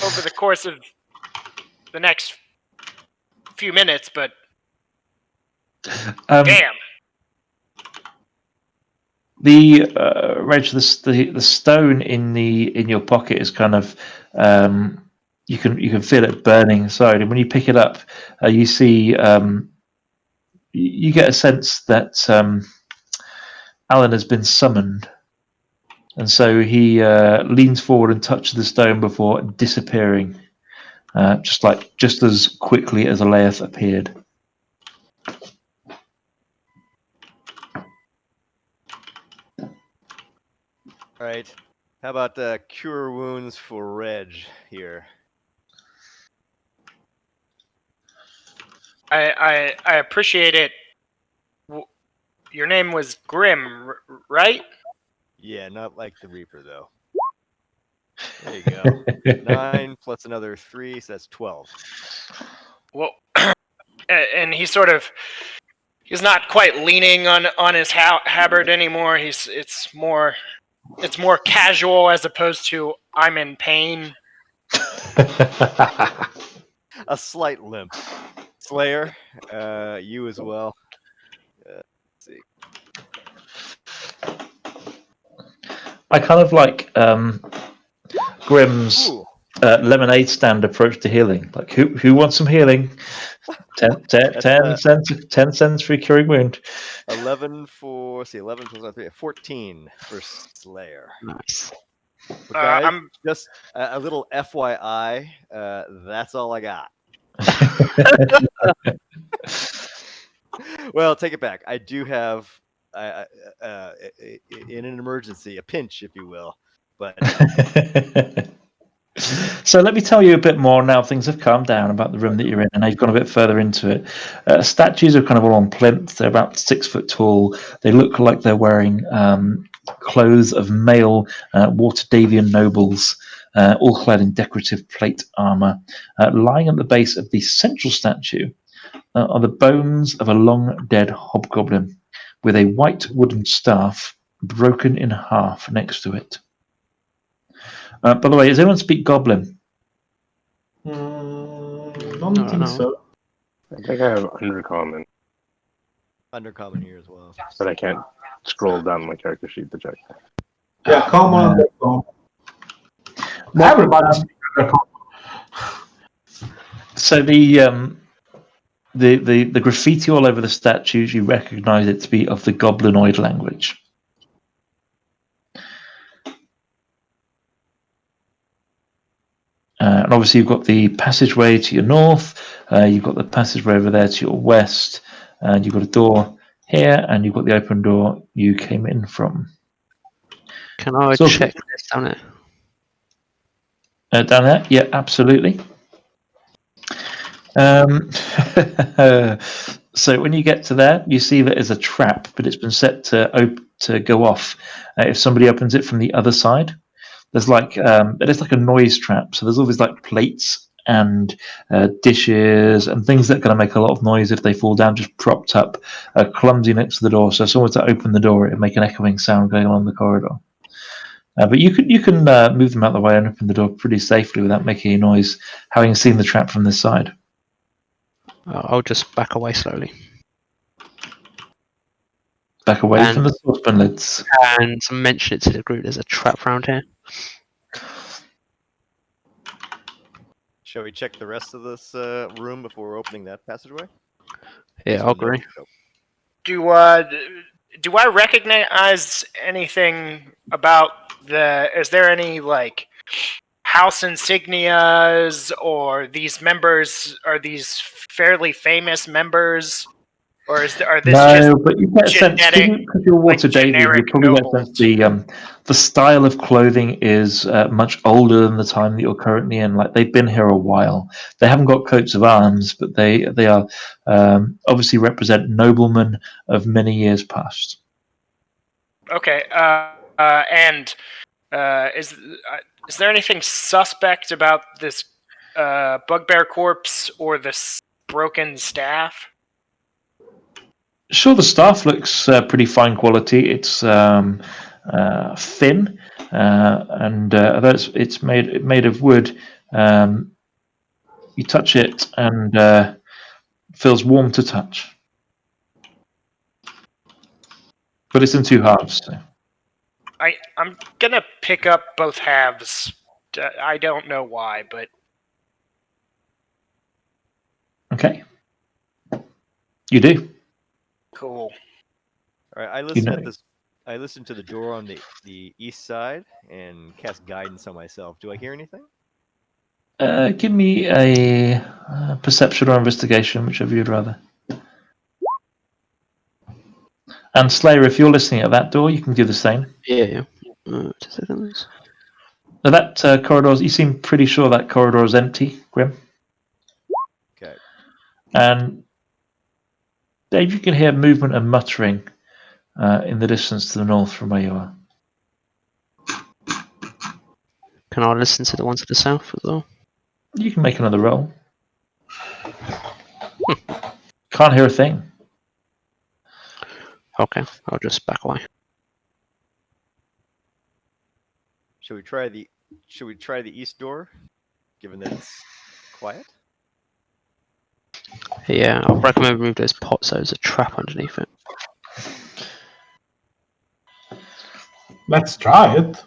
over the course of the next few minutes, but damn. Reg, the stone in your pocket is kind of you can feel it burning inside, and when you pick it up, you see you get a sense that Alan has been summoned, and so he leans forward and touches the stone before disappearing, just as quickly as Aleath appeared. All right. How about cure wounds for Reg here? I appreciate it. Your name was Grim, right? Yeah, not like the Reaper though. There you go. 9 plus another 3, so that's 12. Well, and he's not quite leaning on his halberd anymore. It's more casual as opposed to I'm in pain. A slight limp. Slayer, you as well. Let's see. I kind of like Grim's lemonade stand approach to healing. Like, who wants some healing? 10 cents for a curing wound. 11 plus 3, 14 for Slayer. Nice. But guys, I'm just a little FYI. That's all I got. Well, take it back. I do have, in an emergency, a pinch, if you will. But so let me tell you a bit more now. Things have calmed down about the room that you're in, and you've gone a bit further into it. Statues are kind of all on plinth. They're about 6 foot tall. They look like they're wearing clothes of male Waterdavian nobles, all clad in decorative plate armor. Lying at the base of the central statue are the bones of a long dead hobgoblin with a white wooden staff broken in half next to it. By the way, does anyone speak Goblin? Don't think so. I think I have Undercommon. Undercommon here as well. But I can't scroll down my character sheet to check. Yeah, common. Everybody speaks Undercommon. So the graffiti all over the statues, you recognise it to be of the Goblinoid language. And obviously you've got the passageway to your north, you've got the passageway over there to your west, and you've got a door here, and you've got the open door you came in from. Can I check this down there? Down there? Yeah, absolutely. So when you get to there, you see that there's a trap, but it's been set to go off if somebody opens it from the other side. There's like a noise trap, so there's all these like plates and dishes and things that are going to make a lot of noise if they fall down, just propped up, clumsy next to the door. So if someone were to open the door, it would make an echoing sound going along the corridor. But you can move them out of the way and open the door pretty safely without making any noise, having seen the trap from this side. I'll just back away slowly Back away And- from the saucepan lids. and mention it to the group. There's a trap round here. Shall we check the rest of this room before opening that passageway? Yeah, I'll agree. Do I recognize anything about the? Is there any like house insignias or these members? Are these fairly famous members, or are this just No, but you get a sense genetic, because you're water David. You generic probably get a nobles? sense the style of clothing is much older than the time that you're currently in. Like they've been here a while. They haven't got coats of arms, but they are obviously represent noblemen of many years past. Okay. And is there anything suspect about this bugbear corpse or this broken staff? Sure, the staff looks pretty fine quality. It's thin, and although it's made of wood, you touch it and feels warm to touch. But it's in two halves. So. I'm gonna pick up both halves. I don't know why, but Okay, you do. cool. All right, I listened know. at this. I listened to the door on the east side and cast guidance on myself. Do I hear anything? Give me a perception or investigation, whichever you'd rather. And Slayer, if you're listening at that door, you can do the same. Yeah. 2 seconds. Now that corridor, you seem pretty sure that corridor is empty, Grim. Okay. And Dave, you can hear movement and muttering in the distance to the north from where you are. Can I listen to the one to the south as well? You can make another roll. Can't hear a thing. Okay, I'll just back away. Should we try the east door, given that it's quiet? Yeah, I'll recommend remove those pots so there's a trap underneath it. Let's try it.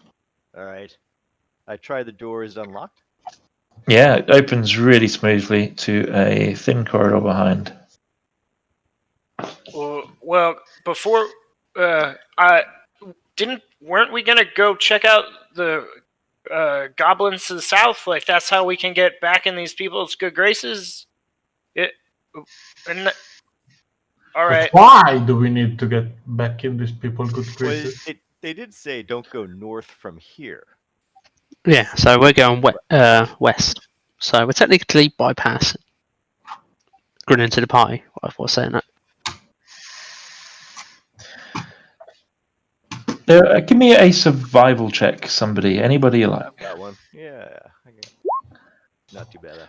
All right. I try the door. Is it unlocked? Yeah, it opens really smoothly to a thin corridor behind. Well, before weren't we gonna go check out the goblins to the south? Like that's how we can get back in these people's good graces. All right. But why do we need to get back in these people good Well, graces? they did say don't go north from here. Yeah, so we're going west. So we're technically bypassing. Grin into the pie, while saying that. Give me a survival check, somebody. Anybody you like. I've got one. Yeah. Not too bad.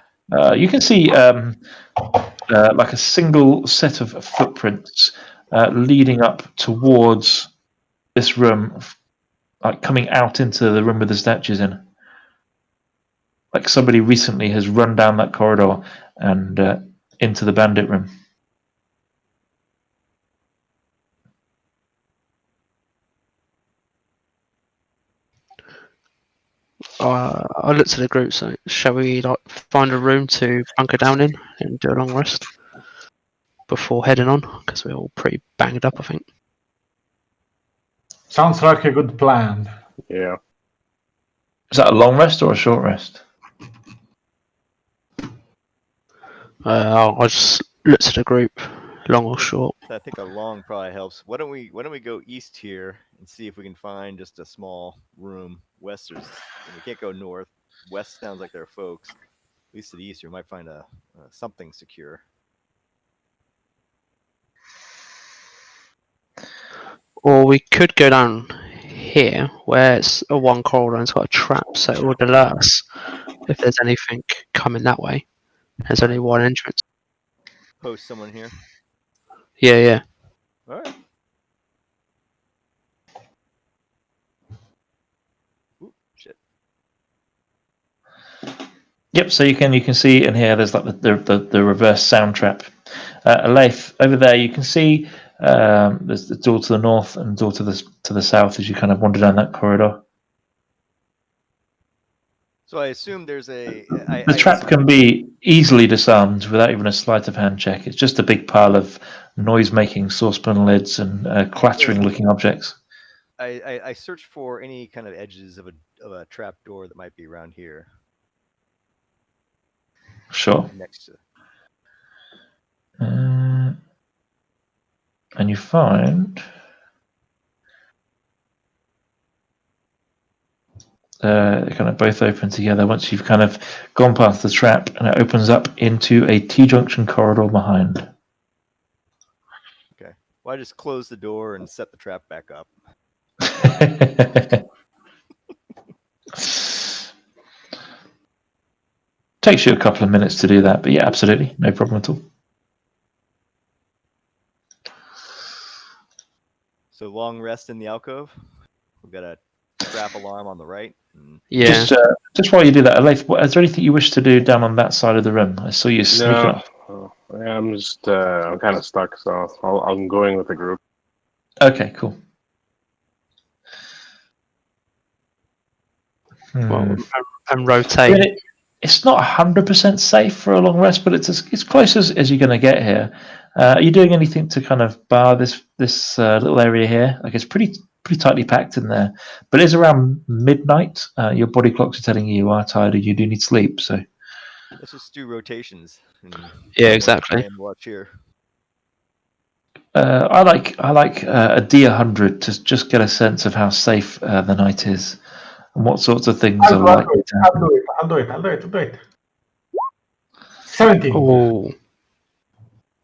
You can see like a single set of footprints leading up towards this room, like coming out into the room with the statues in. Like somebody recently has run down that corridor and into the bandit room. I looked at the group, so shall we find a room to bunker down in and do a long rest before heading on? Because we're all pretty banged up, I think. Sounds like a good plan. Yeah. Is that a long rest or a short rest? I'll just look at the group, long or short. I think a long probably helps. Why don't we go east here and see if we can find just a small room. West we can't go north. West sounds like there are folks. At least to the east, we might find a something secure. Or we could go down here, where it's a one corridor and it's got a trap, so it would alert us if there's anything coming that way. There's only one entrance. Post someone here. Yeah. All right. Ooh, shit. Yep. So you can see in here. There's like the reverse sound trap. Leif, over there, you can see there's the door to the north and door to the south as you kind of wander down that corridor. So I assume there's a. The trap can be easily disarmed without even a sleight of hand check. It's just a big pile of noise-making saucepan lids and clattering-looking objects. I search for any kind of edges of a trap door that might be around here. Sure. Next to. And you find they kind of both open together once you've kind of gone past the trap, and it opens up into a T-junction corridor behind. Okay. Well, I just close the door and set the trap back up. Takes you a couple of minutes to do that, but yeah, absolutely, no problem at all. So long rest in the alcove. We've got a trap alarm on the right. Yeah. Just while you do that, Leif, is there anything you wish to do down on that side of the room? I saw you sneaking up. No, I'm just I'm kind of stuck, so I'm going with the group. Okay, cool. Well, and I rotate. mean, it's not 100% safe for a long rest, but it's as close as you're going to get here. Are you doing anything to kind of bar this little area here? Like, it's pretty tightly packed in there, but it's around midnight. Your body clocks are telling you are tired and you do need sleep. So let's just do rotations. Yeah, exactly. And watch here. I like a D100 to just get a sense of how safe the night is and what sorts of things are likely to happen. I'll do it. 17. Oh,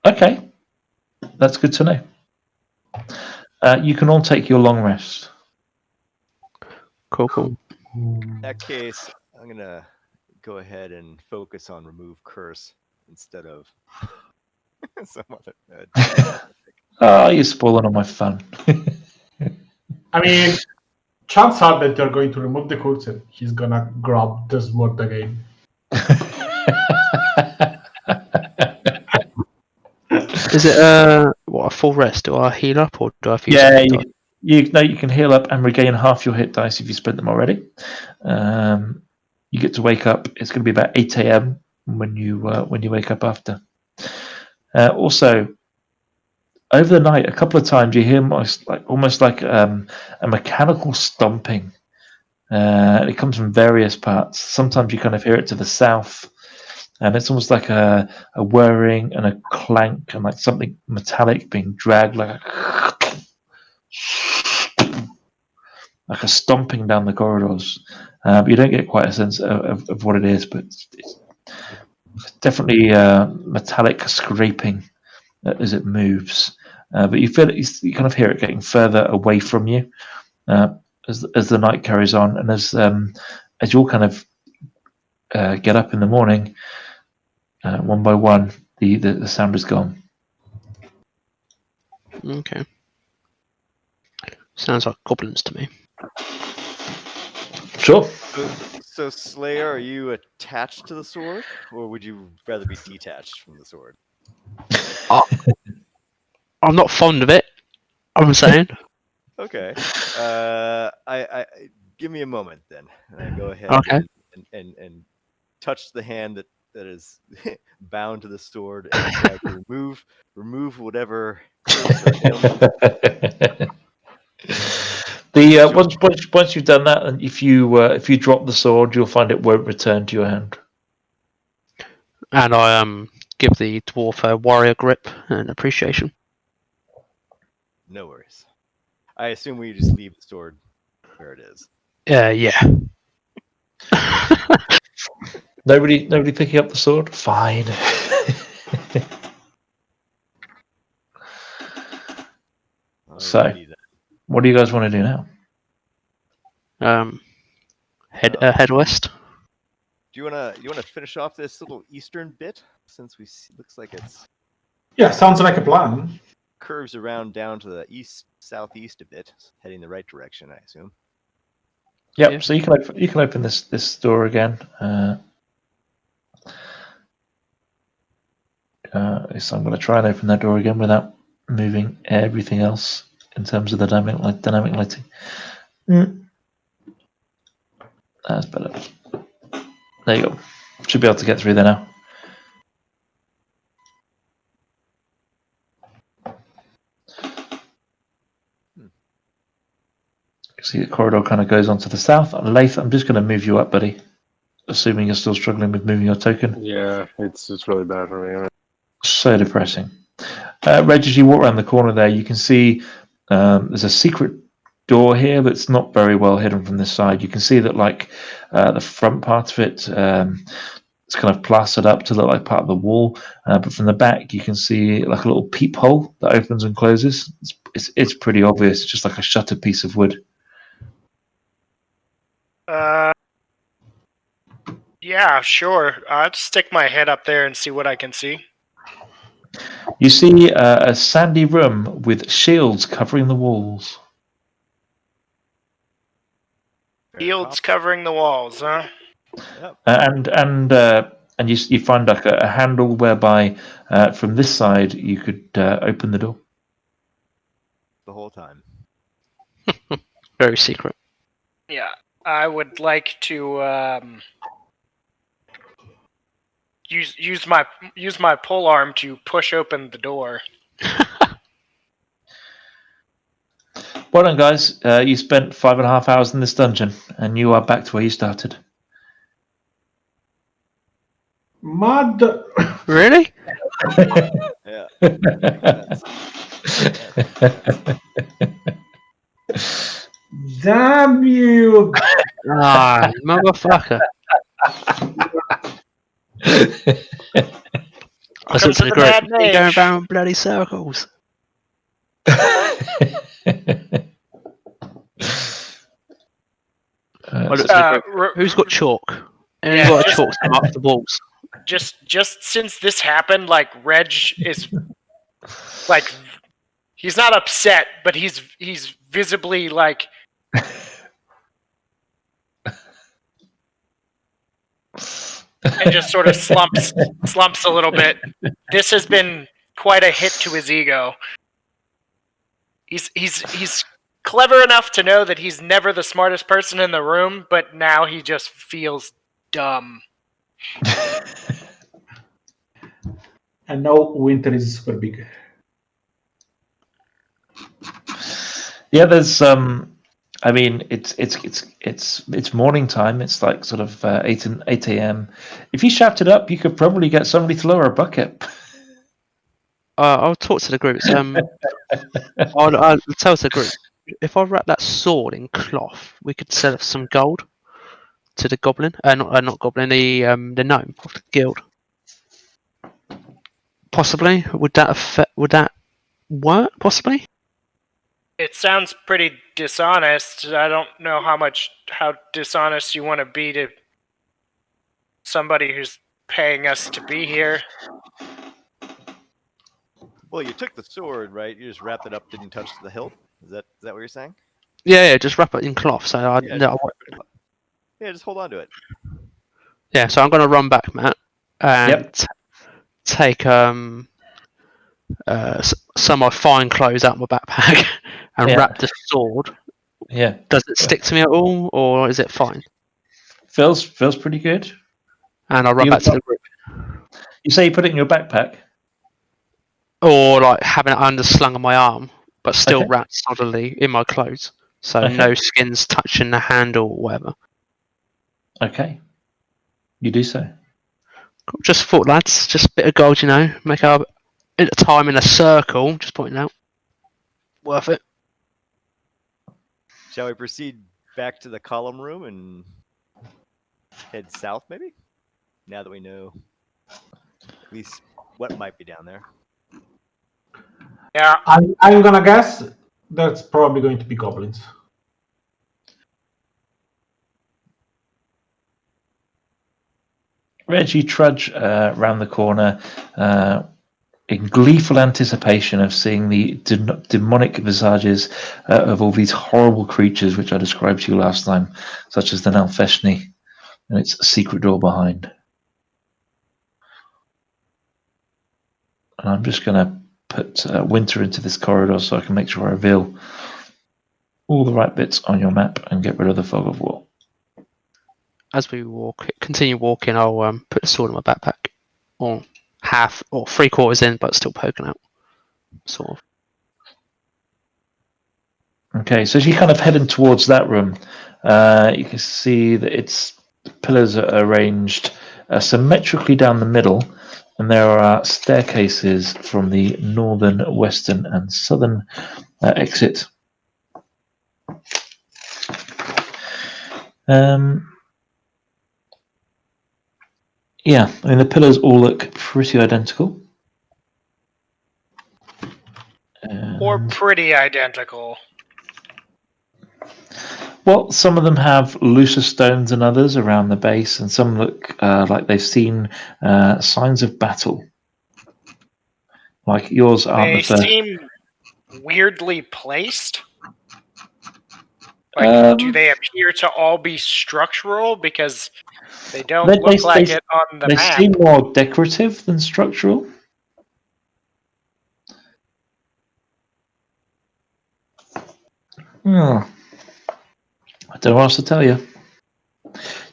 Okay, that's good to know. You can all take your long rest. cool. In that case, I'm gonna go ahead and focus on remove curse instead of some other. Oh, you're spoiling all my fun. I mean, chances are that you're going to remove the curse and he's gonna grab the sword again. Is it a full rest? Do I heal up or do I use Yeah, hit die? you can heal up and regain half your hit dice if you spent them already. You get to wake up. It's going to be about 8 a.m. when you wake up after. Also, over the night, a couple of times you hear almost like a mechanical stomping. It comes from various parts. Sometimes you kind of hear it to the south, and it's almost like a whirring and a clank and like something metallic being dragged, like a stomping down the corridors. But you don't get quite a sense of what it is, but it's definitely metallic scraping as it moves. But you feel it, you kind of hear it getting further away from you as the night carries on, and as you all kind of get up in the morning, one by one, the sound is gone. Okay. Sounds like goblins to me. Sure. So Slayer, are you attached to the sword, or would you rather be detached from the sword? I'm not fond of it. I'm saying. Okay. I give me a moment then, and I go ahead Okay. and touch the hand that is bound to the sword and try to remove whatever curse or ailment. Once you've done that, and if you drop the sword, you'll find it won't return to your hand. And I give the dwarf a warrior grip and appreciation. No worries. I assume we just leave the sword where it is. Yeah. Nobody picking up the sword? Fine. So, Alrighty then. what do you guys want to do now? Head west. Do you wanna finish off this little eastern bit, since looks like it's Yeah, sounds like a plan. curves around down to the southeast a bit, heading the right direction, I assume. Yep. Yeah. So you can open this door again. So I'm going to try and open that door again without moving everything else in terms of the dynamic lighting. That's better. There you go. Should be able to get through there now. See the corridor kind of goes on to the south. Lath, I'm just going to move you up, buddy. Assuming you're still struggling with moving your token. Yeah, it's really bad for me. So depressing. Reg, as you walk around the corner there, you can see there's a secret door here that's not very well hidden from this side. You can see that, like, the front part of it, it's kind of plastered up to look like part of the wall. But from the back, you can see like a little peephole that opens and closes. It's pretty obvious. It's just like a shuttered piece of wood. Yeah, sure. I'll stick my head up there and see what I can see. You see a sandy room with shields covering the walls. Shields covering the walls, huh? Yep. And you find like a handle whereby from this side you could open the door. The whole time. Very secret. Yeah, I would like to use my pole arm to push open the door. Well done, guys. You spent 5.5 hours in this dungeon, and you are back to where you started. Mud. Really? Yeah. Makes sense. Damn you! Ah, motherfucker. I Welcome said to to the the Mad group, "You're going Mage." around bloody circles." I looked at the group, who's got chalk? Anyone got a chalk to mark the walls? Just since this happened, like, Reg is like, he's not upset, but he's visibly like and just sort of slumps a little bit. This has been quite a hit to his ego. He's clever enough to know that he's never the smartest person in the room, but now he just feels dumb. And now winter is super big. Yeah, there's I mean, it's morning time. It's like sort of 8 a.m. If you shouted up, you could probably get somebody to lower a bucket. I'll talk to the groups. I'll tell the group, if I wrap that sword in cloth, we could sell some gold to the goblin. Not goblin, the gnome of the guild. Possibly. Would that work? Possibly. It sounds pretty dishonest. I don't know how dishonest you want to be to somebody who's paying us to be here. Well, you took the sword, right? You just wrapped it up, didn't touch the hilt. Is that what you're saying? Yeah, just wrap it in cloth. So Just hold on to it. Yeah, so I'm gonna run back, Matt, and take some of my fine clothes out of my backpack and wrap the sword. Yeah. Does it stick to me at all, or is it fine? Feels pretty good. And I'll run back to the group. You say you put it in your backpack? Or like having it underslung on my arm, but still wrapped solidly in my clothes. So no skins touching the handle or whatever. Okay. You do so. Just thought, lads, just a bit of gold, make our time in a circle, just pointing out. Worth it. Shall we proceed back to the column room and head south, maybe? Now that we know at least what might be down there. Yeah. I'm gonna guess that's probably going to be goblins. Reg, you trudge round the corner in gleeful anticipation of seeing the demonic visages of all these horrible creatures which I described to you last time, such as the Nalfeshni and its secret door behind. And I'm just going to put winter into this corridor so I can make sure I reveal all the right bits on your map and get rid of the fog of war. As we continue walking, I'll put the sword in my backpack, or half or 3/4 in, but still poking out, sort of. Okay, so as you kind of heading towards that room, you can see that its pillars are arranged symmetrically down the middle, and there are staircases from the northern, western, and southern exit. Yeah, I mean the pillars all look pretty identical. Or pretty identical. Well, some of them have looser stones than others around the base, and some look like they've seen signs of battle. Like yours aren't They the first. seem weirdly placed. Like, do they appear to all be structural? Because they don't look like it on the They map. seem more decorative than structural. I don't know what else to tell you.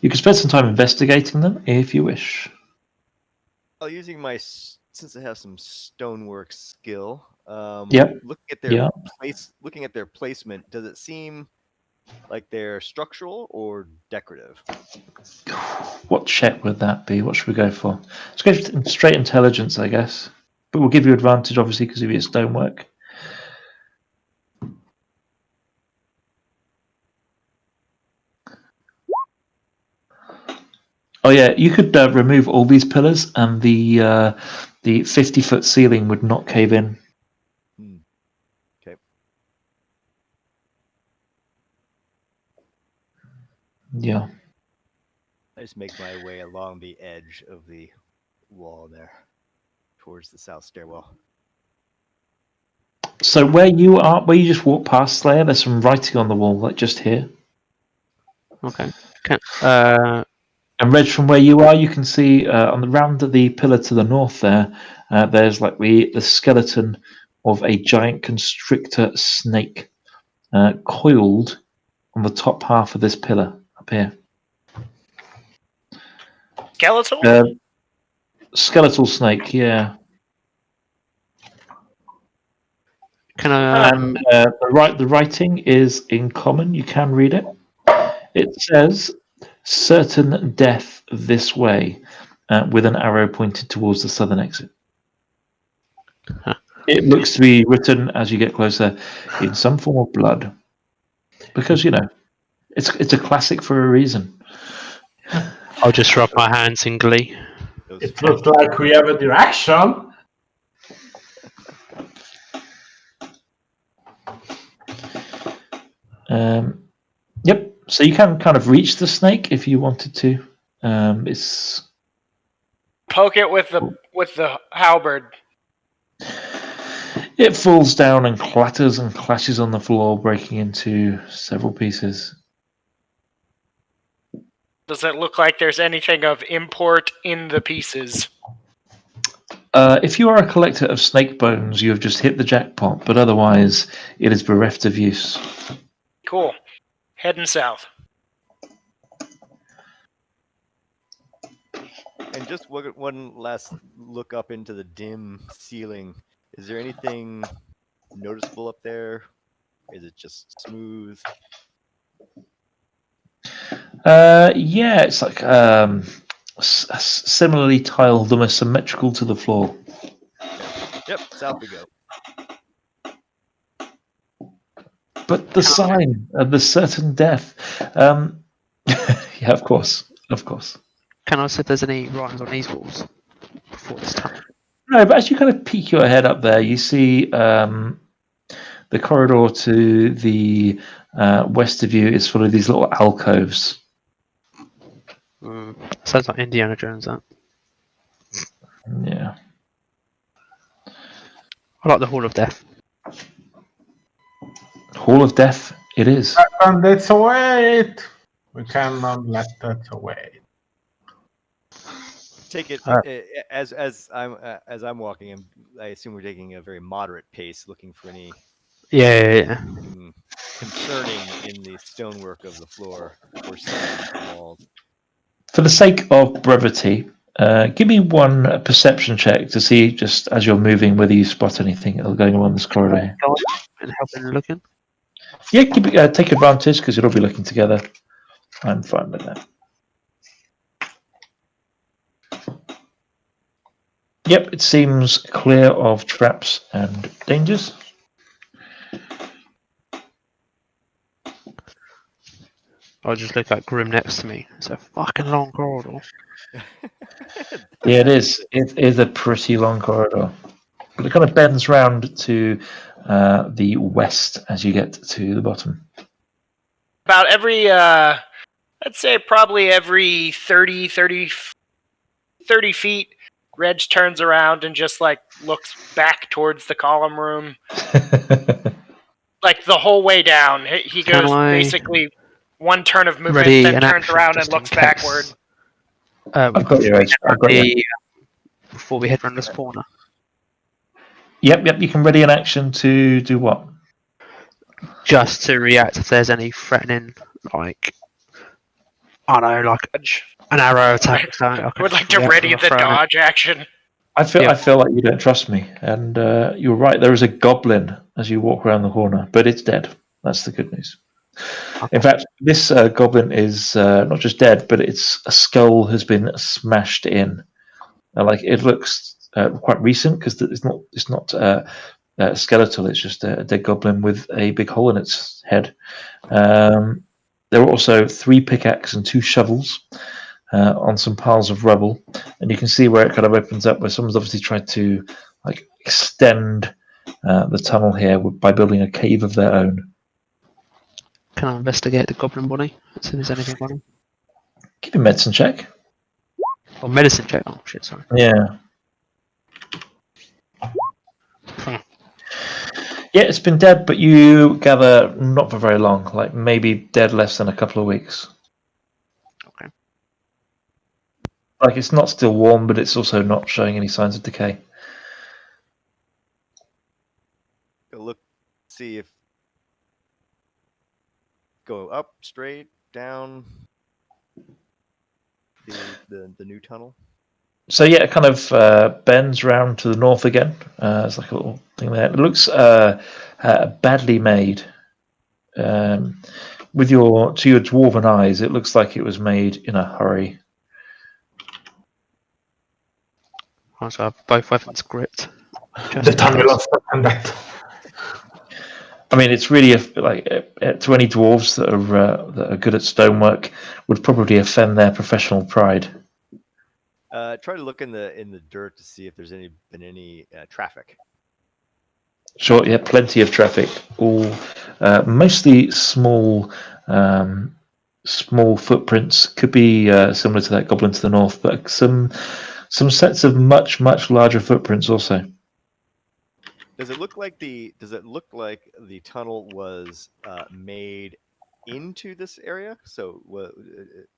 You can spend some time investigating them if you wish. Well, using my since I have some stonework skill, Yep. looking at their placement, does it seem like they're structural or decorative? What check would that be? What should we go for? Let's go for straight intelligence, I guess. But we'll give you advantage, obviously, because of your stonework. Oh yeah, you could remove all these pillars, and the 50-foot ceiling would not cave in. Okay. Yeah. I just make my way along the edge of the wall there, towards the south stairwell. So where you are, where you just walk past Slayer, there's some writing on the wall, like just here. Okay. And Reg, from where you are, you can see on the round of the pillar to the north there, there's like the skeleton of a giant constrictor snake coiled on the top half of this pillar up here. Skeletal? Skeletal snake, yeah. Can I? The writing is in common. You can read it. It says, "Certain death this way," with an arrow pointed towards the southern exit. It looks to be written as you get closer in some form of blood, because it's a classic for a reason. I'll just rub my hands in glee. It looks like we have a direction. Yep. So you can kind of reach the snake if you wanted to. It's Poke it with the halberd. It falls down and clatters and clashes on the floor, breaking into several pieces. Does it look like there's anything of import in the pieces? If you are a collector of snake bones, you have just hit the jackpot, but otherwise it is bereft of use. Cool. Heading south. And just one last look up into the dim ceiling. Is there anything noticeable up there? Is it just smooth? Yeah, it's like similarly tiled, almost symmetrical to the floor. Yep, south we go. But the sign of the certain death. Yeah, of course. Can I see if there's any writings on these walls before this time? No, but as you kind of peek your head up there, you see the corridor to the west of you is full of these little alcoves. Sounds like Indiana Jones, that. Yeah. I like the Hall of Death. Hall of Death, it is. And let's wait. We cannot let that away. take it as I'm walking. I assume we're taking a very moderate pace, looking for any Yeah. concerning in the stonework of the floor or signs on the walls. For the sake of brevity, give me one perception check to see, just as you're moving, whether you spot anything going along this corridor. And helping looking. Yeah, take advantage because you'll all be looking together. I'm fine with that. Yep, it seems clear of traps and dangers. I just look at Grim next to me. It's a fucking long corridor. Yeah, it is. It is a pretty long corridor. But it kind of bends round to the west as you get to the bottom. About every, I'd say probably every 30 feet, Reg turns around and just like looks back towards the column room. Like the whole way down. He Can goes I basically one turn of movement, ready then an turns action around just and looks in case? backward. I've got you, Edge. I've got you. Before we head round the spawner. Yep. You can ready an action to do what? Just to react if there's any threatening, like, I don't know, like an arrow attack. Or something. I would like to ready the dodge action. I feel like you don't trust me, and you're right. There is a goblin as you walk around the corner, but it's dead. That's the good news. Okay. In fact, this goblin is not just dead, but its skull has been smashed in. Like it looks quite recent because it's not skeletal. It's just a dead goblin with a big hole in its head. There are also 3 pickaxes and 2 shovels on some piles of rubble, and you can see where it kind of opens up, where someone's obviously tried to like extend the tunnel here by building a cave of their own. Can I investigate the goblin body? See if there's anything on him. Give me a medicine check. Or medicine check. Oh shit, sorry. Yeah. Yeah, it's been dead, but you gather not for very long, like maybe dead less than a couple of weeks. Okay. Like it's not still warm, but it's also not showing any signs of decay. Go look, see if go up, straight, down the new tunnel. So yeah, it kind of bends round to the north again. It's like a little thing there. It looks badly made. With your dwarven eyes, it looks like it was made in a hurry. So I have both weapons gripped. The tunnel of combat. I mean, it's really to any dwarves that are good at stonework would probably offend their professional pride. Try to look in the dirt to see if there's been any traffic. Sure, yeah, plenty of traffic. All mostly small footprints. Could be similar to that goblin to the north, but some sets of much larger footprints also. Does it look like the tunnel was made into this area,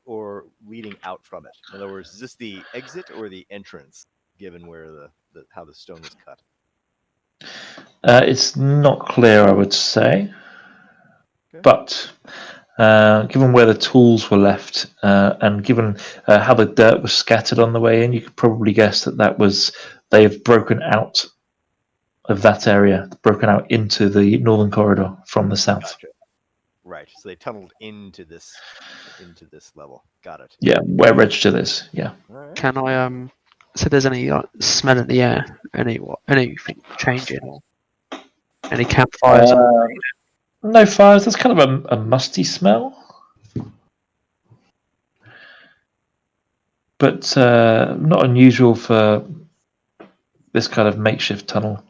or leading out from it? In other words, is this the exit or the entrance, given where how the stone was cut? It's not clear, I would say, Okay. but given where the tools were left and given how the dirt was scattered on the way in, you could probably guess that they have broken out of that area, broken out into the northern corridor from the south. Gotcha. Right. So they tunneled into this level. Got it. Yeah, where register is. Yeah. All right. Can I so there's any smell in the air? Anything changing or any campfires? No fires. That's kind of a musty smell, but not unusual for this kind of makeshift tunnel.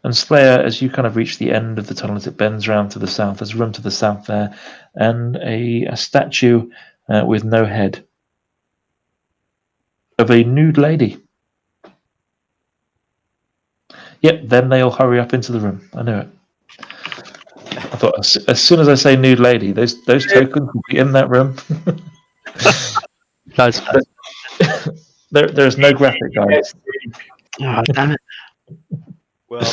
And Slayer, as you kind of reach the end of the tunnel, as it bends round to the south, there's room to the south there, and a statue with no head of a nude lady. Yep, then they all hurry up into the room. I knew it. I thought as soon as I say nude lady, those tokens will be in that room. There's no graphic, guys. Oh, damn it. Well,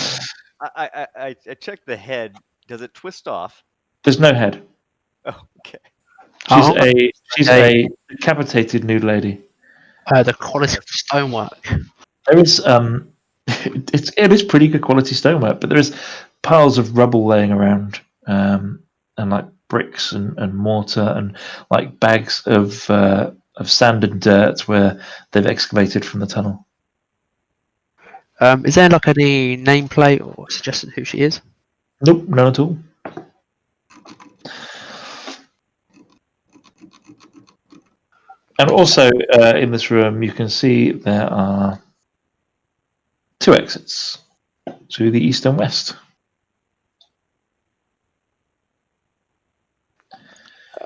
I checked the head. Does it twist off? There's no head. Oh, okay. She's okay. a decapitated nude lady. The quality of the stonework. There is it is pretty good quality stonework, but there is piles of rubble laying around, and like bricks and mortar and like bags of sand and dirt where they've excavated from the tunnel. Is there like any nameplate or suggesting who she is? Nope, none at all. And also in this room, you can see there are 2 exits to the east and west.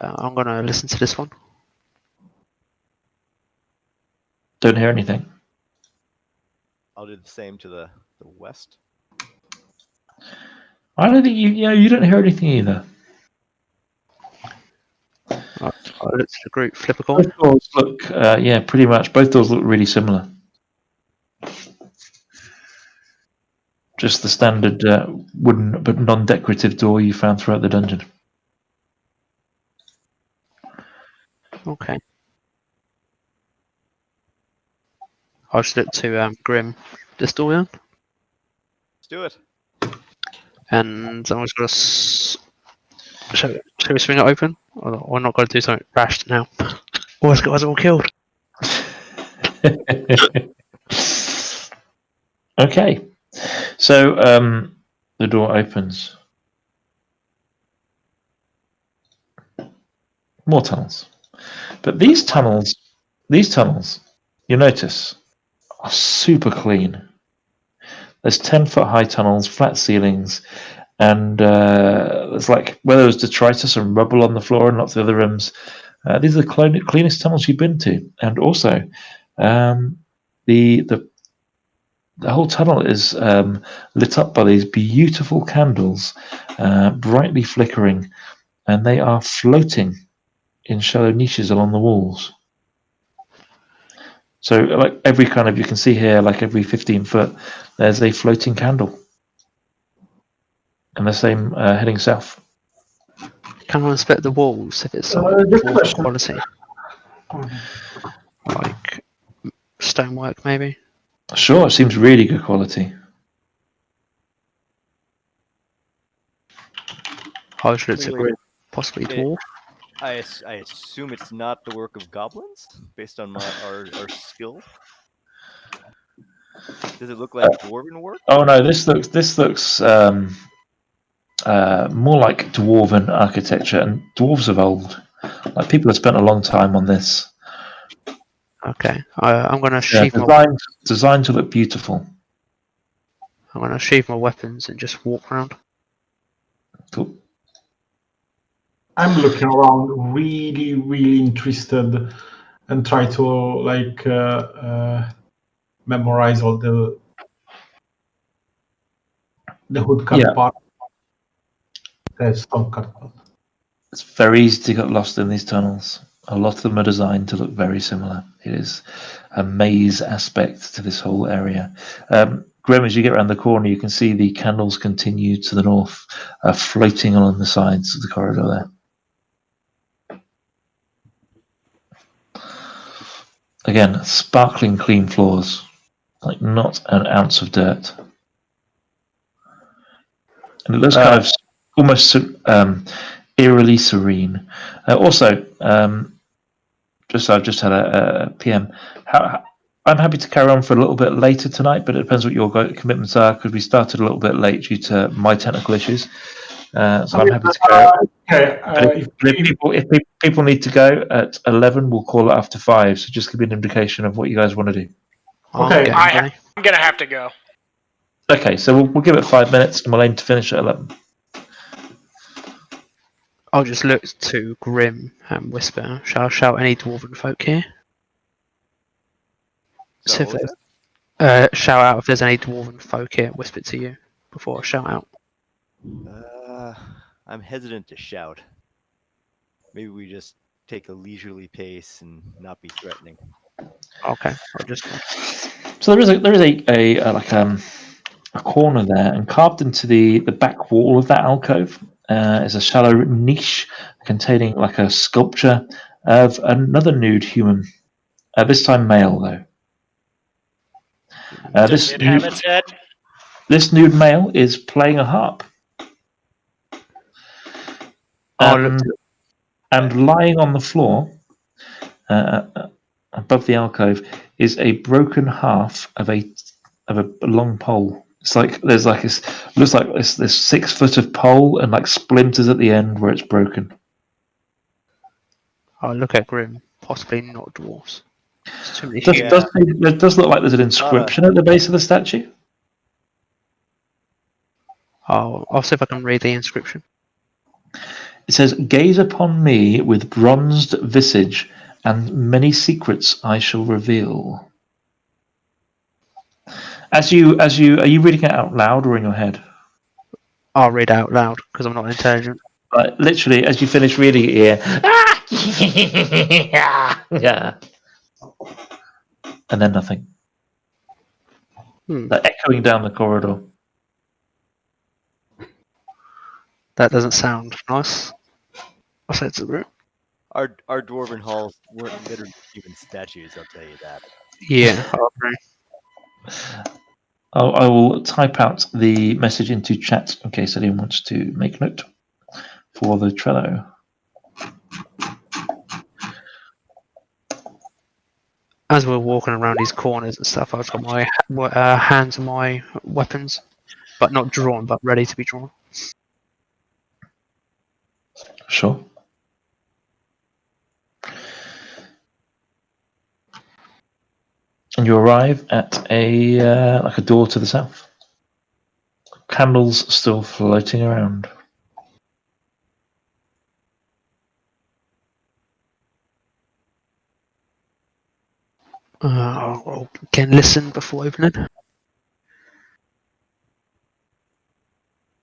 I'm gonna listen to this one. Don't hear anything. I'll do the same to the west. I don't think you don't hear anything either. I'll look to the group. Flip a coin. Both doors look, pretty much. Both doors look really similar. Just the standard wooden but non-decorative door you found throughout the dungeon. Okay. I'll just look to Grim, this door down, Let's do it. and I'm just gonna. Shall we swing it open? Or not going to do something rash now? Or those guys are all killed. Okay, so the door opens. More tunnels, but these tunnels, you notice, are super clean. There's 10-foot high tunnels, flat ceilings, and there's like where there was detritus and rubble on the floor in lots of other rooms. These are the cleanest tunnels you've been to, and also the whole tunnel is lit up by these beautiful candles, brightly flickering, and they are floating in shallow niches along the walls. So, like every kind of, you can see here, like every 15 foot, there's a floating candle, and the same heading south. Can I inspect the walls if it's Just a full question. quality? Like stonework, maybe? Sure, it seems really good quality. I should look to Wait, Grim, possibly wait. dwarf. I assume it's not the work of goblins based on our skill. Does it look like dwarven work? Oh no, this looks more like dwarven architecture, and dwarves of old. Like people have spent a long time on this. Okay, I'm gonna Yeah, sheath my designed to look beautiful. weapons and just walk around. Cool. I'm looking around, really, really interested, and try to like memorize all the hood cut part. The stone cut part. It's very easy to get lost in these tunnels. A lot of them are designed to look very similar. It is a maze aspect to this whole area. Grim, as you get around the corner, you can see the candles continue to the north, floating along the sides of the corridor there. Again, sparkling clean floors, like not an ounce of dirt. And it looks kind of almost eerily serene. Also, I've just had a PM. I'm happy to carry on for a little bit later tonight, but it depends what your commitments are, because we started a little bit late due to my technical issues. So I'm happy to carry on. Okay. If people need to go at 11, we'll call it after 5. So just give me an indication of what you guys want to do. Okay. I'm gonna have to go. Okay, so we'll give it 5 minutes, and we'll aim to finish at 11. I'll just look to Grim and whisper, shall I shout any dwarven folk here? So, See if shout out if there's any dwarven folk here, whisper to you before I shout out. I'm hesitant to shout. Maybe we just take a leisurely pace and not be threatening. Okay, I'll just. So there is a corner there, and carved into the back wall of that alcove is a shallow niche containing like a sculpture of another nude human. This time male, though. Does it have its head? This nude male is playing a harp. I'll look And lying on the floor above the alcove is a broken half of a long pole. It's like there's like this looks like this 6 foot of pole and like splinters at the end where it's broken. I'll look at Grim. Possibly not dwarves. It's too many Does, humans. it does look like there's an inscription at the base of the statue. I'll see if I can read the inscription. It says, "Gaze upon me with bronzed visage, and many secrets I shall reveal." Are you reading it out loud or in your head? I'll read out loud because I'm not intelligent. Literally, as you finish reading it here, yeah, and then nothing. Like echoing down the corridor. That doesn't sound nice. I'll say it's a room. Our dwarven halls weren't littered with human statues, I'll tell you that. Yeah, I'll agree. I will type out the message into chat in case anyone wants to make note for the Trello. As we're walking around these corners and stuff, I've got my hands on my weapons, but not drawn, but ready to be drawn. Sure. And you arrive at a like a door to the south. Candles still floating around. I'll again listen before opening.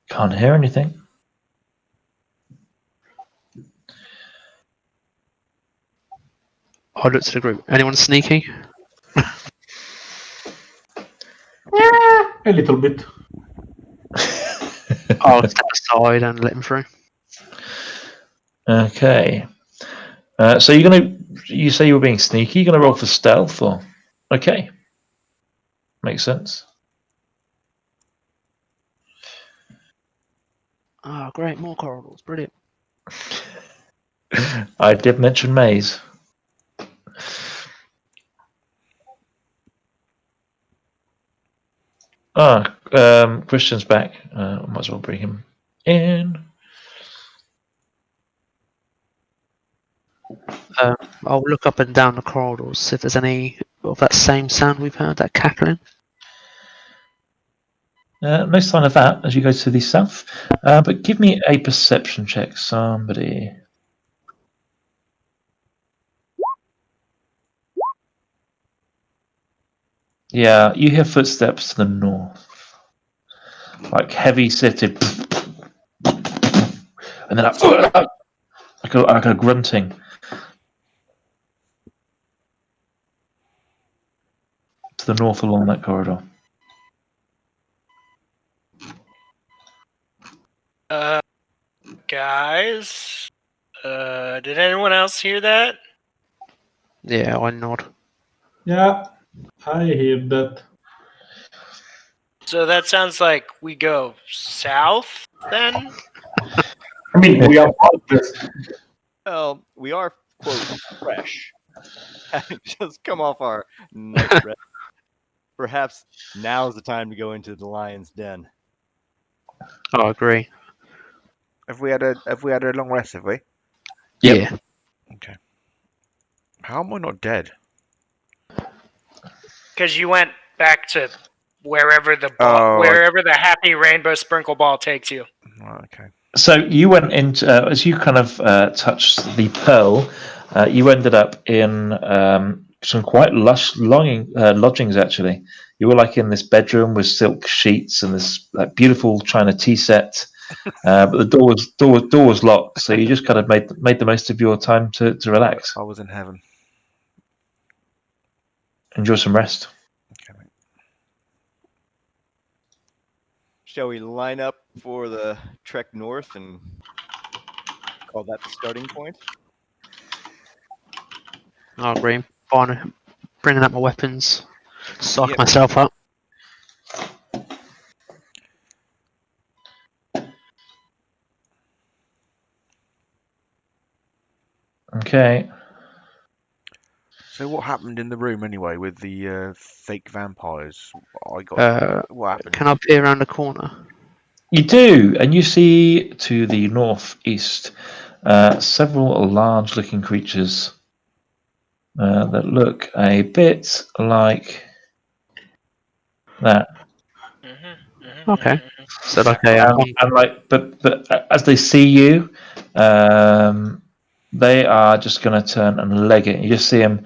Can't hear anything. I'll look to the group. Anyone sneaky? A little bit. I'll step aside and let him through. Okay. So you say you were being sneaky. You're gonna roll for stealth, or okay? Makes sense. Oh, great, more corridors, brilliant. I did mention maze. Christian's back. I might as well bring him in. I'll look up and down the corridors, see if there's any of that same sound we've heard, that cackling. No sign of that as you go to the south. But give me a perception check, somebody. Yeah, you hear footsteps to the north. Like heavy sitting. And then like a grunting. To the north along that corridor. Guys, did anyone else hear that? Yeah, I nod. Yeah, I hear that. So that sounds like we go south then? I mean, we are this. Well, we are, quote, fresh. Having just come off our night rest. Perhaps now's the time to go into the lion's den. I agree. Have we had a long rest? Have we? Yep. Yeah. Okay. How am I not dead? Because you went back to wherever the happy rainbow sprinkle ball takes you. Oh, okay. So you went into as you kind of touched the pearl, you ended up in some quite lush lodgings. Actually, you were like in this bedroom with silk sheets and this like beautiful china tea set, but the door was locked. So you just kind of made the most of your time to relax. I was in heaven. enjoy some rest. Shall we line up for the trek north and call that the starting point? I agree. Fine. Bringing up my weapons. Psych Yep. myself up. Okay. So what happened in the room anyway with the fake vampires? What happened? Can I peer around the corner? You do, and you see to the northeast several large-looking creatures that look a bit like that. Okay. So like a And but as they see you, they are just going to turn and leg it. You just see them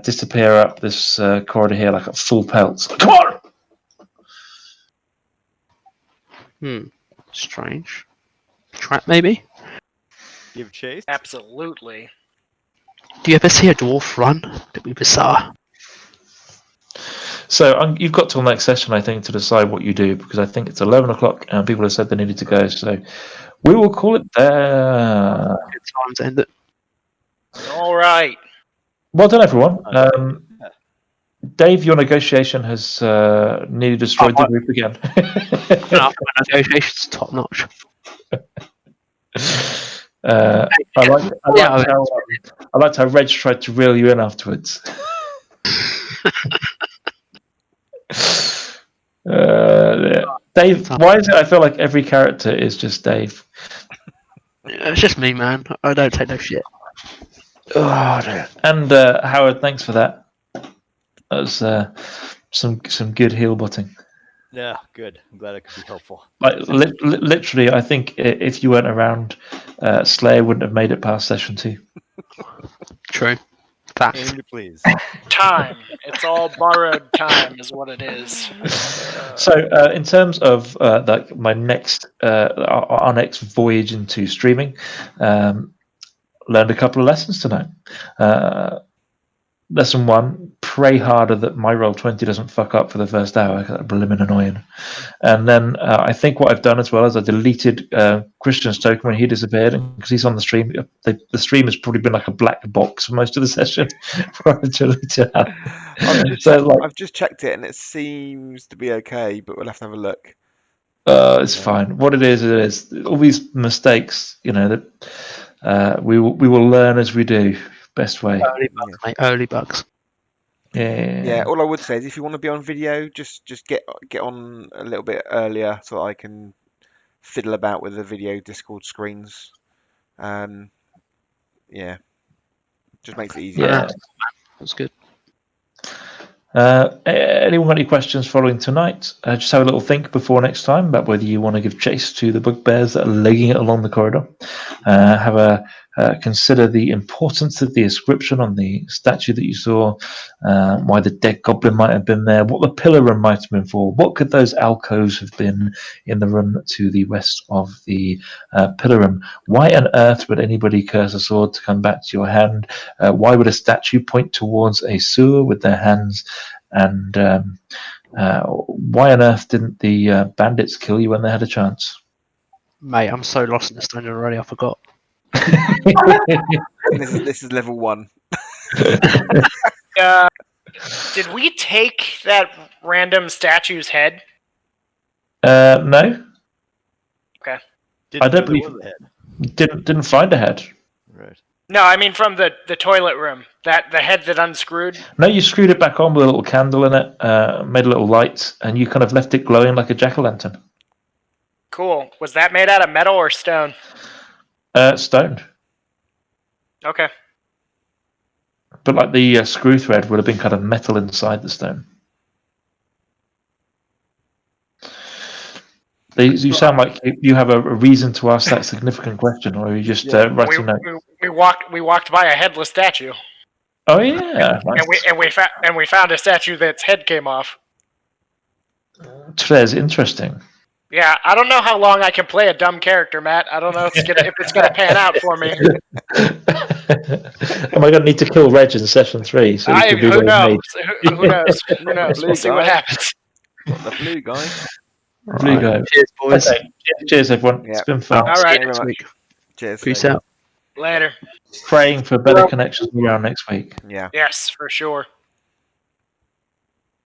disappear up this corridor here like a full pelt. Come on! strange. Trap maybe? Give chase. Absolutely. Do you ever see a dwarf run? That'd be bizarre. So you've got till next session, I think, to decide what you do, because I think it's 11 o'clock and people have said they needed to go. So we will call it there. Good time to end it. All right. Well done, everyone. Dave, your negotiation has nearly destroyed the group again. My negotiations top notch. I liked how Reg tried to reel you in afterwards. Dave, why is it I feel like every character is just Dave? It's just me, man. I don't take no shit. Oh, dear. And Howard, thanks for that. That was some good heel butting. Yeah, good. I'm glad I could be helpful. Like literally, I think if you weren't around, Slayer wouldn't have made it past session 2. True. Fact. Aim to please. Time. It's all borrowed time, is what it is. So, in terms of like my next, our next voyage into streaming, learned a couple of lessons tonight. Lesson 1: pray harder that my roll 20 doesn't fuck up for the first hour. That's blimmin' annoying. And then I think what I've done as well is I deleted Christian's token when he disappeared, because he's on the stream. The stream has probably been like a black box for most of the session. I've just checked it and it seems to be okay, but we'll have to have a look. It's fine. What it is. All these mistakes, that we will learn as we do. Best way. Early bugs, mate. Early bugs. Yeah. All I would say is if you want to be on video, just get on a little bit earlier so that I can fiddle about with the video Discord screens. Just makes it easier. Yeah. That's good. Anyone got any questions following tonight? Just have a little think before next time about whether you want to give chase to the bugbears that are legging it along the corridor. Consider the importance of the inscription on the statue that you saw, why the dead goblin might have been there, what the pillar room might have been for, what could those alcoves have been in the room to the west of the pillar room, why on earth would anybody curse a sword to come back to your hand, why would a statue point towards a sewer with their hands, and why on earth didn't the bandits kill you when they had a chance? Mate, I'm so lost in this dungeon already, I forgot. This is level 1. Did we take that random statue's head? No. Okay. I don't believe didn't find a head. Right. No, I mean from the toilet room. The head that unscrewed. No, you screwed it back on with a little candle in it, made a little light, and you kind of left it glowing like a jack-o'-lantern. Cool. Was that made out of metal or stone? Stone. Okay. But like the screw thread would have been kind of metal inside the stone. You sound like you have a reason to ask that significant question, or are you just writing notes? We walked by a headless statue. Oh yeah, nice. and we found a statue that's head came off. That's interesting. Yeah, I don't know how long I can play a dumb character, Matt. I don't know if it's gonna pan out for me. Am I going to need to kill Reg in session 3 so he could be who my knows? mage? Who knows? Who knows? Blue We'll see what guy. happens. Got the blue guy. Blue Right. guy. Cheers, boys. Okay. Cheers, everyone. Yeah. It's been fun. All See right. you next very week. Cheers. Peace David. out. Later. Praying for better connections around next week. Yeah. Yes, for sure.